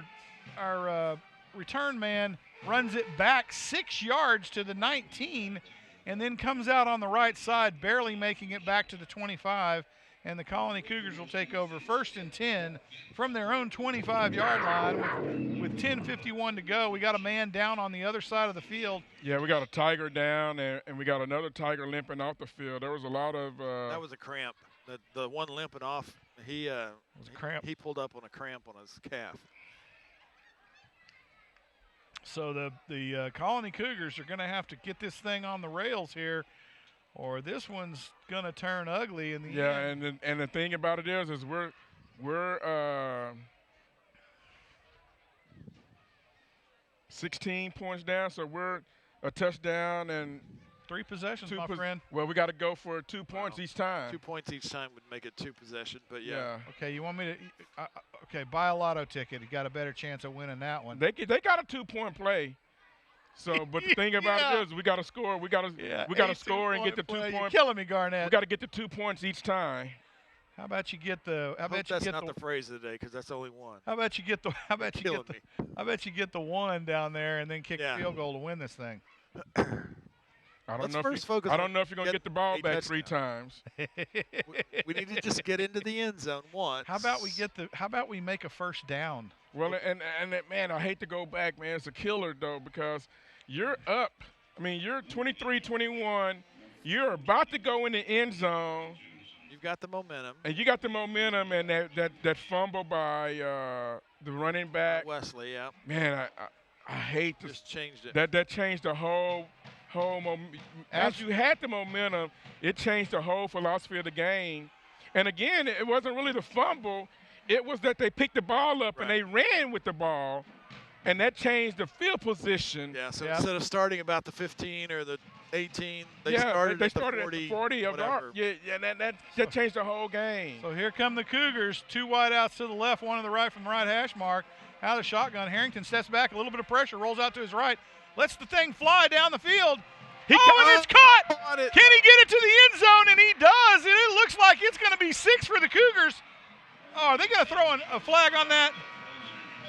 return man runs it back 6 yards to the 19 and then comes out on the right side, barely making it back to the 25. And the Colony Cougars will take over 1st and 10 from their own 25-yard line with 10:51 to go. We got a man down on the other side of the field. Yeah, we got a Tiger down, and we got another Tiger limping off the field. There was a lot of That was a cramp. The one limping off, he was a cramp. He pulled up on a cramp on his calf. So the Colony Cougars are going to have to get this thing on the rails here, or this one's going to turn ugly in the end. and the thing about it is we're 16 points down, so we're a touchdown and 3 possessions, my friend. Well, we got to go for 2 points each time. 2 points each time would make it 2 possession, but yeah. Okay, you want me to okay, buy a lotto ticket. You got a better chance of winning that one. They got a 2-point play. So, but the thing about it is, we got to score. We got to score and get the 2 points. You're killing me, Garnett. We got to get the 2 points each time. How about you get the? I bet that's not the phrase of the day because that's only one. How about you get the? How about you get the 1 down there and then kick a field goal to win this thing? I don't know if you're going to get the ball back 3 times. we need to just get into the end zone once. How about we make a first down? Well, and man, I hate to go back, man. It's a killer though because you're up. I mean, you're 23-21. You're about to go in the end zone. You've got the momentum. And you got the momentum, and that fumble by the running back. Wesley, yeah. Man, I hate to just changed it. That changed the whole as you had the momentum, it changed the whole philosophy of the game. And again, it wasn't really the fumble. It was that they picked the ball up and they ran with the ball, and that changed the field position. Yeah, so instead of starting about the 15 or the 18, they started at the 40 of our. Yeah, that changed the whole game. So here come the Cougars, 2 wideouts to the left, 1 to the right from the right hash mark. Out of the shotgun, Harrington steps back, a little bit of pressure, rolls out to his right, lets the thing fly down the field. And it's caught! Can he get it to the end zone? And he does, and it looks like it's going to be 6 for the Cougars. Oh, are they going to throw a flag on that?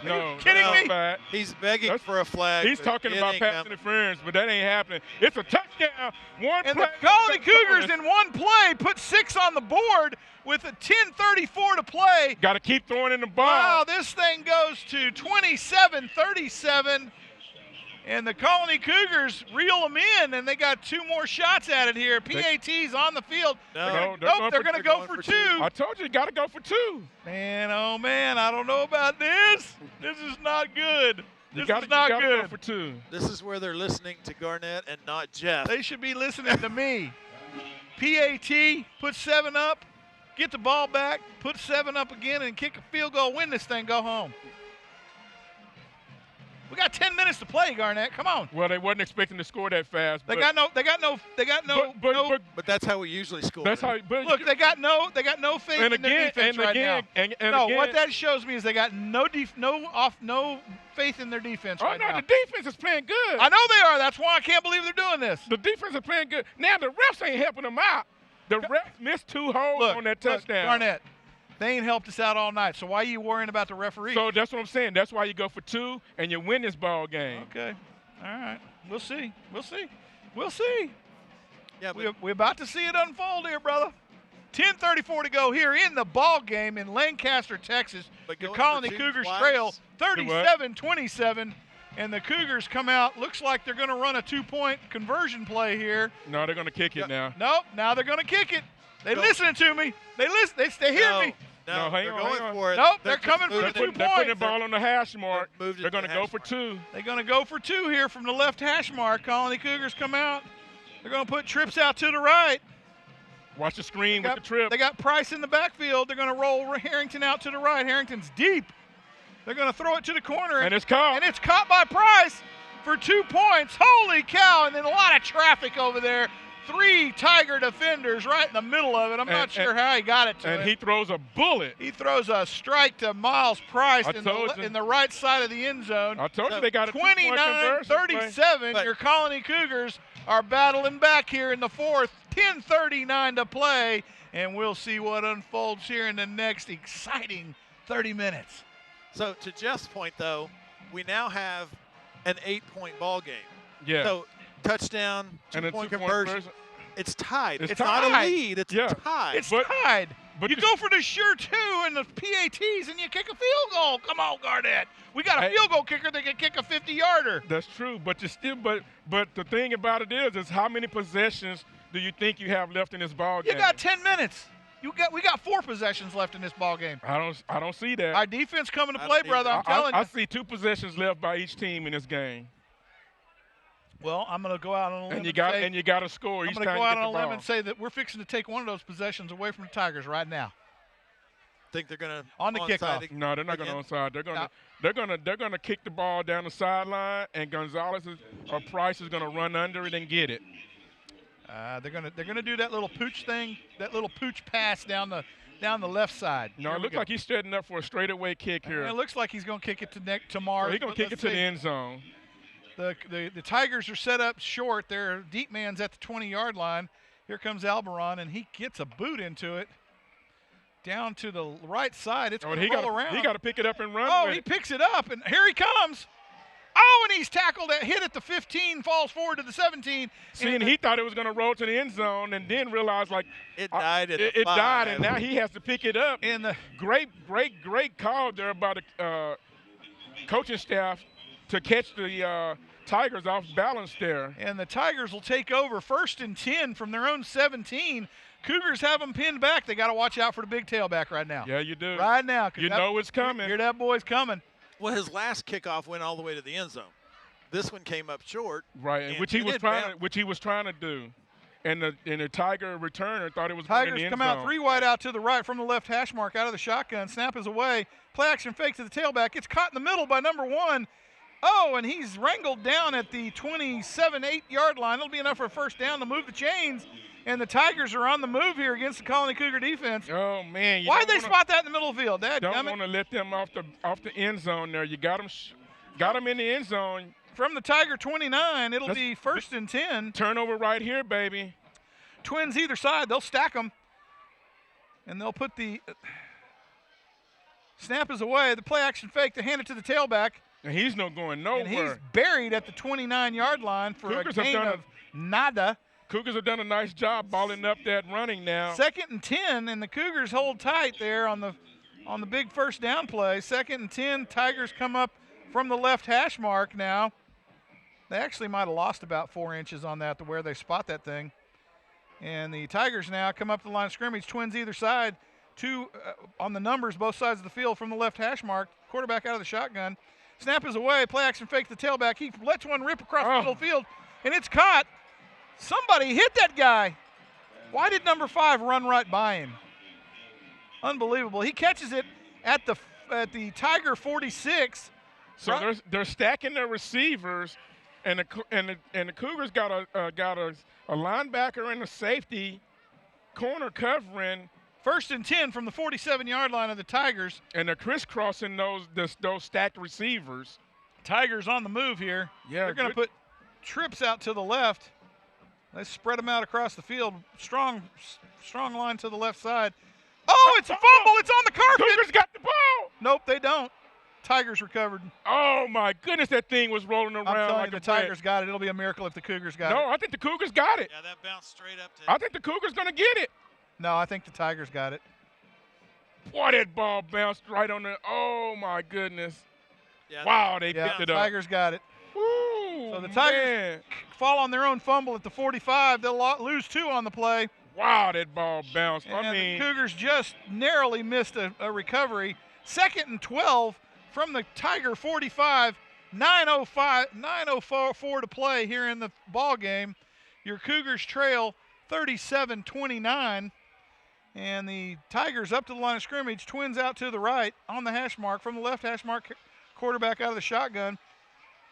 No, you kidding me? Bad. He's begging for a flag. He's talking about pass interference, but that ain't happening. It's a touchdown. And the Colony Cougars in one play put 6 on the board with a 10:34 to play. Got to keep throwing in the ball. Wow, this thing goes to 27-37. And the Colony Cougars reel them in, and they got 2 more shots at it here. PAT's on the field. No, they're going to go for 2. I told you, got to go for 2. Man, oh, man, I don't know about this. This is not good. This is not good. Go for 2. This is where they're listening to Garnett and not Jeff. They should be listening to me. PAT, put 7 up, get the ball back, put 7 up again, and kick a field goal, win this thing, go home. We got 10 minutes to play, Garnett. Come on. Well, they wasn't expecting to score that fast. They got no. But that's how we usually score. That's how. Look, they got no faith in their defense right now. What that shows me is they got no faith in their defense right now. Oh no, the defense is playing good. I know they are. That's why I can't believe they're doing this. The defense is playing good. Now the refs ain't helping them out. The refs missed 2 holes on that touchdown. Garnett, they ain't helped us out all night. So why are you worrying about the referee? So that's what I'm saying. That's why you go for 2 and you win this ball game. Okay. All right. We'll see. Yeah, we're about to see it unfold here, brother. 10:34 to go here in the ball game in Lancaster, Texas. The Colony Cougars trail 37-27. And the Cougars come out. Looks like they're going to run a 2-point conversion play here. No, they're going to kick it now. Nope. Now they're going to kick it. They listening to me. They listen. They hear me. No, hang they're on, going hang on. for it. Nope, they're coming for the 2 points. They're putting the ball on the hash mark. They're going to go for 2. They're going to go for 2 here from the left hash mark. Colony Cougars come out. They're going to put trips out to the right. Watch the screen with the trip. They got Price in the backfield. They're going to roll Harrington out to the right. Harrington's deep. They're going to throw it to the corner. And it's caught. And it's caught by Price for 2 points. Holy cow. And then a lot of traffic over there. 3 Tiger defenders right in the middle of it. I'm not sure how he got it to him. And he throws a bullet. He throws a strike to Miles Price in the right side of the end zone. I told you they got a 29-37. Your Colony Cougars are battling back here in the 4th. 10:39 to play. And we'll see what unfolds here in the next exciting 30 minutes. So to Jeff's point, though, we now have an 8-point ball game. Yeah. So touchdown, 2-point conversion. It's tied. It's tied. not a lead. It's tied. It's tied. But you go for the sure 2 and the PATs and you kick a field goal. Come on, Garnett. We got a field goal kicker that can kick a 50-yarder. That's true. But you still. But the thing about it is how many possessions do you think you have left in this ball game? You got 10 minutes. We got 4 possessions left in this ball game. I don't see that. Our defense coming to play, brother. I'm telling you. I see 2 possessions left by each team in this game. Well, I'm going to go out on a limb and you got to score. I'm going to go out on a limb and say that we're fixing to take one of those possessions away from the Tigers right now. Think they're going to on the kickoff? No, they're not going to onside. They're going to kick the ball down the sideline, and Gonzalez or Price is going to run under it and get it. They're gonna do that little pooch thing, that little pooch pass down the left side. No, it looks like he's setting up for a straightaway kick here. It looks like he's gonna kick it to Mars. So he's gonna kick it to the end zone. The Tigers are set up short. Their deep man's at the 20-yard line. Here comes Alberon, and he gets a boot into it down to the right side. It's going to roll around. He got to pick it up and run. Oh, he picks it up, and here he comes. Oh, and he's tackled, hit at the 15, falls forward to the 17. See, and he thought it was going to roll to the end zone, and then realized it died at it died, and now he has to pick it up. And the great call there by the coaching staff to catch the Tigers off balance there. And the Tigers will take over 1st and 10 from their own 17. Cougars have them pinned back. They got to watch out for the big tailback right now. Yeah, you do. Right now. You know it's coming. Hear that boy's coming. Well, his last kickoff went all the way to the end zone. This one came up short. Right, which he was trying to do. And the Tiger returner thought it was going in the end Tigers come zone. out 3 wide out to the right from the left hash mark out of the shotgun. Snap is away. Play action fake to the tailback. It's caught in the middle by number 1. Oh, and he's wrangled down at the 27-8-yard line. It'll be enough for a first down to move the chains. And the Tigers are on the move here against the Colony Cougar defense. Oh, man. Why'd they spot that in the middle of the field? Don't want to let them off the end zone there. You got them in the end zone. From the Tiger 29, it'll be 1st and 10. Turnover right here, baby. Twins either side. They'll stack them. And they'll put the snap is away. The play action fake to hand it to the tailback. And he's not going nowhere. And he's buried at the 29-yard line for Cougars a gain of nada. Cougars have done a nice job balling up that running now. 2nd and 10, and the Cougars hold tight there on the big first down play. 2nd and 10, Tigers come up from the left hash mark now. They actually might have lost about 4 inches on that to where they spot that thing. And the Tigers now come up the line of scrimmage, twins either side, 2 on the numbers, both sides of the field from the left hash mark. Quarterback out of the shotgun. Snap is away, play action fake to the tailback. He lets one rip across the middle field, and it's caught. Somebody hit that guy. Why did number 5 run right by him? Unbelievable. He catches it at the Tiger 46. So they're stacking their receivers, and the Cougars got a linebacker and a safety corner covering. 1st and 10 from the 47-yard line of the Tigers. And they're crisscrossing those stacked receivers. Tigers on the move here. Yeah, they're going to put trips out to the left. They spread them out across the field. Strong line to the left side. Oh, it's a fumble. It's on the carpet. Cougars got the ball. Nope, they don't. Tigers recovered. Oh, my goodness, that thing was rolling around. I'm telling like you, the Tigers got it. It'll be a miracle if the Cougars got it. No, I think the Cougars got it. Yeah, that bounced straight up to I think the Cougars going to get it. No, I think the Tigers got it. Boy, that ball bounced right on the – oh, my goodness. Yeah, wow, they picked it up. Tigers got it. Woo, so the Tigers fall on their own fumble at the 45. They'll lose 2 on the play. Wow, that ball bounced. And the Cougars just narrowly missed a recovery. 2nd and 12 from the Tiger 45. 9:04 to play here in the ball game. Your Cougars trail 37-29. And the Tigers up to the line of scrimmage. Twins out to the right on the hash mark. From the left hash mark, quarterback out of the shotgun.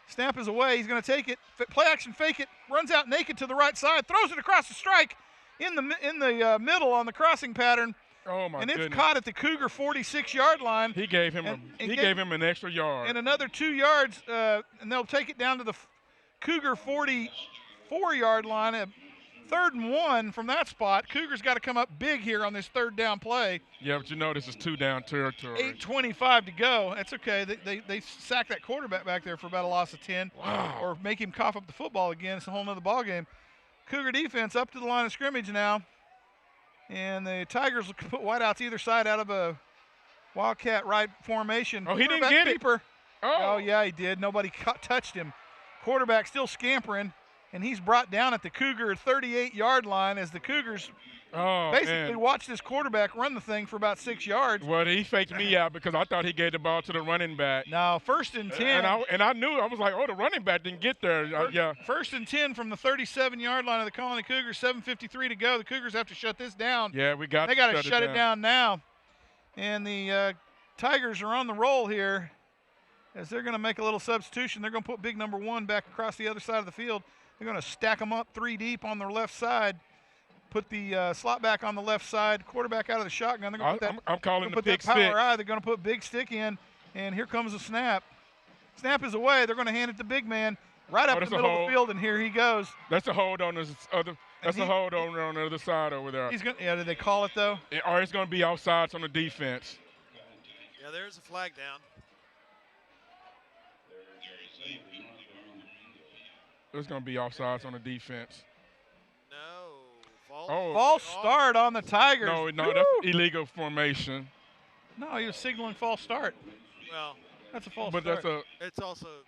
Snap is away. He's going to take it. Play action, fake it. Runs out naked to the right side. Throws it across the strike in the middle on the crossing pattern. Oh, my goodness. And it's caught at the Cougar 46-yard line. He gave him an extra yard. And another 2 yards, and they'll take it down to the Cougar 44-yard line. 3rd and 1 from that spot. Cougars got to come up big here on this 3rd down play. Yeah, but you know this is 2-down territory. 8:25 to go. That's okay. They sacked that quarterback back there for about a loss of 10. Wow. Or make him cough up the football again. It's a whole nother ball game. Cougar defense up to the line of scrimmage now. And the Tigers will put wideouts either side out of a Wildcat right formation. Oh, he didn't get it. Oh, yeah, he did. Nobody touched him. Quarterback still scampering, and he's brought down at the Cougar 38-yard line as the Cougars basically watched this quarterback run the thing for about 6 yards. Well, he faked me out because I thought he gave the ball to the running back. Now, 1st and 10. And I knew. I was like, oh, the running back didn't get there. Yeah. 1st and 10 from the 37-yard line of the Colony Cougars. 7:53 to go. The Cougars have to shut this down. Yeah, they got to shut it down now. And the Tigers are on the roll here as they're going to make a little substitution. They're going to put big number 1 back across the other side of the field. They're going to stack them up 3 deep on their left side. Put the slot back on the left side. Quarterback out of the shotgun. They're going to put that. I'm calling the put big that power stick. eye. They're going to put big stick in, and here comes the snap. Snap is away. They're going to hand it to big man right up the middle of the field, and here he goes. That's a hold on this other. That's a hold on the other side over there. He's going. Yeah, did they call it though? Or it's going to be offsides on the defense. Yeah, there's a flag down. It's going to be offsides on the defense. No. False start on the Tigers. No, that's illegal formation. No, he was signaling false start. Well, that's a false but start.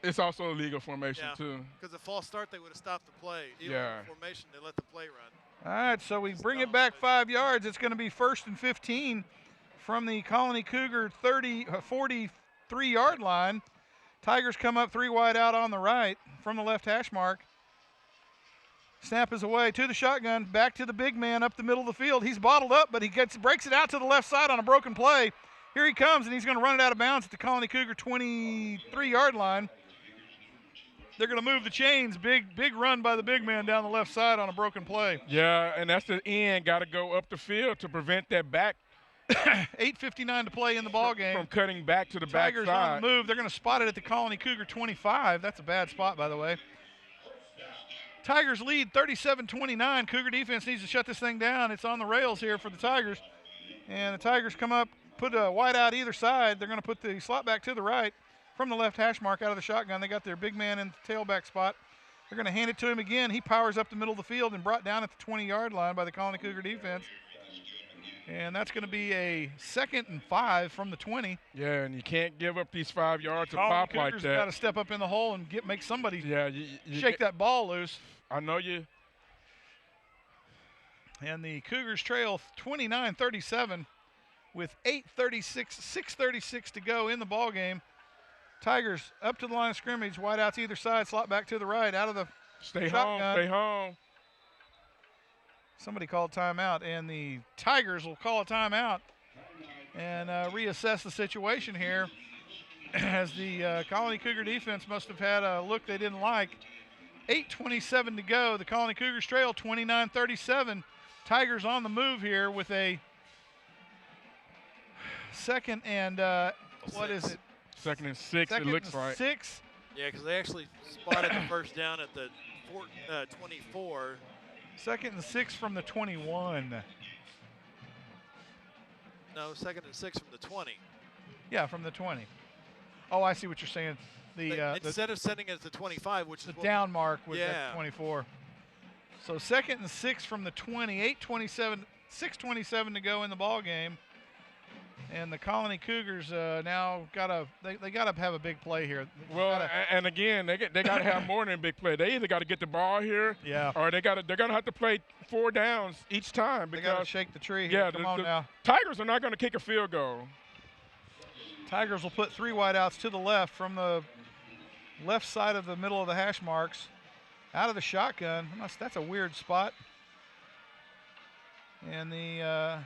it's also illegal formation too. Because a false start, they would have stopped the play. Even Yeah. formation, they let the play run. All right, so we bring it back 5 yards. It's going to be 1st and 15 from the Colony Cougar 43-yard line. Tigers come up 3 wide out on the right from the left hash mark. Snap is away to the shotgun, back to the big man up the middle of the field. He's bottled up, but he breaks it out to the left side on a broken play. Here he comes, and he's going to run it out of bounds at the Colony Cougar 23-yard line. They're going to move the chains. Big run by the big man down the left side on a broken play. Yeah, and that's the end. Got to go up the field to prevent that back. 8:59 to play in the ball game. From cutting back to the back Tigers side. on the move. They're going to spot it at the Colony Cougar 25. That's a bad spot, by the way. Tigers lead 37-29. Cougar defense needs to shut this thing down. It's on the rails here for the Tigers. And the Tigers come up, put a wide out either side. They're going to put the slot back to the right from the left hash mark out of the shotgun. They got their big man in the tailback spot. They're going to hand it to him again. He powers up the middle of the field and brought down at the 20-yard line by the Colony Cougar defense. And that's going to be a 2nd and 5 from the 20. Yeah, and you can't give up these 5 yards to Colony pop Cougars like that. got to step up in the hole and make somebody you shake that ball loose. I know you. And the Cougars trail 29-37 with 6:36 to go in the ball game. Tigers up to the line of scrimmage, wide outs either side, slot back to the right, out of the shotgun. Stay home. Somebody called timeout, and the Tigers will call a timeout and reassess the situation here as the Colony Cougar defense must have had a look they didn't like. 8:27 to go. The Colony Cougars trail 29-37. Tigers on the move here with a 2nd and what is it? 2nd and 6, it looks like. 6. Yeah, because they actually spotted the first down at the 24. 2nd and 6 from the 21. No, 2nd and 6 from the 20. Yeah, from the 20. Oh, I see what you're saying. Instead of sending it at the 25, which the is down mark was at 24. So 2nd and 6 from the 20. 6:27 to go in the ball game. And the Colony Cougars now they gotta have a big play here. And again, they got to have more than a big play. They either got to get the ball here, or they're gonna have to play 4 downs each time. They got to shake the tree. Yeah, Come on now. Tigers are not going to kick a field goal. Tigers will put 3 wideouts to the left from the left side of the middle of the hash marks, out of the shotgun. That's a weird spot. And the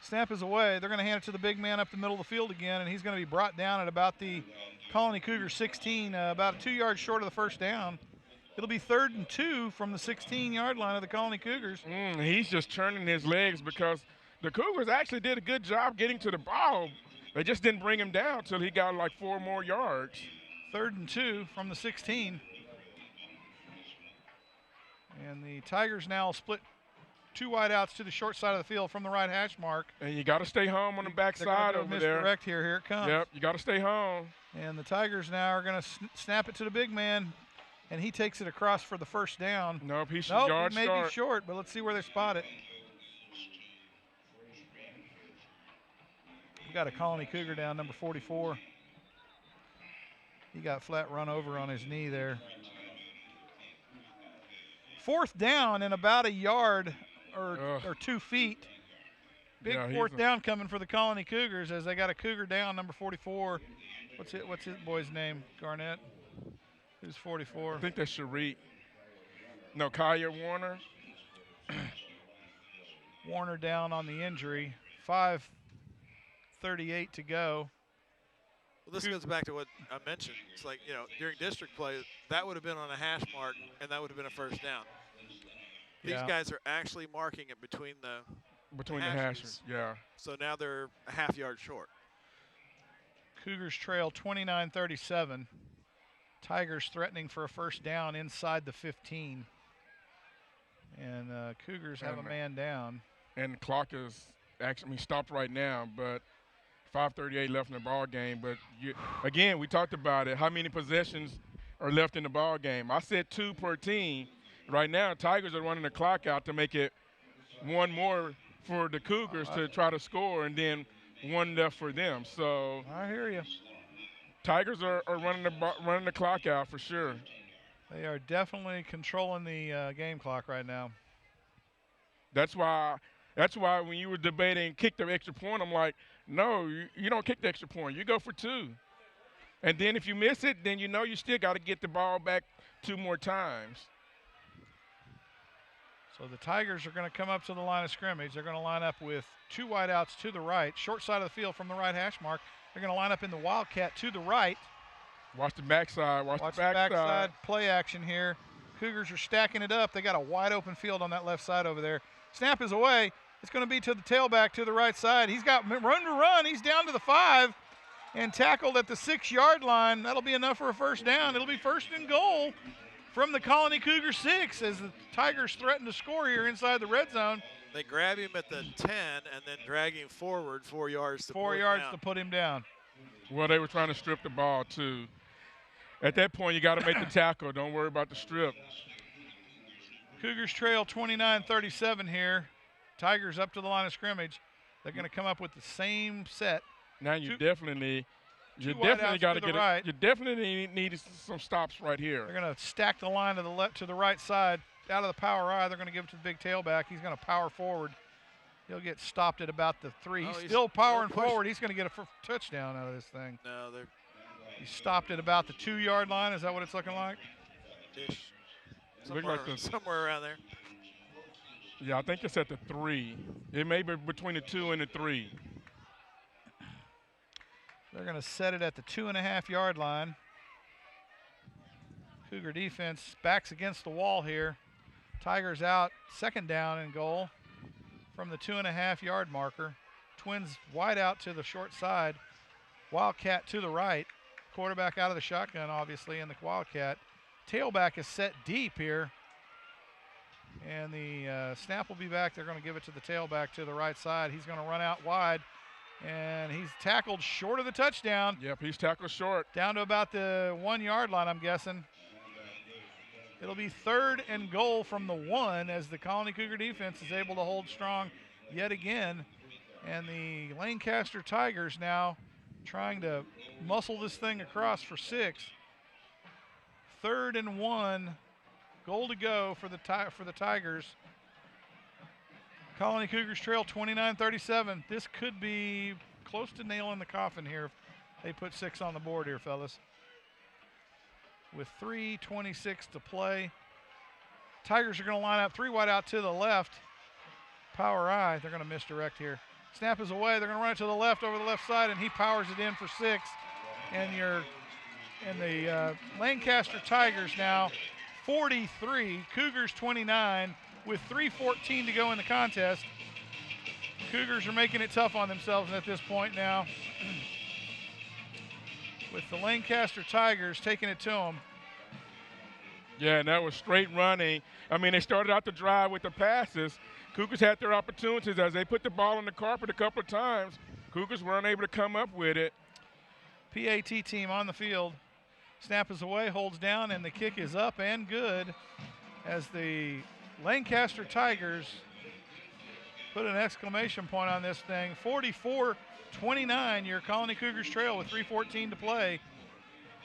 snap is away. They're going to hand it to the big man up the middle of the field again, and he's going to be brought down at about the Colony Cougar 16, about 2 yards short of the first down. It'll be 3rd and 2 from the 16-yard line of the Colony Cougars. He's just turning his legs because the Cougars actually did a good job getting to the ball. They just didn't bring him down until he got like 4 more yards. 3rd and 2 from the 16. And the Tigers now split 2 wideouts to the short side of the field from the right hash mark. And you got to stay home on the backside over there. Misdirect here. Here it comes. Yep, you got to stay home. And the Tigers now are going to snap it to the big man, and he takes it across for the first down. Nope, he should he may be short, but let's see where they spot it. We got a Colony Cougar down, number 44. He got flat run over on his knee there. 4th down and about a yard or 2 feet. Big 4th down coming for the Colony Cougars as they got a Cougar down, number 44. What's his boy's name? Garnett. Who's 44? I think that's Sharik. No, Kyer Warner. Warner down on the injury. 5:38 to go. Well, this goes back to what I mentioned. It's like, during district play, that would have been on a hash mark, and that would have been a first down. These guys are actually marking it between the hashes. Yeah. So now they're a half yard short. Cougars trail 29-37. Tigers threatening for a first down inside the 15. And Cougars have a man down. And the clock is actually stopped right now, but 5:38 left in the ball game. But again, we talked about it. How many possessions are left in the ball game? I said 2 per team. Right now, Tigers are running the clock out to make it one more for the Cougars to try to score, and then one left for them. So I hear you. Tigers are running the clock out for sure. They are definitely controlling the game clock right now. That's why when you were debating kick the extra point, I'm like, no, you don't kick the extra point. You go for 2. And then if you miss it, then you still got to get the ball back 2 more times. So the Tigers are going to come up to the line of scrimmage. They're going to line up with 2 wideouts to the right, short side of the field from the right hash mark. They're going to line up in the Wildcat to the right. Watch the backside. Watch the backside. Play action here. Cougars are stacking it up. They got a wide open field on that left side over there. Snap is away. It's going to be to the tailback to the right side. He's got run to run. He's down to the 5 and tackled at the 6-yard line. That'll be enough for a first down. It'll be first and goal from the Colony Cougar 6 as the Tigers threaten to score here inside the red zone. They grab him at the 10 and then drag him forward 4 yards to 4 yards to put him down. Well, they were trying to strip the ball too. At that point, you got to make the tackle. Don't worry about the strip. Cougars trail 29-37 here. Tigers up to the line of scrimmage. They're going to come up with the same set. Now you definitely got to get it. You definitely need some stops right here. They're going to stack the line to the left to the right side. Out of the power I, they're going to give it to the big tailback. He's going to power forward. He'll get stopped at about the 3. He's still powering forward. He's going to get a touchdown out of this thing. No, he's stopped at about the 2-yard line. Is that what it's looking like? Somewhere around there. Yeah, I think it's at the 3. It may be between the 2 and the 3. They're going to set it at the 2.5-yard line. Cougar defense backs against the wall here. Tigers out, second down and goal from the 2.5-yard marker. Twins wide out to the short side. Wildcat to the right. Quarterback out of the shotgun, obviously, in the Wildcat. Tailback is set deep here. And the snap will be back. They're going to give it to the tailback to the right side. He's going to run out wide. And he's tackled short of the touchdown. Yep, he's tackled short. Down to about the 1-yard line, I'm guessing. It'll be third and goal from the 1 as the Colony Cougar defense is able to hold strong yet again. And the Lancaster Tigers now trying to muscle this thing across for 6. Third and 1, goal to go for the Tigers. Colony Cougars trail 29-37. This could be close to nailing the coffin here if they put 6 on the board here, fellas. With 3:26 to play. Tigers are going to line up 3 wide out to the left. Power I, they're going to misdirect here. Snap is away, they're going to run it to the left over the left side, and he powers it in for 6. And the Lancaster Tigers now 43, Cougars 29, with 3:14 to go in the contest. Cougars are making it tough on themselves at this point now. With the Lancaster Tigers taking it to them. Yeah, and that was straight running. I mean, they started out the drive with the passes. Cougars had their opportunities as they put the ball on the carpet a couple of times. Cougars weren't able to come up with it. PAT team on the field. Snap is away, holds down, and the kick is up and good as the Lancaster Tigers put an exclamation point on this thing. 44-29, your Colony Cougars trail with 3:14 to play.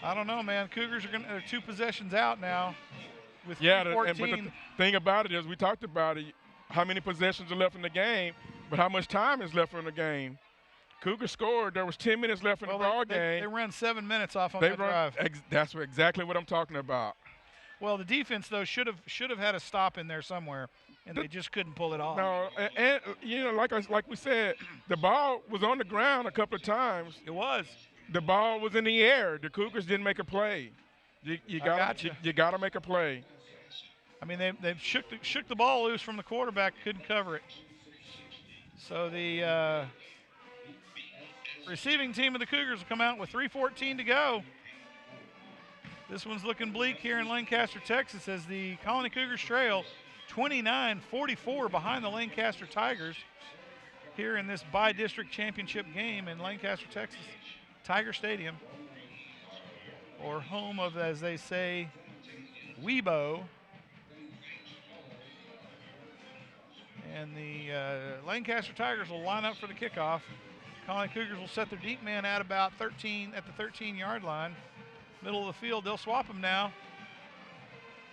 I don't know, man. Cougars are 2 possessions out now with 3:14. But the thing about it is we talked about it, how many possessions are left in the game, but how much time is left in the game. Cougars scored. There was 10 minutes left in the ball game. They ran 7 minutes off on that drive. That's exactly what I'm talking about. Well, the defense, though, should have had a stop in there somewhere, and they just couldn't pull it off. No, and like we said, the ball was on the ground a couple of times. It was. The ball was in the air. The Cougars didn't make a play. You got to make a play. I mean, they shook the ball loose from the quarterback, couldn't cover it. So the receiving team of the Cougars will come out with 3:14 to go. This one's looking bleak here in Lancaster, Texas, as the Colony Cougars trail 29-44 behind the Lancaster Tigers here in this bi-district championship game in Lancaster, Texas, Tiger Stadium, or home of, as they say, Weibo. And the Lancaster Tigers will line up for the kickoff. Colony Cougars will set their deep man at about 13 at the 13-yard line. Middle of the field, they'll swap them now.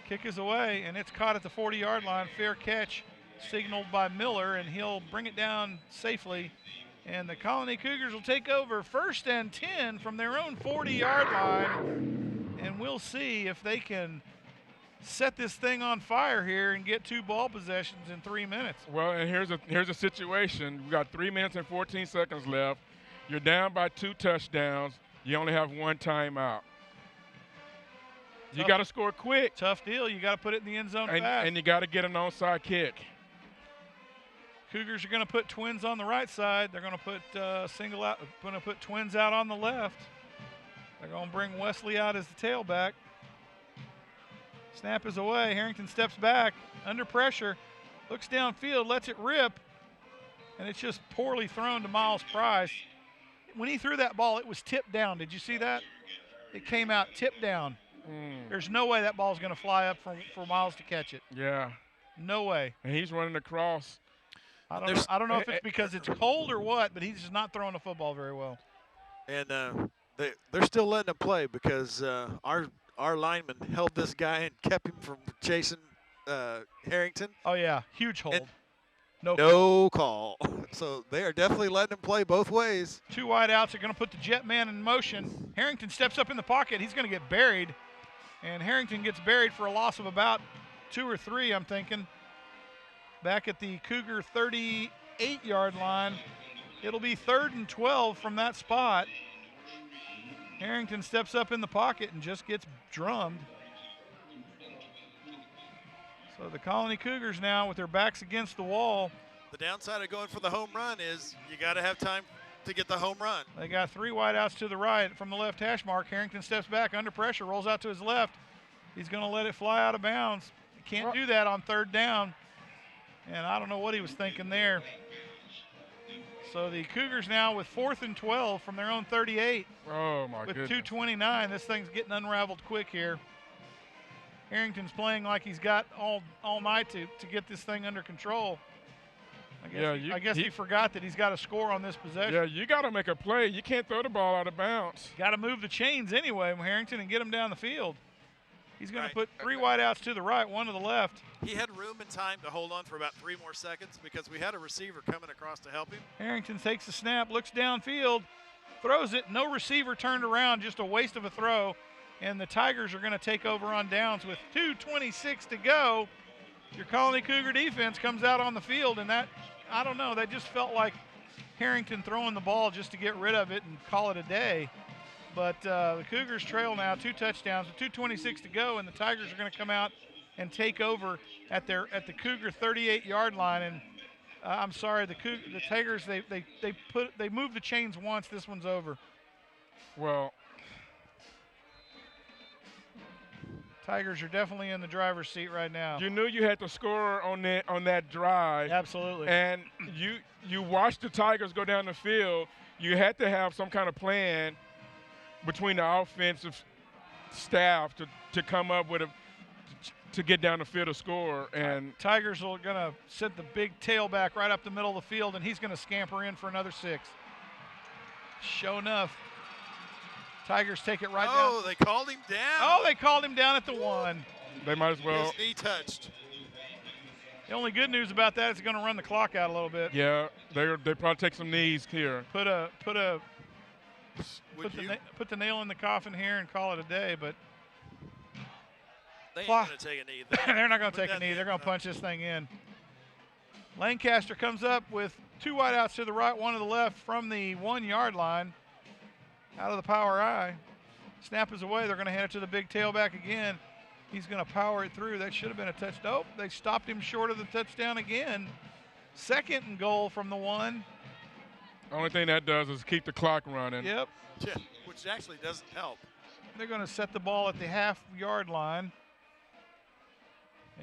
Kick is away, and it's caught at the 40-yard line. Fair catch signaled by Miller, and he'll bring it down safely. And the Colony Cougars will take over 1st and 10 from their own 40-yard line. And we'll see if they can set this thing on fire here and get 2 ball possessions in 3 minutes. Well, and here's a situation. We got 3 minutes and 14 seconds left. You're down by 2 touchdowns. You only have 1 timeout. You got to score quick. Tough deal. You got to put it in the end zone fast. And you got to get an onside kick. Cougars are going to put twins on the right side. They're going to put put twins out on the left. They're going to bring Wesley out as the tailback. Snap is away. Harrington steps back under pressure, looks downfield, lets it rip, and it's just poorly thrown to Miles Price. When he threw that ball, it was tipped down. Did you see that? It came out tipped down. There's no way that ball's going to fly up for Miles to catch it. Yeah. No way. And he's running across. I don't know if it's because it's cold or what, but he's just not throwing the football very well. And they're still letting him play because our lineman held this guy and kept him from chasing Harrington. Oh, yeah. Huge hold. No call. So they are definitely letting him play both ways. 2 wide outs are going to put the jet man in motion. Harrington steps up in the pocket. He's going to get buried. And Harrington gets buried for a loss of about 2 or 3, I'm thinking. Back at the Cougar 38-yard line. It'll be 3rd and 12 from that spot. Harrington steps up in the pocket and just gets drummed. So the Colony Cougars now with their backs against the wall. The downside of going for the home run is you got to have time to get the home run. They got 3 wideouts to the right from the left hash mark. Harrington steps back under pressure, rolls out to his left. He's going to let it fly out of bounds. You can't do that on 3rd down. And I don't know what he was thinking there. So the Cougars now with 4th and 12 from their own 38. Oh, my goodness. With 2:29, this thing's getting unraveled quick here. Harrington's playing like he's got all night to get this thing under control. I guess he forgot that he's got to score on this possession. Yeah, you got to make a play. You can't throw the ball out of bounds. Got to move the chains anyway, Harrington, and get him down the field. He's going to put 3 wideouts to the right, 1 to the left. He had room and time to hold on for about 3 more seconds because we had a receiver coming across to help him. Harrington takes the snap, looks downfield, throws it. No receiver turned around, just a waste of a throw. And the Tigers are going to take over on downs with 2:26 to go. Your Colony Cougar defense comes out on the field, and that, I don't know, that just felt like Harrington throwing the ball just to get rid of it and call it a day. But the Cougars trail now 2 touchdowns with 2:26 to go, and the Tigers are going to come out and take over at the Cougar 38-yard line. And I'm sorry, the Tigers they moved the chains once. This one's over. Well, Tigers are definitely in the driver's seat right now. You knew you had to score on that drive. Absolutely. And you watched the Tigers go down the field. You had to have some kind of plan between the offensive staff to come up with to get down the field to score. And Tigers are going to set the big tailback right up the middle of the field, and he's going to scamper in for another 6. Sure enough. Tigers take it right down. Oh, they called him down. Oh, they called him down at the 1. They might as well. His knee touched. The only good news about that is it's going to run the clock out a little bit. Yeah, they probably take some knees here. Put the nail in the coffin here and call it a day, but they ain't going to take a knee. They're not going to take a knee. They're going to punch this thing in. Lancaster comes up with 2 wideouts to the right, 1 to the left from the 1-yard line. out of the power I. Snap is away. They're going to hand it to the big tailback again. He's going to power it through. That should have been a touchdown. Nope, they stopped him short of the touchdown again. 2nd and goal from the 1. Only thing that does is keep the clock running. Yep. Yeah, which actually doesn't help. They're going to set the ball at the half-yard line.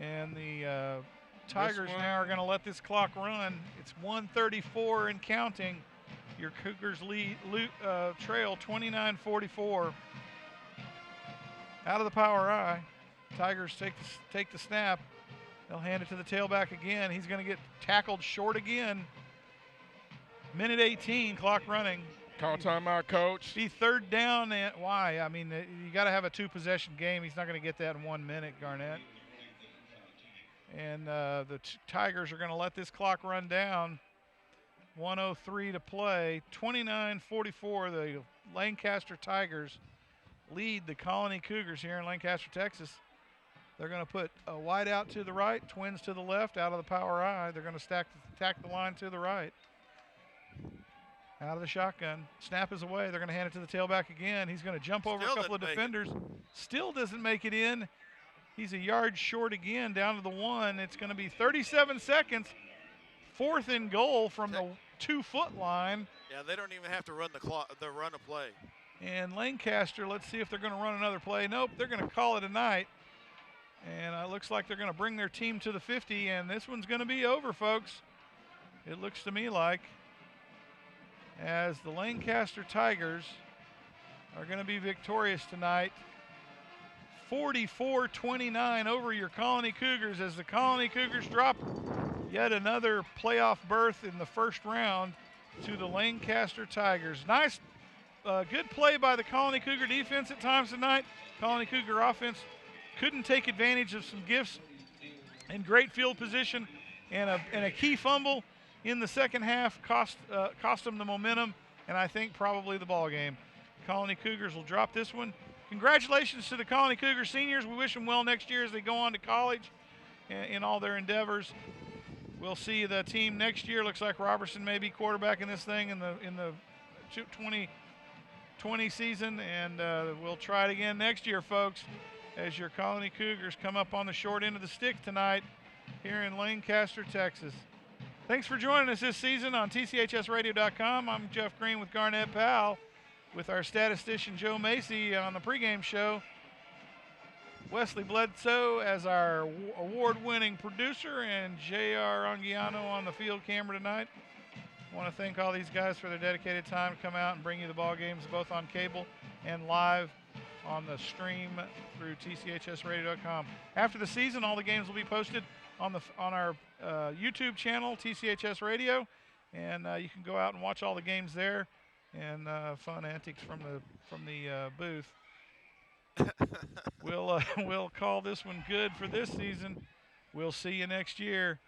And the Tigers now are going to let this clock run. It's 1:34 and counting. Your Cougars trail 29-44. Out of the power I. Tigers take the snap. They'll hand it to the tailback again. He's going to get tackled short again. Minute 18, clock running. Call timeout, coach. Be 3rd down. And why? I mean, you got to have a 2-possession game. He's not going to get that in 1 minute, Garnett. And the Tigers are going to let this clock run down. 1:03 to play. 29-44. The Lancaster Tigers lead the Colony Cougars here in Lancaster, Texas. They're going to put a wide out to the right, twins to the left, out of the power I. They're going to tack the line to the right. Out of the shotgun. Snap is away. They're going to hand it to the tailback again. He's going to jump over a couple of defenders. Still doesn't make it in. He's a yard short again, down to the 1. It's going to be 37 seconds. 4th and goal from the 2-foot line. Yeah, they don't even have to run run a play. And Lancaster, let's see if they're going to run another play. Nope, they're going to call it a night. And it looks like they're going to bring their team to the 50, and this one's going to be over, folks. It looks to me like, as the Lancaster Tigers are going to be victorious tonight. 44-29 over your Colony Cougars, as the Colony Cougars drop yet another playoff berth in the 1st round to the Lancaster Tigers. Nice, good play by the Colony Cougar defense at times tonight. Colony Cougar offense couldn't take advantage of some gifts and great field position, and a key fumble in the 2nd half cost them the momentum, and I think probably the ball game. Colony Cougars will drop this one. Congratulations to the Colony Cougar seniors. We wish them well next year as they go on to college in all their endeavors. We'll see the team next year. Looks like Robertson may be quarterbacking this thing in the 2020 season, and we'll try it again next year, folks, as your Colony Cougars come up on the short end of the stick tonight here in Lancaster, Texas. Thanks for joining us this season on TCHSradio.com. I'm Jeff Green with Garnett Powell, with our statistician Joe Macy on the pregame show. Wesley Bledsoe as our award-winning producer, and J.R. Anguiano on the field camera tonight. I want to thank all these guys for their dedicated time to come out and bring you the ball games, both on cable and live on the stream through TCHSradio.com. After the season, all the games will be posted on our YouTube channel, TCHS Radio, and you can go out and watch all the games there, and fun antics from the booth. We'll call this one good for this season. We'll see you next year.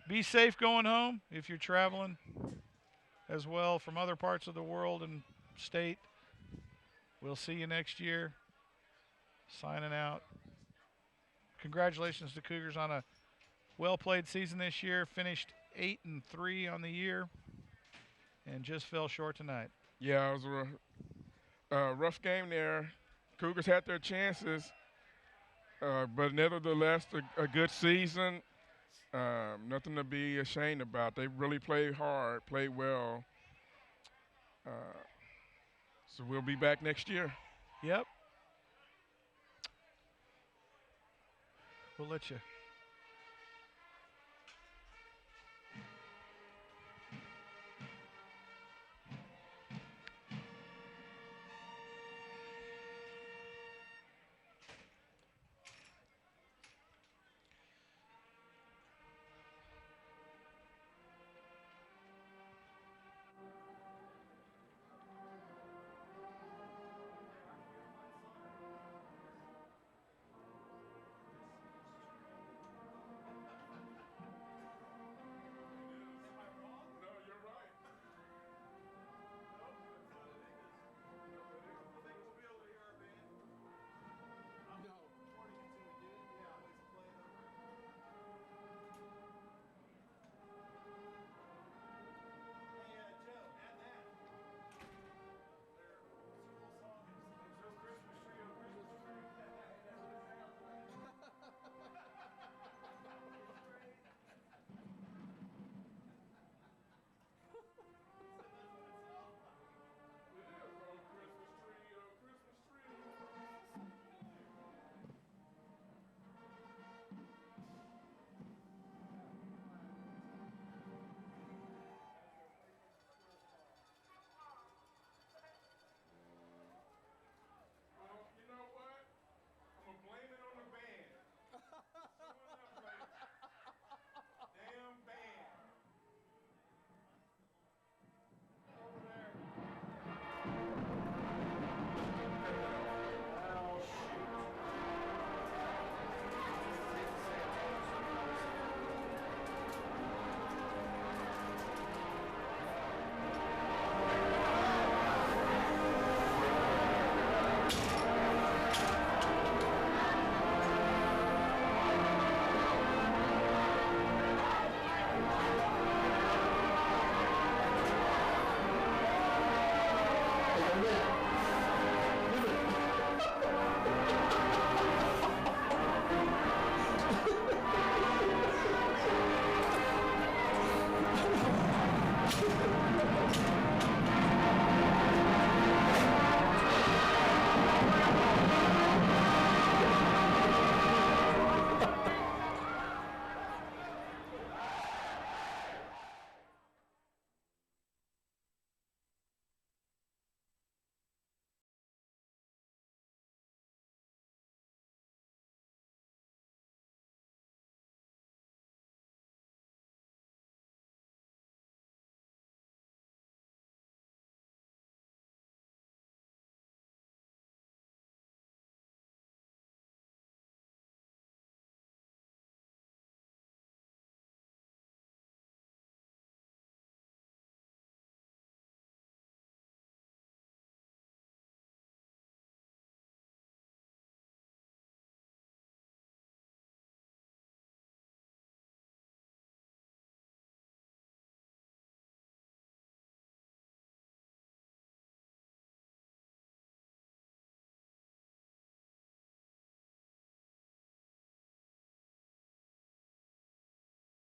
Be safe going home if you're traveling as well from other parts of the world and state. We'll see you next year. Signing out. Congratulations to Cougars on a well-played season this year. Finished 8-3 on the year and just fell short tonight. Yeah, it was a rough game there. Cougars had their chances, but nevertheless, a good season. Nothing to be ashamed about. They really played hard, played well. So we'll be back next year. Yep. We'll let you